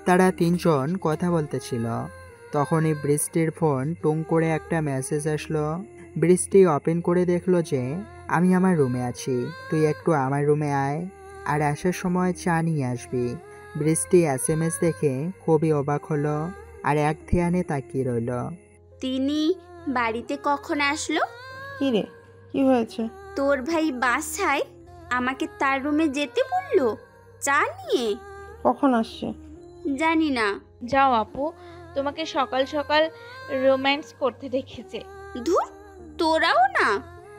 তারা তিনজন কথা বলতেছিল, তখনই বৃষ্টির ফোন টুং করে একটা মেসেজ আসলো। বৃষ্টি ওপেন করে দেখলো যে আমি আমার রুমে আছি, তুই একটু আমার রুমে আয়, আর আসার সময় চা নিয়ে আসবি। বৃষ্টি SMS দেখে খুবই অবাক হলো আর এক ধ্যানে তাকিয়ে রইল। তিনি বাড়িতে কখন আসলো? কি রে, কি হয়েছে? তোর ভাই বাসায় আমাকে তার রুমে যেতে বললো চা নিয়ে। কখন আসছে? জানি না। যাও আপু, তোমাকে সকাল সকাল রোম্যান্স করতে দেখেছে। ধুর, তোরাও না।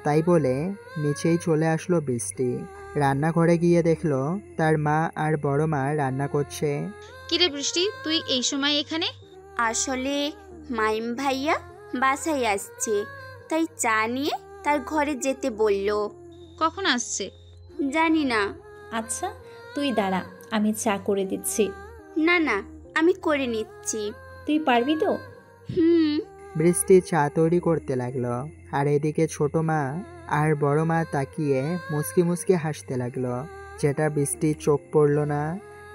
তাই বলে নিচেই চলে আসলো বৃষ্টি। রান্নাঘরে গিয়ে দেখলো তার মা আর বড় মা রান্না করছে। কিরে বৃষ্টি, তুই এই সময় এখানে? আসলে মাইম ভাইয়া বাসায় আসছে, তাই চা নিয়ে তার ঘরে যেতে বললো। কখন আসছে? জানি না। আচ্ছা তুই দাঁড়া, আমি চা করে দিচ্ছি। না না, আমি করে নিচ্ছি। তুই পারবি তো? বৃষ্টি চা তৈরি করতে লাগলো, আর এদিকে ছোট মা আর বড় মা তাকিয়ে মুচকি মুচকি হাসতে লাগলো, যেটা বৃষ্টির চোখ পড়লো না।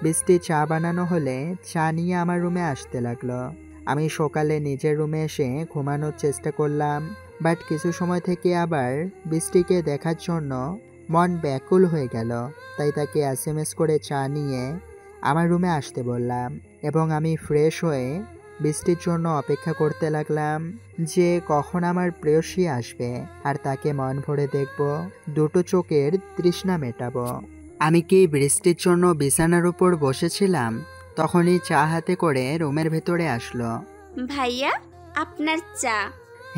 বৃষ্টি চা বানানো হলে চা নিয়ে আমার রুমে আসতে লাগলো। আমি সকালে নিজের রুমে এসে ঘুমানোর চেষ্টা করলাম, বাট কিছু সময় থেকে আবার বৃষ্টিকে দেখার জন্য মন ব্যাকুল হয়ে গেল। তাই তাকে SMS করে চা নিয়ে আমার রুমে আসতে বললাম, এবং আমি ফ্রেশ হয়ে বৃষ্টির জন্য অপেক্ষা করতে লাগলাম যে কখন আমার প্রেয়সী আসবে আর তাকে মন ভরে দেখব, দুটো চোখের তৃষ্ণা মেটাবো। আমি কি বৃষ্টির জন্য বিছানার উপর বসেছিলাম, তখনই চা হাতে করে রুমের ভেতরে আসলো। ভাইয়া, আপনার চা।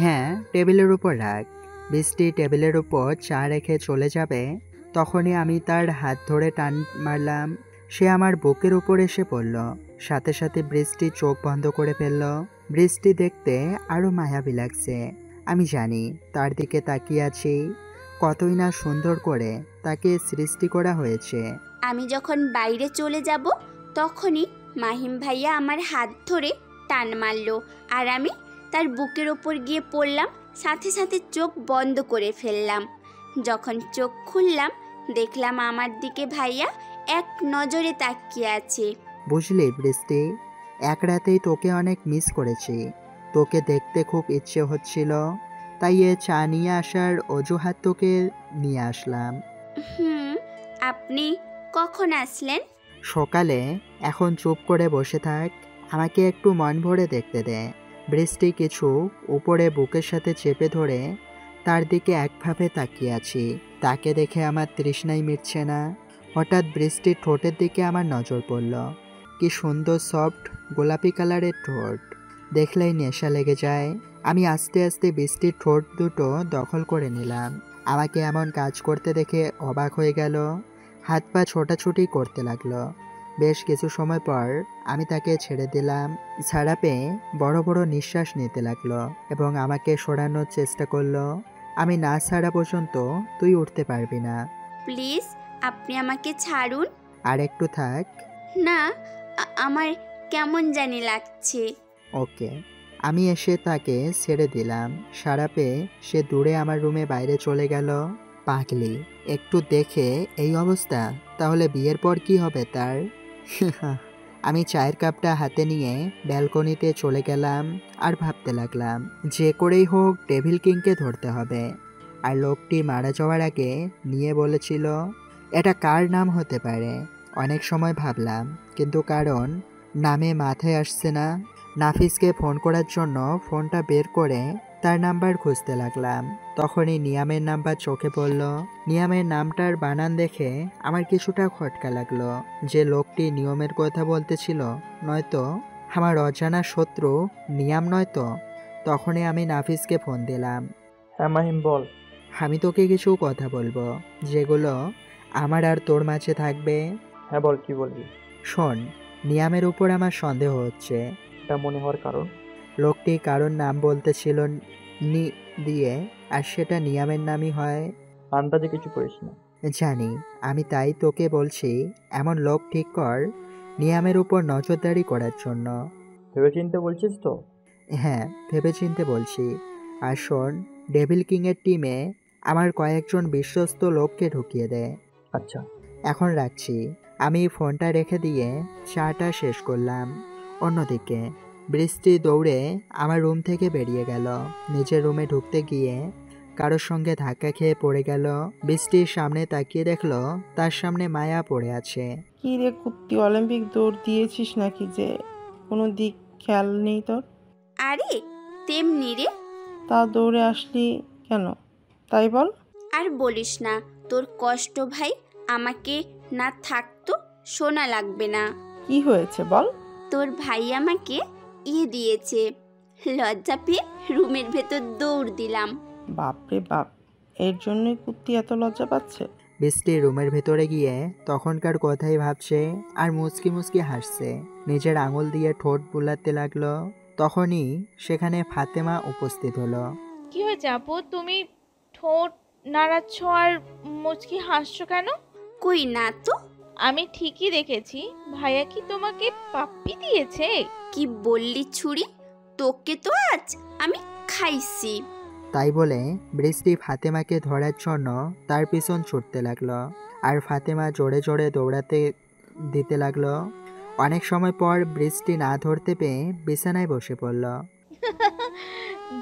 হ্যাঁ, টেবিলের উপর রাখ। বৃষ্টি টেবিলের উপর চা রেখে চলে যাবে, তখনই আমি তার হাত ধরে টান মারলাম। সে আমার বুকের উপর এসে পড়ল, সাথে সাথে বৃষ্টি চোখ বন্ধ করে ফেলল। বৃষ্টি দেখতে আরো মায়াবী লাগছে। আমি জানি তার দিকে তাকিয়ে আছি, কতই না সুন্দর করে তাকে সৃষ্টি করা হয়েছে। আমি যখন বাইরে চলে যাব তখনই মাহিম ভাইয়া আমার হাত ধরে টান মারলো, আর আমি তার বুকের ওপর গিয়ে পড়লাম, সাথে সাথে চোখ বন্ধ করে ফেললাম। যখন চোখ খুললাম দেখলাম আমার দিকে ভাইয়া এক নজরে তাকিয়ে আছে। বুঝলি বৃষ্টি, এক রাতেই তোকে অনেক মিস করেছি, তোকে দেখতে খুব ইচ্ছে হচ্ছিল, তাই এ চা নিয়ে আসার অজুহাত তোকে নিয়ে আসলাম। আপনি কখন আসলেন? সকালে। এখন চুপ করে বসে থাক, আমাকে একটু মন ভরে দেখতে দে। বৃষ্টি কিছু উপরে বুকের সাথে চেপে ধরে তার দিকে একভাবে তাকিয়ে আছি। তাকে দেখে আমার তৃষ্ণাই মিটছে না। হঠাৎ বৃষ্টির ঠোঁটের দিকে আমার নজর পড়ল। কি সুন্দর সফট গোলাপি কালারের ঠোঁট, দেখলেই নেশা লেগে যায়। আমি আস্তে আস্তে বৃষ্টির ঠোঁট দুটো দখল করে নিলাম। আমাকে এমন কাজ করতে দেখে অবাক হয়ে গেল, হাত পা ছোটাছুটি করতে লাগলো। বেশ কিছু সময় পর আমি তাকে ছেড়ে দিলাম। ছাড়া পেয়ে বড় বড় নিঃশ্বাস নিতে লাগলো এবং আমাকে সরানোর চেষ্টা করলো। আমি না ছাড়া পর্যন্ত তুই উঠতে পারবি না। প্লিজ আপনি আমাকে ছাড়ুন। আর একটু থাক। না, আমার কেমন জানি লাগছে। ওকে। আমি এসে তাকে ছেড়ে দিলাম। সারা পেয়ে সে দূরে আমার রুমে বাইরে চলে গেল। পাগলি, একটু দেখে এই অবস্থা, তাহলে বিয়ের পর কি হবে তার? আমি চায়ের কাপটা হাতে নিয়ে ব্যালকনিতে চলে গেলাম আর ভাবতে লাগলাম, যে করেই হোক ডেভিল কিংকে ধরতে হবে। আর লোকটি মারা যাওয়ার আগে নিয়ে বলেছিল এটা কার নাম হতে পারে। অনেক সময় ভাবলাম, কিন্তু কারণ নামে মাথায় আসছে না। নাফিসকে ফোন করার জন্য ফোনটা বের করে তার নাম্বার খুঁজতে লাগলাম। তখনই নিয়ামের নাম্বার চোখে পড়ল। নিয়ামের নামটার বানান দেখে আমার কিছুটা খটকা লাগলো, যে লোকটি নিয়মের কথা বলতেছিল নয়তো আমার অজানা শত্রু নিয়াম নয়তো। তখনই আমি নাফিসকে ফোন দিলাম। হ্যাঁ মাহিম বল। আমি তোকে কিছু কথা বলবো, যেগুলো আমার আর তোর মাঝে থাকবে। হ্যাঁ বল, কি বলবি? শোন, নিয়ামের উপর আমার সন্দেহ হচ্ছে। এমনটা মনে হওয়ার কারণ? লোকটি কারোর নাম বলতেছিল নি দিয়ে, আর সেটা নিয়ামের নামই হয়। আন্দাজে কিছু করিস না। জানি, আমি তাই তোকে বলছি এমন লোক ঠিক কর নিয়ামের উপর নজরদারি করার জন্য। ভেবেচিন্তে বলছিস তো? হ্যাঁ, ভেবেচিন্তে বলছি। আর শোন, ডেভিল কিংয়ের টিমে আমার কয়েকজন বিশ্বস্ত লোককে ঢুকিয়ে দে। আচ্ছা। এখন রাখছি। আমি ফোনটা রেখে দিয়ে চাটা শেষ করলাম। অন্যদিকে বৃষ্টি দৌড়ে আমার রুম থেকে বেরিয়ে গেল। নিজের রুমে ঢুকতে গিয়ে কারোর সঙ্গে ধাক্কা খেয়ে পড়ে গেল। বৃষ্টির সামনে তাকিয়ে দেখলো তার সামনে মায়া পড়ে আছে। কি রে কুত্তি, অলিম্পিক দৌড় দিয়েছিস নাকি যে কোনো দিক খেয়াল নেই তোর? আরে তেমনি রে। তা দৌড়ে আসলি কেন তাই বল। আর বলিস না, তোর কষ্ট ভাই আমাকে না থাকতো শোনা লাগবে না। কি হয়েছে বল। তোর ভাই আমাকে দিয়েছে। লজ্জা পেয়ে রুমের ভেতর দৌড় দিলাম। বাপরে বাপ, এর জন্যই কুত্তি এত লজ্জা পাচ্ছে। বৃষ্টি রুমের ভেতরে গিয়ে তখনকার কথাই ভাবছে আর মুচকি মুচকি হাসছে। নিজের আঙুল দিয়ে ঠোঁট বুলাতে লাগলো। তখনই সেখানে ফাতেমা উপস্থিত হলো। কি হয়েছে আপু, তুমি ঠোঁট নাড়াচ্ছ আর মুচকি হাসছো কেন? কই না তো। আমি ঠিকই দেখেছি। ভাইয়া কি তোমাকে পাপ্পি দিয়েছে? কি বললি ছুরি? তোকে তো আজ আমি খাইছি। তাই বলে বৃষ্টি ফাতেমাকে ধরার জন্য তার পিছন ছুটতে লাগলো। আর ফাতেমা জোরে জোরে দৌড়াতে দিতে লাগলো। অনেক সময় পর বৃষ্টি না ধরতে পেয়ে বিছানায় বসে পড়ল।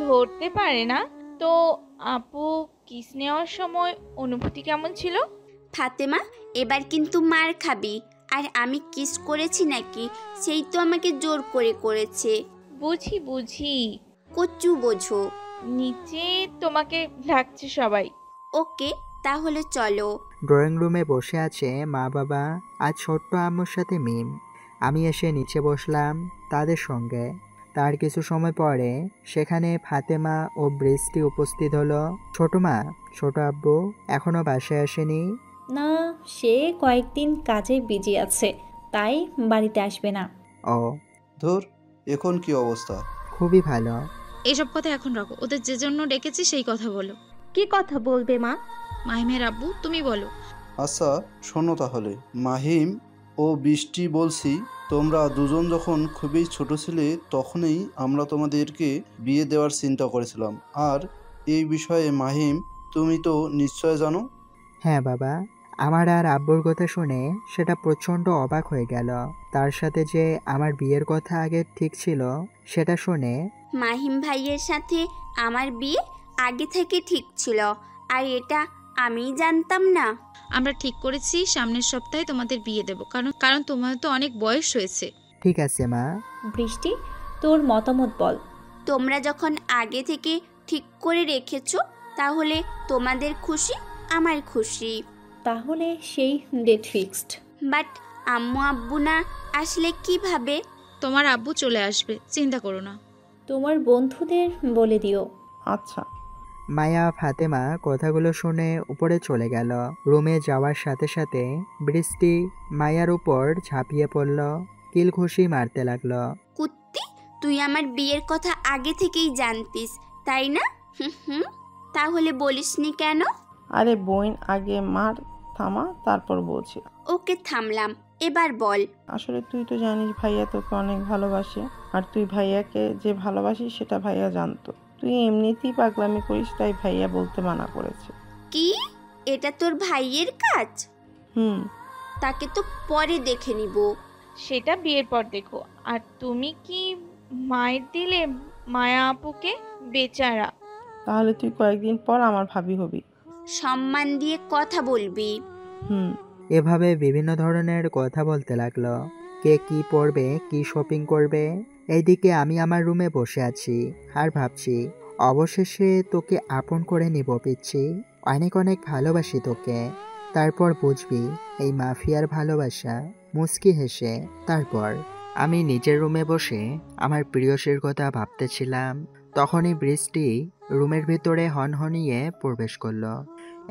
ধরতে পারে না তো? আপু কিস নেওয়ার সময় অনুভূতি কেমন ছিল? ফাতেমা, এবার কিন্তু মার খাবি। আর আমি কিস করেছি নাকি সেই তো আমাকে জোর করে করেছে। বুঝি বুঝি। কচু বোঝো। নিচে তোমাকে ডাকছে সবাই। ওকে, তাহলে চলো। ড্রয়িং রুমে বসে আছে মা বাবা আর ছোট্ট আম্মুর সাথে মিম। আমি এসে নিচে বসলাম তাদের সঙ্গে। তার কিছু সময় পরে সেখানে ফাতেমা ও বৃষ্টি উপস্থিত হলো। ছোট মা, ছোট আব্বু এখনো বাসায় আসেনি? না, সে কয়েকদিন কাজে বিজি আছে, তাই বাড়িতে আসবে না। ও ধুর, এখন কি অবস্থা? খুবই ভালো। এইসব কথা এখন রাখো, ওদের যে জন্য ডেকেছি সেই কথা বলো। কি কথা বলবে মা? মাহিমের আব্বু, তুমি বলো। আচ্ছা শোনো তাহলে, মাহিম ও বৃষ্টি বলছি, তোমরা দুজন যখন খুবই ছোট ছিলে তখনই আমরা তোমাদেরকে বিয়ে দেওয়ার চিন্তা করেছিলাম। আর এই বিষয়ে মাহিম তুমি তো নিশ্চয় জানো। হ্যাঁ বাবা, আমার আর আব্বুর কথা শুনে সেটা প্রচণ্ড অবাক হয়ে গেল। তার সাথে যে আমার বিয়ের কথা আগে ঠিক ছিল সেটা শুনে। মাহিম ভাইয়ের সাথে আমার বিয়ে আগে থেকে ঠিক ছিল, আর এটা আমি জানতাম না। আমরা ঠিক করেছি সামনের সপ্তাহে তোমাদের বিয়ে দেব, কারণ তোমার তো অনেক বয়স হয়েছে। ঠিক আছে মা। বৃষ্টি, তোর মতামত বল। তোমরা যখন আগে থেকে ঠিক করে রেখেছো তাহলে তোমাদের খুশি আমার খুশি। তাহলে সেই ডেট ফিক্সড। বাট আম্মু আব্বু না আসলে কিভাবে? তোমার আব্বু চলে আসবে, চিন্তা করো না। তোমার বন্ধুদের বলে দিও। আচ্ছা। মায়া ফাতেমা কথাগুলো শুনে উপরে চলে গেল। রুমে যাওয়ার সাথে সাথে বৃষ্টি মায়ার উপর ঝাঁপিয়ে পড়ল, কিলঘুষি মারতে লাগলো। কুত্তি, তুই আমার বিয়ের কথা আগে থেকেই জানতিস তাই না? হুম, তাহলে বলিসনি কেন? আরে বোন, আগে মার থামা, তারপর বলছি। ওকে থামলাম, এবার বল। আসলে তুই তো জানিস ভাইয়া তোকে অনেক ভালোবাসে, আর তুই ভাইয়াকে যে ভালোবাসিস সেটা ভাইয়া জানতো। তুই এমনিতেই পাগলামি করিস, তাই ভাইয়া বলতে মানা করেছে। কি? এটা তোর ভাইয়ের কাজ? তাকে তো পরে দেখে নিব। সেটা বিয়ের পর দেখো। আর তুমি কি মায়ের দিলে মায়া আপুকে? বেচারা। তাহলে তুই কয়েকদিন পর আমার ভাবি হবি। সম্মান দিয়ে কথা বলবি। এভাবে বিভিন্ন ধরনের কথা বলতে লাগলো। কে কি পরবে, কি শপিং করবে। এইদিকে আমি আমার রুমে বসে আছি আর ভাবছি, অবশেষে তোকে আপন করে নিব পিচ্ছি। অনেক অনেক ভালোবাসি তোকে। তারপর বুঝবি এই মাফিয়ার ভালোবাসা। মুচকি হেসে তারপর আমি নিজের রুমে বসে আমার প্রিয়সীর কথা ভাবতেছিলাম। তখনই বৃষ্টি রুমের ভিতরে হনহনিয়ে প্রবেশ করলো।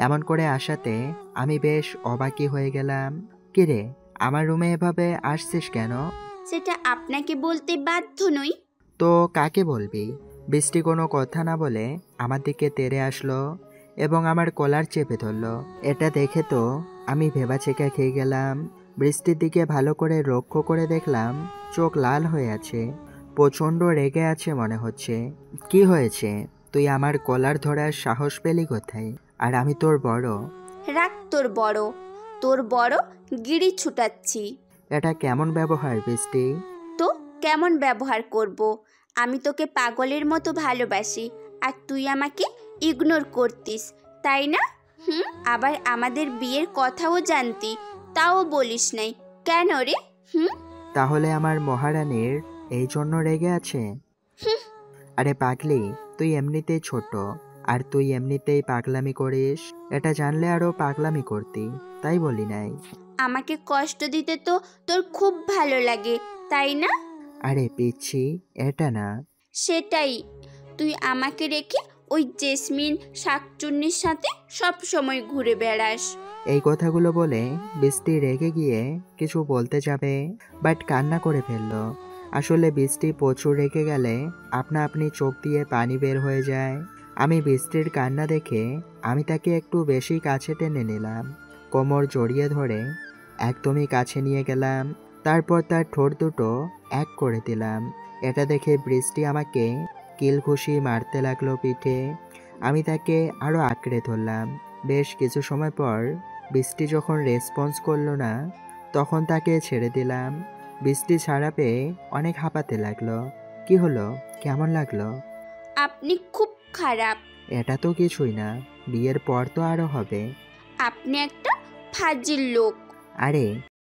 এমন করে আসাতে আমি বেশ অবাকই হয়ে গেলাম। কিরে, আমার রুমে এভাবে আসছিস কেন? সেটা আপনাকে বলতে বাধ্য নই। তো কাকে বলবি? বৃষ্টি কোনো কথা না বলে আমার দিকে তেড়ে আসলো এবং আমার কলার চেপে ধরলো। এটা দেখে তো আমি ভেবাচেকা খেয়ে গেলাম। বৃষ্টির দিকে ভালো করে লক্ষ্য করে দেখলাম চোখ লাল হয়ে আছে, প্রচণ্ড রেগে আছে মনে হচ্ছে। কি হয়েছে? তুই আমার কলার ধরার সাহস পেলি কোথায়? আর আমি তোর বড়। রাখ তোর বড় গিরি ছুটাচ্ছি। এটা কেমন ব্যবহার বৃষ্টি? তো কেমন ব্যবহার করব? আমি তোকে পাগলের মতো ভালোবাসি আর তুই আমাকে ইগনোর করতিস, তাই না? আবার আমাদের বিয়ের কথাও জানতি, তাও বলিস নাই কেন রে? তাহলে আমার মহারানীর এই জন্য রেগে আছে? আরে পাগলি, তুই এমনিতেই ছোট আর তুই এমনিতেই পাগলামি করিস। এটা জানলে আরো পাগলামি করতি, তাই বলি নাই। আমাকে কষ্ট দিতে তো তোর খুব ভালো লাগে, তাই না? আরে পিচ্ছি, এটা না। সেটাই, তুই আমাকে রেখে ওই জেসমিন শাকচুন্নির সাথে সব সময় ঘুরে বেড়াস। এই কথাগুলো বলে বৃষ্টি রেগে গিয়ে কিছু বলতে যাবে, বাট কান্না করে ফেললো। আসলে বৃষ্টি প্রচুর রেগে গেলে আপনা আপনি চোখ দিয়ে পানি বের হয়ে যায়। আমি বৃষ্টির কান্না দেখে আমি তাকে একটু বেশি কাছে টেনে নিলাম, কোমর জড়িয়ে ধরে একদমই কাছে নিয়ে গেলাম। তারপর তার ঠোঁট দুটো এক করে দিলাম। এটা দেখে বৃষ্টি আমাকে কিলঘুষি মারতে লাগলো পিঠে। আমি তাকে আরও আঁকড়ে ধরলাম। বেশ কিছু সময় পর বৃষ্টি যখন রেসপন্স করলো না, তখন তাকে ছেড়ে দিলাম। বৃষ্টি ছাড়া পেয়ে অনেক হাঁপাতে লাগলো। কি হলো? কেমন লাগলো? আপনি খুব খারাপ। এটা তো কিছুই না, বিয়ের পর তো আরও হবে। আপনি একটা ফাজিল লোক। আরে